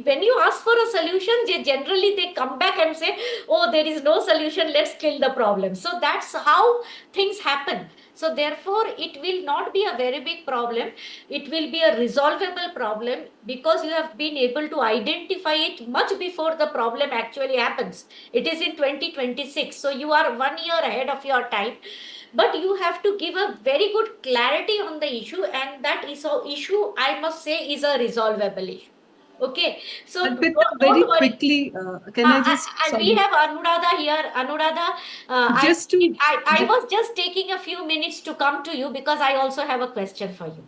when you ask for a solution, they come back and say, oh, there is no solution, let's kill the problem. So that's how things happen. So therefore, it will not be a very big problem. It will be a resolvable problem because you have been able to identify it much before the problem actually happens. It is in 2026. So you are 1 year ahead of your time. But you have to give a very good clarity on the issue, and that issue, I must say, is a resolvable issue. Okay, so Arpita, don't very worry. quickly, can I just, And we have Anuradha here. Anuradha, just to, I was just taking a few minutes to come to you because I also have a question for you.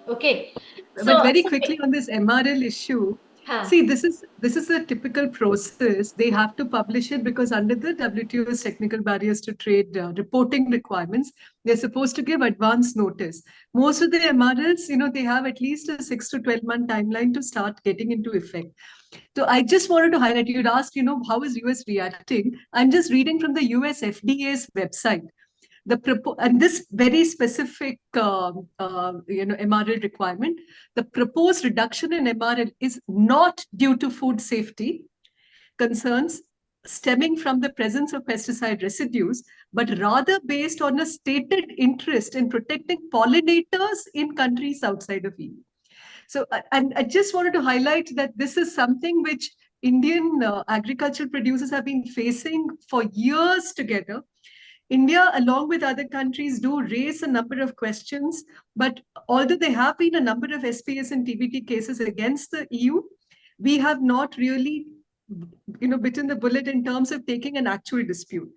Okay, but very quickly on this MRL issue, see, this is a typical process. They have to publish it because under the WTO's technical barriers to trade reporting requirements, they're supposed to give advance notice. Most of the MRLs, they have at least a 6 to 12-month timeline to start getting into effect. So I just wanted to highlight, you'd asked, how is US reacting? I'm just reading from the US FDA's website. And this very specific MRL requirement, the proposed reduction in MRL is not due to food safety concerns stemming from the presence of pesticide residues, but rather based on a stated interest in protecting pollinators in countries outside of EU. So, and I just wanted to highlight that this is something which Indian agricultural producers have been facing for years together. India, along with other countries, do raise a number of questions, but although there have been a number of SPS and TBT cases against the EU, we have not really, bitten the bullet in terms of taking an actual dispute.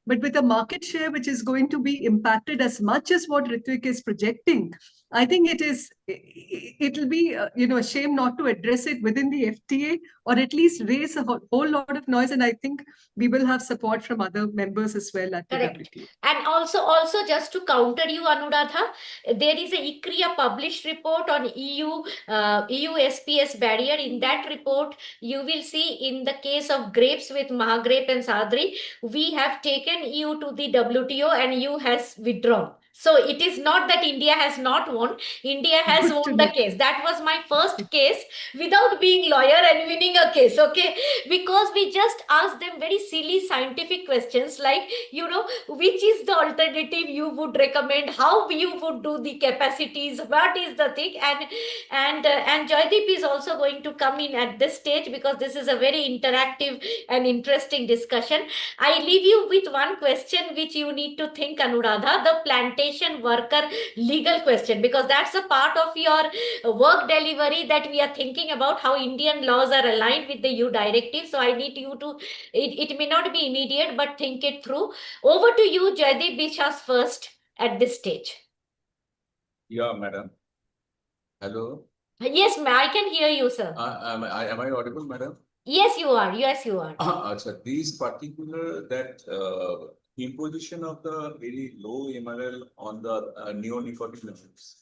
But with a market share which is going to be impacted as much as what Ritwik is projecting, I think it'll be a shame not to address it within the FTA, or at least raise a whole lot of noise. And I think we will have support from other members as well at the WTO. And also just to counter you, Anuradha, there is a ICRIER published report on EU SPS barrier. In that report, you will see in the case of grapes with Mahagrape and Sadri, we have taken EU to the WTO and EU has withdrawn. So it is not that India has not won. India has won the case. That was my first case without being lawyer and winning a case. Okay, because we just asked them very silly scientific questions like, which is the alternative you would recommend, how you would do the capacities, what is the thing, and Joydeep is also going to come in at this stage because this is a very interactive and interesting discussion. I leave you with one question which you need to think, Anuradha, the plantation worker legal question, because that's a part of your work delivery that we are thinking about how Indian laws are aligned with the EU directive. So I need you to, it may not be immediate, but think it through. Over to you, Joydeep Bichas first at this stage. Yeah, madam. Hello. Yes, I can hear you, sir. Am I audible, madam? Yes, you are. Yes, you are. Achha, these particular that imposition of the very low MRL on the neonicotinoids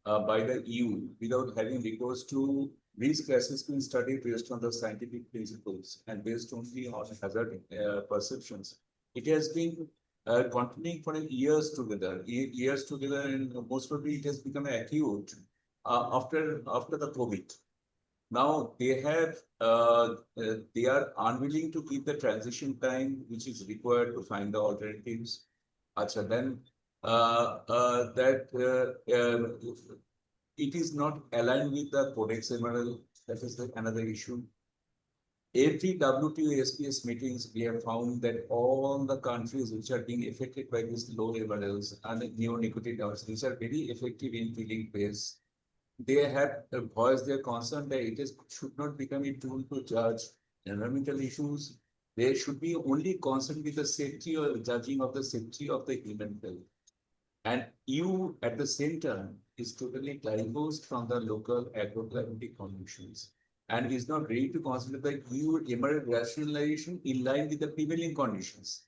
by the EU without having recourse to risk assessment study based on the scientific principles and based only on hazard perceptions. It has been continuing for years together, and most probably it has become acute after the COVID. Now they are unwilling to give the transition time which is required to find the alternatives. Achha, then it is not aligned with the Codex MRL. That is another issue. Every WTO SPS meetings, we have found that all the countries which are being affected by these low MRLs and neonicotinoids, which are very effective in killing pests, they have voiced their concern that should not become a tool to judge environmental issues. They should be only concerned with the safety or judging of the safety of the human health. And EU at the same time is totally divorced from the local agroclimatic conditions and is not ready to consider the EU emergent rationalization in line with the prevailing conditions.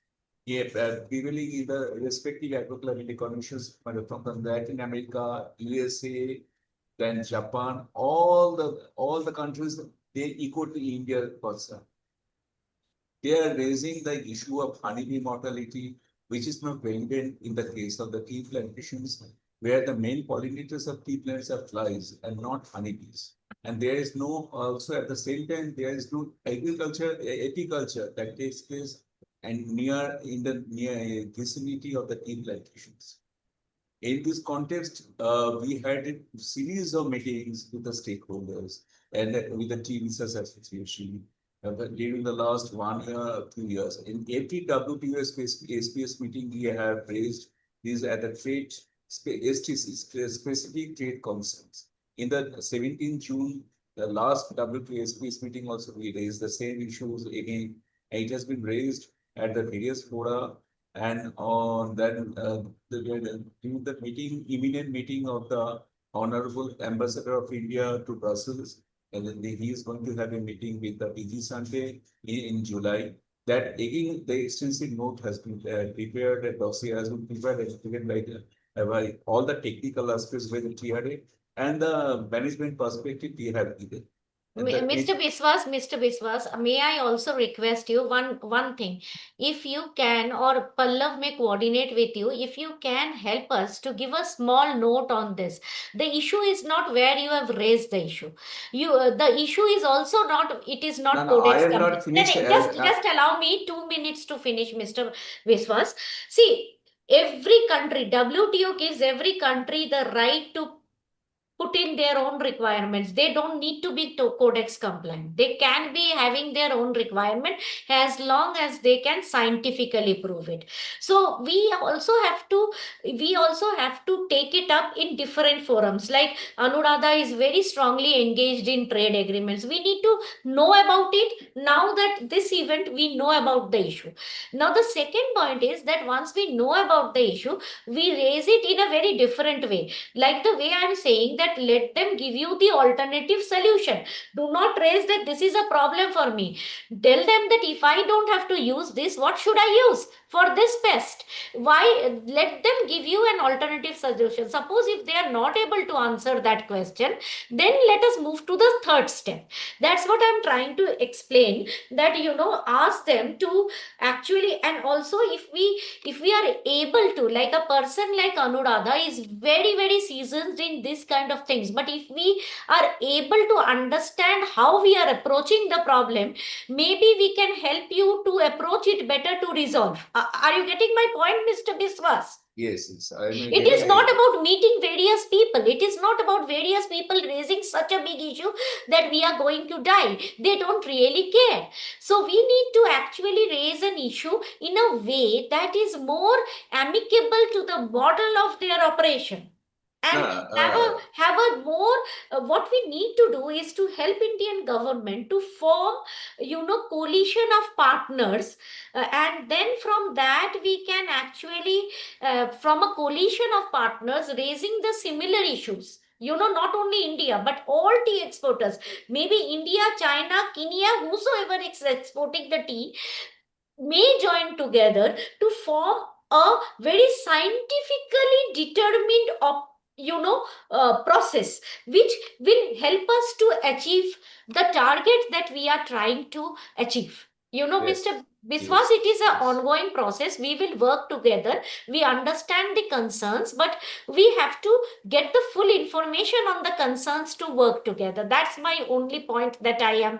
Yeah, prevailing in the respective agroclimatic conditions from the Latin America, USA, then Japan, all the countries, they equal to India also. They are raising the issue of honeybee mortality, which is not relevant in the case of the tea plantations, where the main pollinators of tea plants are flies and not honeybees. And there is no, also at the same time, there is no apiculture that takes place and in the near vicinity of the tea plantations. In this context, we had a series of meetings with the stakeholders and with the tea research association during the last 1 year or 2 years. In every WTO SPS meeting, we have raised these at the trade STC, specific trade concerns. In the 17th June, the last WTO SPS meeting also, we raised the same issues again. It has been raised at the various fora. And on then during the meeting, imminent meeting of the Honorable Ambassador of India to Brussels, and then he is going to have a meeting with the PG Sante in July. That again, the extensive note has been prepared, a dossier has been prepared and given by all the technical aspects by the TRA and the management perspective we have given. Mr. Biswas, may I also request you one thing? If you can, or Pallav may coordinate with you, if you can help us to give a small note on this. The issue is not where you have raised the issue. The issue is also not, it is not No, I Codex am not compliant. finished. Just allow me 2 minutes to finish, Mr. Biswas. See, every country, WTO gives every country the right to put in their own requirements. They don't need to be codex compliant. They can be having their own requirement as long as they can scientifically prove it. So we also have to take it up in different forums. Like Anuradha is very strongly engaged in trade agreements. We need to know about it. Now that this event, we know about the issue. Now the second point is that once we know about the issue, we raise it in a very different way. Like the way I'm saying that let them give you the alternative solution. Do not raise that this is a problem for me. Tell them that if I don't have to use this, what should I use for this pest? Why? Let them give you an alternative solution. Suppose if they are not able to answer that question, then let us move to the third step. That's what I'm trying to explain, that ask them to actually. And also if we are able to, like a person like Anuradha is very, very seasoned in this kind of things, but if we are able to understand how we are approaching the problem, maybe we can help you to approach it better to resolve. Are you getting my point, Mr. Biswas? Yes, It is not about meeting various people. It is not about various people raising such a big issue that we are going to die. They don't really care. So we need to actually raise an issue in a way that is more amicable to the model of their operation. And have a more, what we need to do is to help Indian government to form, coalition of partners. And then from that we can actually, from a coalition of partners raising the similar issues, not only India, but all tea exporters, maybe India, China, Kenya, whosoever is exporting the tea, may join together to form a very scientifically determined process which will help us to achieve the target that we are trying to achieve. Yes. Mr. Biswas, Yes. it is an Yes. ongoing process. We will work together. We understand the concerns, but we have to get the full information on the concerns to work together. That's my only point that I am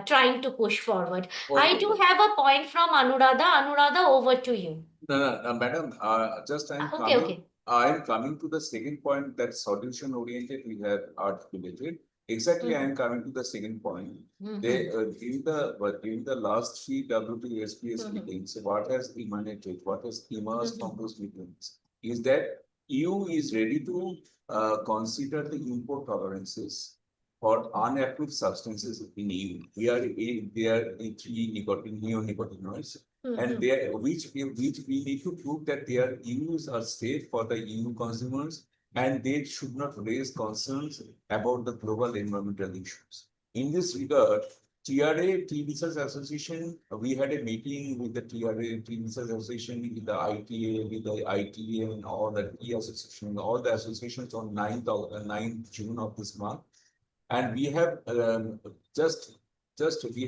trying to push forward. I Okay. do have a point from Anuradha. Anuradha, over to you. No, madam, just Okay. I am coming to the second point, that solution oriented we have articulated. Exactly, I am coming to the second point. They during the last three WTO SPS meetings, what has emanated, what has emerged from those meetings is that EU is ready to consider the import tolerances for unapproved substances in EU. They are in three neonicotinoids. And which we need to prove that their use are safe for the EU consumers, and they should not raise concerns about the global environmental issues. In this regard, TRA Tea Research Association, we had a meeting with the TRA Tea Research Association, with the ITA, with the ITA, and all the tea association, all the associations on 9th June of this month. And we have we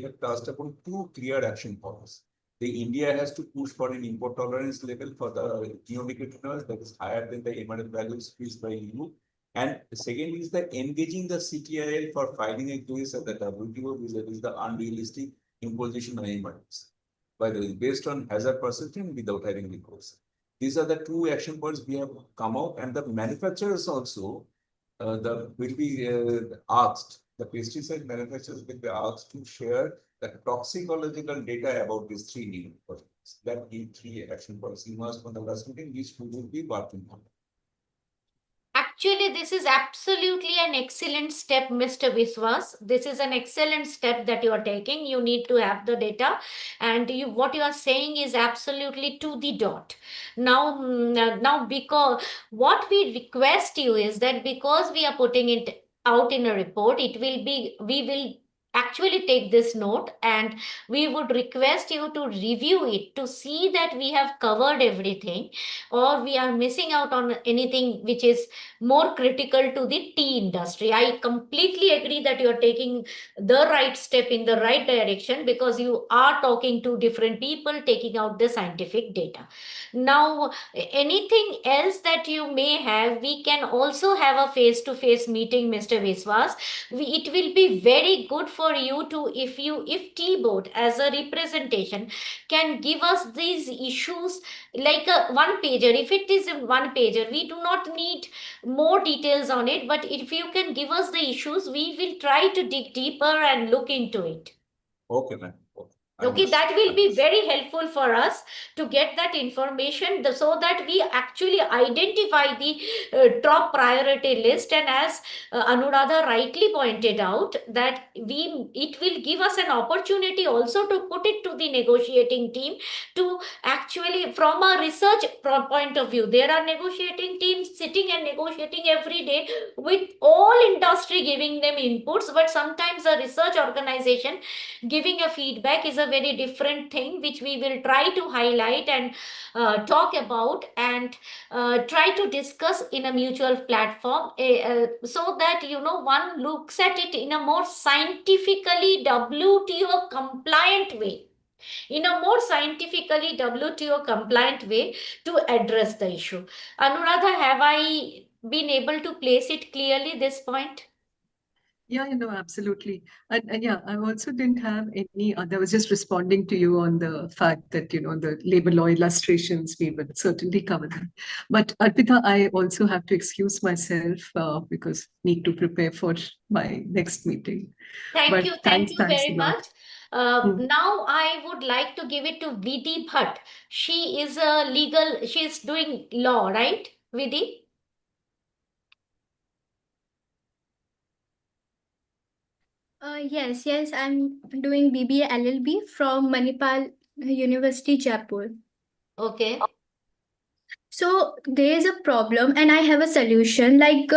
have touched upon two clear action points. The India has to push for an import tolerance level for the neonicotinoids that is higher than the MRL values fixed by EU. And the second is that engaging the CTIL for filing a case at the WTO, which is the unrealistic imposition of MRLs, by the way, based on hazard perception without having recourse. These are the two action points we have come out, and the manufacturers also will be asked, the pesticide manufacturers will be asked to share the toxicological data about these three new projects. That the three action points emerged from the last meeting, which we will be working on. Actually, this is absolutely an excellent step, Mr. Biswas. This is an excellent step that you are taking. You need to have the data, and what you are saying is absolutely to the dot. Now, because what we request you is that because we are putting it out in a report, we will actually take this note, and we would request you to review it to see that we have covered everything, or we are missing out on anything which is more critical to the tea industry. I completely agree that you are taking the right step in the right direction, because you are talking to different people, taking out the scientific data. Now, anything else that you may have, we can also have a face-to-face meeting, Mr. Viswas. It will be very good for you to, if Tea Board as a representation can give us these issues like a one pager. If it is a one pager, we do not need more details on it, but if you can give us the issues, we will try to dig deeper and look into it. Okay, ma'am. Okay, that will be very helpful for us to get that information, so that we actually identify the top priority list. And as Anuradha rightly pointed out, that it will give us an opportunity also to put it to the negotiating team to actually, from a research point of view, there are negotiating teams sitting and negotiating every day with all industry giving them inputs, but sometimes a research organization giving a feedback is a very different thing, which we will try to highlight and talk about, and try to discuss in a mutual platform, so that one looks at it in a more scientifically WTO compliant way, to address the issue. Anuradha, have I been able to place it clearly, this point? Yeah, absolutely. And yeah, I also didn't have any other, I was just responding to you on the fact that, the labor law illustrations, we will certainly cover them. But Arpita, I also have to excuse myself because need to prepare for my next meeting. Thank you very a lot. much. Now I would like to give it to Vidhi Bhatt. She is she's doing law, right, Vidhi? Yes, I'm doing BBA LLB from Manipal University, Jaipur. Okay. So there is a problem, and I have a solution. Like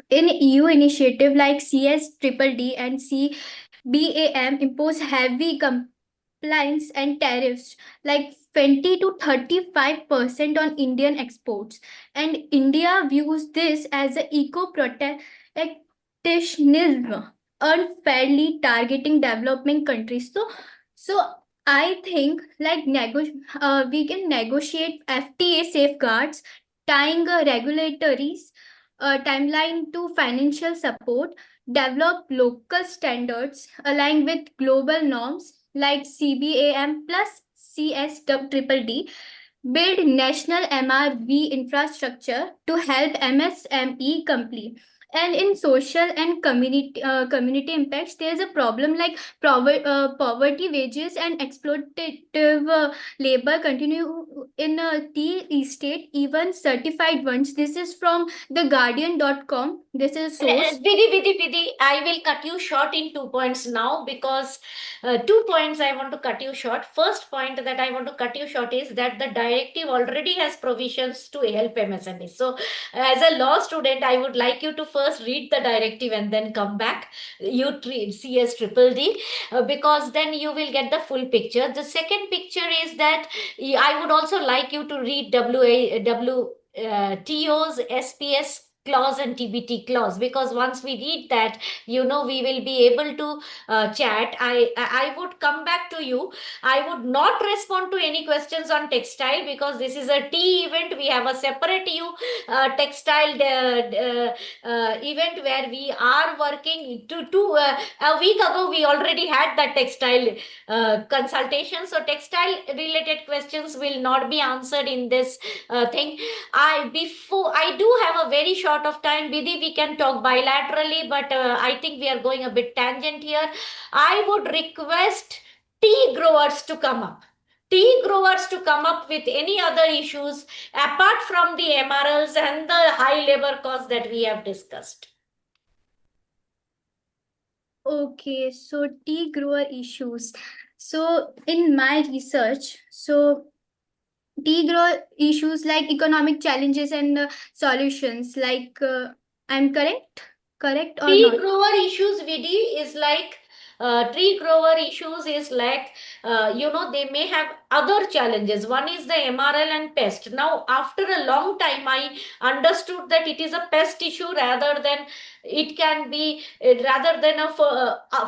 in EU initiative like CSDDD and CBAM impose heavy compliance and tariffs like 20 to 35% on Indian exports, and India views this as a eco-protectionism, unfairly targeting developing countries. So I think like we can negotiate FTA safeguards, tying a regulatory timeline to financial support, develop local standards aligned with global norms like CBAM plus CSDDD, build national MRV infrastructure to help MSME complete. And in social and community impacts, there's a problem like poverty, wages, and exploitative labor continue in tea estate, even certified ones. This is from theguardian.com. This is source. Vidhi, I will cut you short in 2 points now, because 2 points I want to cut you short. First point that I want to cut you short is that the directive already has provisions to help MSMEs. So, as a law student, I would like you to first read the directive and then come back. You treat CSDDD, because then you will get the full picture. The second picture is that I would also like you to read WTO's SPS clause and TBT clause, because once we read that, we will be able to chat. I would come back to you. I would not respond to any questions on textile, because this is a tea event. We have a separate textile event where we are working to a week ago. We already had that textile consultation, so textile related questions will not be answered in this thing. I do have a very short of time, Vidhi. We can talk bilaterally, but I think we are going a bit tangent here. I would request tea growers to come up. Tea growers to come up with any other issues apart from the MRLs and the high labor costs that we have discussed. Okay, so tea grower issues. So in my research, tea grower issues like economic challenges and solutions. Like I'm correct or Tree not? grower issues, Vidhi, is like tree grower issues is like they may have other challenges. One is the MRL and pest. Now, after a long time, I understood that it is a pest issue rather than it can be rather than a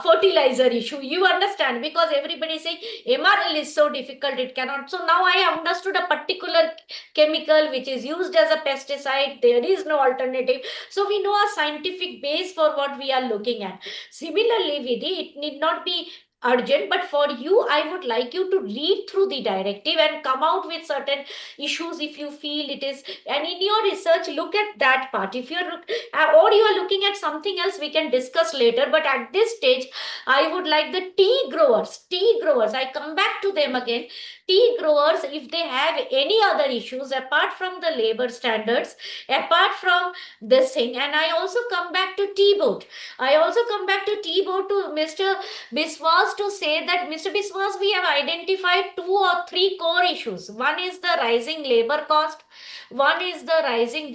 fertilizer issue. You understand, because everybody say MRL is so difficult, it cannot. So now I understood a particular chemical which is used as a pesticide. There is no alternative. So we know a scientific base for what we are looking at. Similarly, Vidhi, it need not be urgent, but for you, I would like you to read through the directive and come out with certain issues if you feel it is. And in your research, look at that part. If you're or you are looking at something else, we can discuss later. But at this stage, I would like the tea growers. I come back to them again. Tea growers, if they have any other issues apart from the labor standards, apart from this thing, and I also come back to tea board. I also come back to tea board to Mr. Biswas to say that, Mr. Biswas, we have identified 2 or 3 core issues. One is the rising labor cost. One is the rising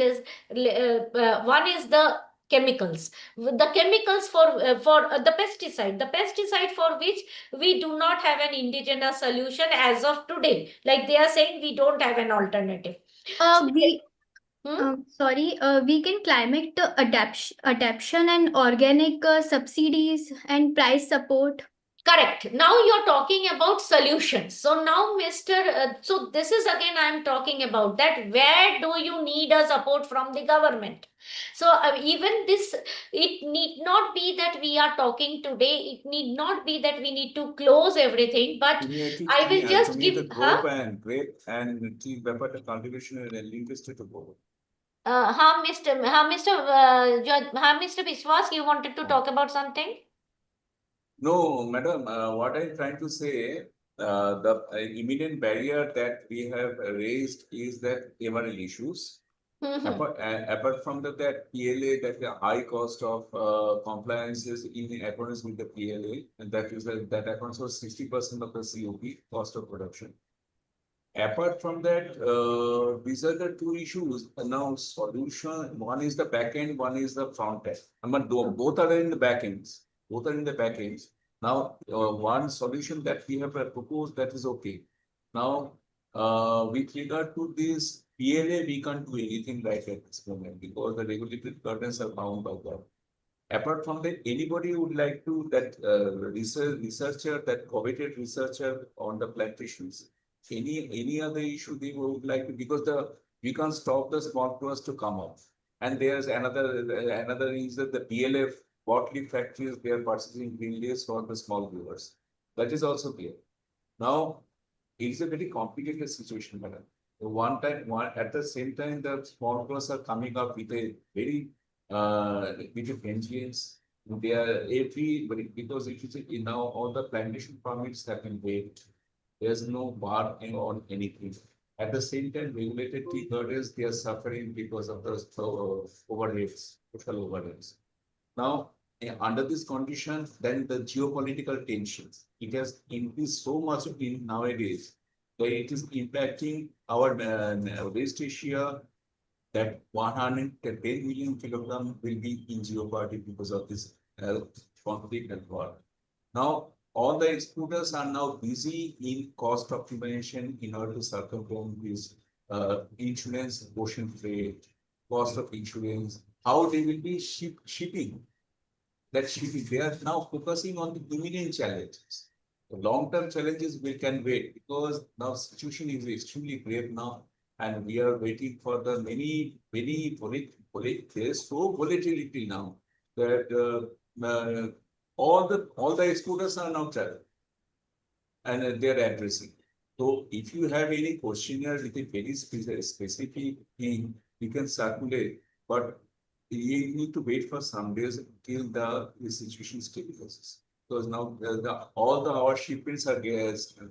one is the chemicals. The chemicals for the pesticide for which we do not have an indigenous solution as of today. Like they are saying, we don't have an alternative. We can climate adaptation and organic subsidies and price support. Correct. Now you're talking about solutions. So now, so this is again, I'm talking about that. Where do you need a support from the government? So even this, it need not be that we are talking today. It need not be that we need to close everything, but I will just give. tea ব্যাপারটা cultivation লিঙ্কেজটা to go. Mr. Biswas, you wanted to talk about something? No, madam, what I'm trying to say, the immediate barrier that we have raised is that MRL issues. Apart from that PLA, that the high cost of compliances in accordance with the PLA, and that accounts for 60% of the COP cost of production. Apart from that, these are the two issues. Now, solution, one is the back end, one is the front end. Both are in the back ends. Both are in the back ends. Now, one solution that we have proposed, that is okay. Now, with regard to this PLA, we can't do anything right at this moment because the regulatory burdens are bound by that. Apart from that, anybody would like to, that researcher, that coveted researcher on the plantations, any other issue they would like to, because we can't stop the small growers to come up. And there's another is that the PLF bottling factories, they are purchasing green leaves for the small growers. That is also clear. Now, it's a very complicated situation, madam. At the same time, the small growers are coming up with a very with the vengeance. They are because it is now all the plantation permits have been waived. There's no bar on anything. At the same time, regulated tea gardens, they are suffering because of the overheads, social overheads. Now, under this condition, then the geopolitical tensions, it has increased so much in nowadays that it is impacting our West Asia, that 110 million kilograms will be in jeopardy because of this conflict and war. Now, all the exporters are now busy in cost optimization in order to circumvent this insurance, ocean freight, cost of insurance, how they will be shipping. That shipping, they are now focusing on the immediate challenges. The long-term challenges we can wait because now situation is extremely grave now, and we are waiting for the many there's so volatility now that all the exporters are now traveling and they are addressing. So if you have any questionnaire with a very specific thing, you can circulate, but you need to wait for some days till the situation stabilizes. Because now all our shipments are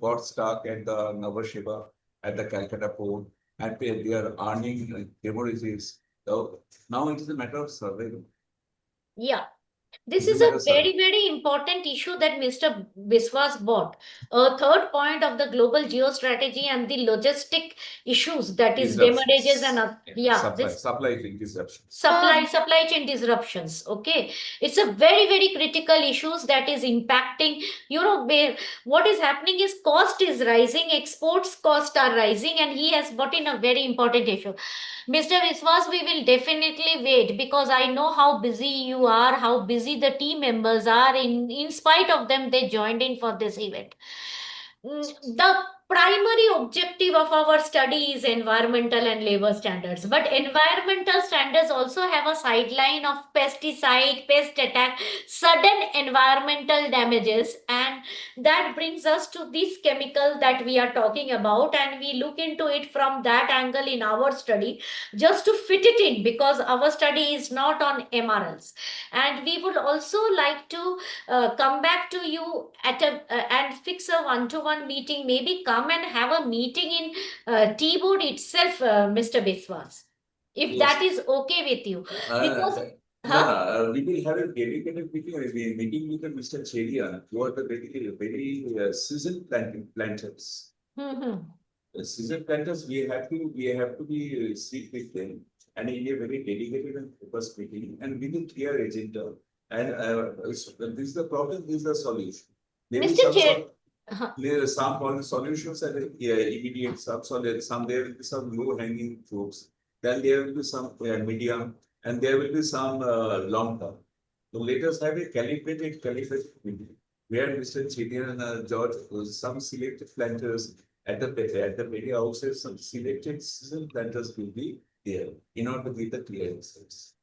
got stuck at the Nava Sheva, at the Calcutta port, and they are earning demurrages. So now it is a matter of survival. Yeah. This It's a is matter a of survival. very, very important issue that Mr. Biswas brought. A third point of the global geostrategy and the logistic issues, that is demurrages and Supply chain disruptions. supply chain disruptions. Okay, it's a very, very critical issues that is impacting, where what is happening is cost is rising, exports cost are rising, and he has brought in a very important issue. Mr. Viswas, we will definitely wait because I know how busy you are, how busy the team members are. In spite of them, they joined in for this event. The primary objective of our study is environmental and labor standards, but environmental standards also have a sideline of pesticide, pest attack, sudden environmental damages, and that brings us to this chemical that we are talking about, and we look into it from that angle in our study just to fit it in because our study is not on MRLs. And we would also like to come back to you at and fix a one-to-one meeting, maybe come and have a meeting in T-board itself, Mr. Biswas, if that is okay with you. Because we will have a dedicated meeting with Mr. Cherian, who are the very seasoned planters. The seasoned planters, we have to be sit with them and in a very dedicated and focused meeting and with a clear agenda. And this is the problem, this is the solution. Mr. Chair, There are some solutions are immediate, some there will be some low hanging fruits. Then there will be some medium, and there will be some long term. So let us have a calibrated meeting where Mr. Cherian and George, some selected planters at the very outset, some selected season planters will be there in order to get the clear results.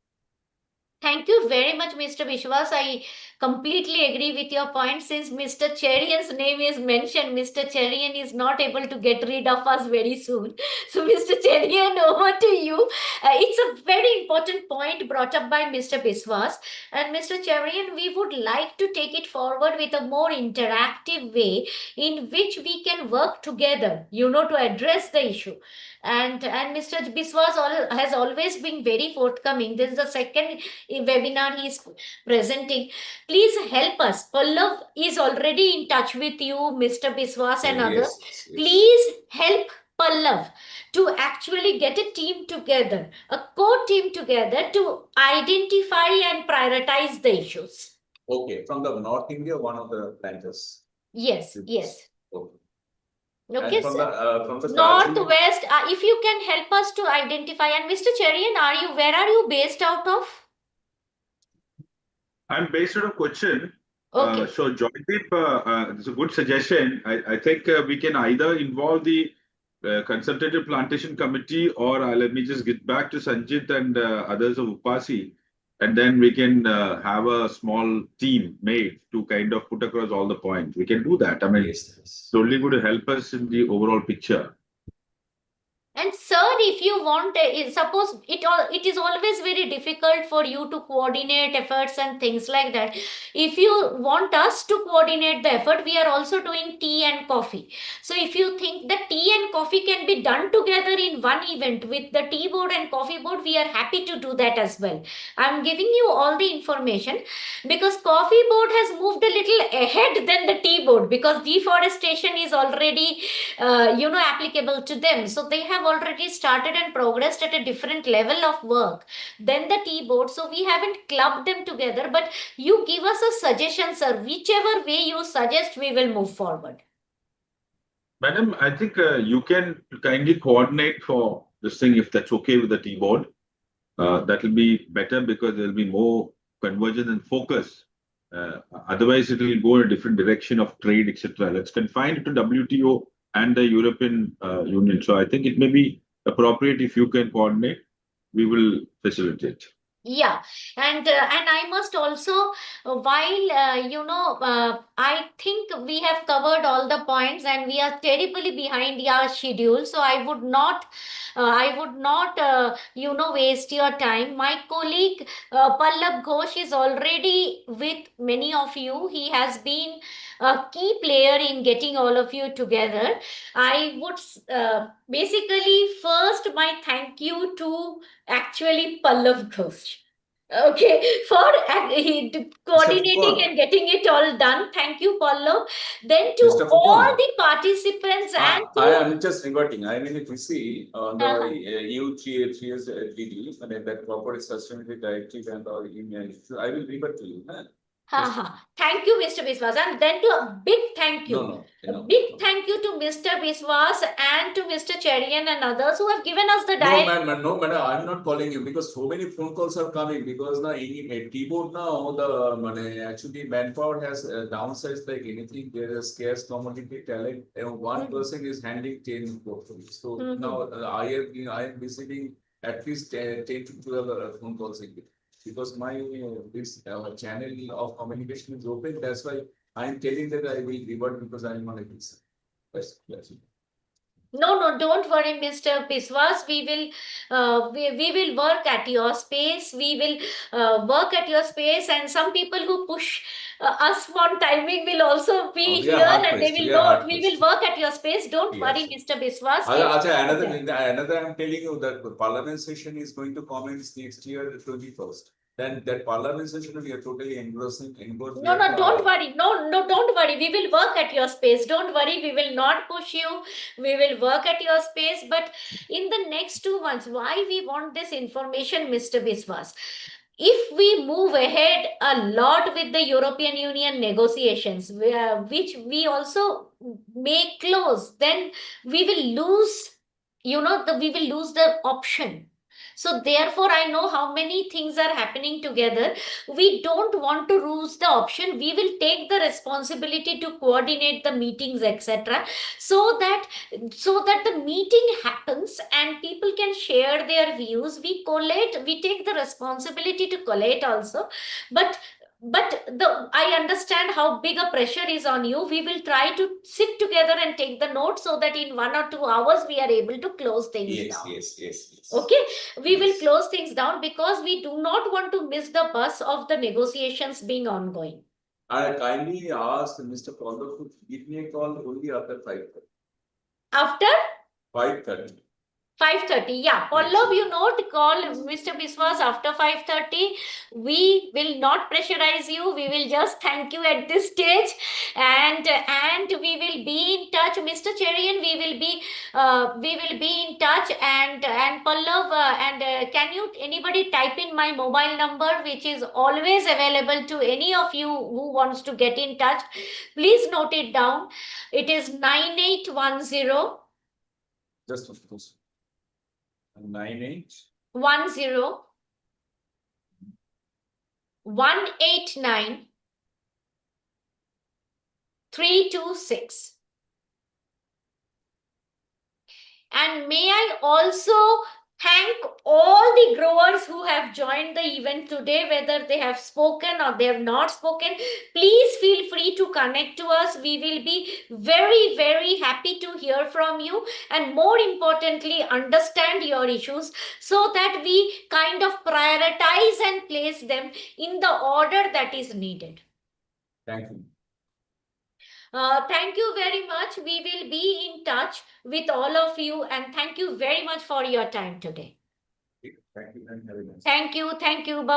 Thank you very much, Mr. Vishwas. I completely agree with your point. Since Mr. Cherian's name is mentioned, Mr. Cherian is not able to get rid of us very soon. So, Mr. Cherian, over to you. It's a very important point brought up by Mr. Biswas. And Mr. Cherian, we would like to take it forward with a more interactive way in which we can work together, to address the issue. And Mr. Biswas has always been very forthcoming. This is the second webinar he is presenting. Please help us. Pallav is already in touch with you, Mr. Biswas and others. Yes. Please help Pallav to actually get a team together, a core team together to identify and prioritize the issues. Okay, from the North India, one of the planters. Yes, yes. Okay. Okay, And from sir. the Darjeeling, Northwest, if you can help us to identify, and Mr. Cherian, where are you based out of? I'm based out of Cochin. Okay. So Joydeep, it's a good suggestion. I think we can either involve the Consultative Plantation Committee, or let me just get back to Sanjit and others of UPASI, and then we can have a small team made to kind of put across all the points. We can do that. I mean, yes. it's only going to help us in the overall picture. And sir, if you want, suppose it is always very difficult for you to coordinate efforts and things like that. If you want us to coordinate the effort, we are also doing tea and coffee. So if you think that tea and coffee can be done together in one event with the tea board and coffee board, we are happy to do that as well. I'm giving you all the information because coffee board has moved a little ahead than the tea board, because deforestation is already applicable to them. So they have already started and progressed at a different level of work than the tea board. So we haven't clubbed them together, but you give us a suggestion, sir. Whichever way you suggest, we will move forward. Madam, I think you can kindly coordinate for this thing if that's okay with the tea board. That will be better because there will be more convergence and focus. Otherwise, it will go in a different direction of trade, etc. Let's confine it to WTO and the European Union. So I think it may be appropriate if you can coordinate. We will facilitate. Yeah, and I must also, while I think we have covered all the points, and we are terribly behind our schedule. So I would not, waste your time. My colleague Pallab Ghosh is already with many of you. He has been a key player in getting all of you together. I would basically first my thank you to actually Pallav Ghosh. Okay, for coordinating and getting it all done. Thank you, Pallav. Then to Mr. all Fupon, the participants and to I am just reverting. I mean, if you see on the EU3D, that corporate sustainability directive and all email, I will revert to you. Thank you, Mr. Biswas. And then to a big thank you. Big thank you to Mr. Biswas and to Mr. Cherian and others who have given us the diary. No, madam, I'm not calling you because so many phone calls are coming because now in keyboard now the actually manpower has downsized like anything. There is scarce commodity talent. One person is handling 10 portfolios. So now I am receiving at least 10 to 12 phone calls a day. Because my this channel of communication is open, that's why I am telling that I will revert because I am on a visa. Yes. No, don't worry, Mr. Biswas. We will work at your space. We will work at your space, and some people who push us on timing will also be here, and they will know. We will work at your space. Don't worry, Mr. Biswas. Another, I'm telling you that the parliament session is going to commence next year, 21st. Then that parliament session we are totally engrossing. No, don't worry. No, don't worry. We will work at your space. Don't worry. We will not push you. We will work at your space. But in the next 2 months, why we want this information, Mr. Biswas? If we move ahead a lot with the European Union negotiations, which we also may close, then we will lose, we will lose the option. So therefore, I know how many things are happening together. We don't want to lose the option. We will take the responsibility to coordinate the meetings, etc. So that the meeting happens and people can share their views. We collate, we take the responsibility to collate also. But I understand how big a pressure is on you. We will try to sit together and take the notes so that in 1 or 2 hours we are able to close things down. Yes. Okay, we will close things down because we do not want to miss the bus of the negotiations being ongoing. I kindly asked Mr. Pallav to give me a call only after 5:30. After? 5:30. 5:30. Yeah, Pallav, you know, to call Mr. Biswas after 5:30. We will not pressurize you. We will just thank you at this stage, and we will be in touch, Mr. Cherian. We will be in touch, and Pallav, can you anybody type in my mobile number, which is always available to any of you who wants to get in touch. Please note it down. It is 9810. Just of course. 98 10 189 326. And may I also thank all the growers who have joined the event today, whether they have spoken or they have not spoken. Please feel free to connect to us. We will be very, very happy to hear from you, and more importantly, understand your issues so that we kind of prioritize and place them in the order that is needed. Thank you. Thank you very much. We will be in touch with all of you, and thank you very much for your time today. Thank you and have a nice day. Thank you. Thank you. Bye.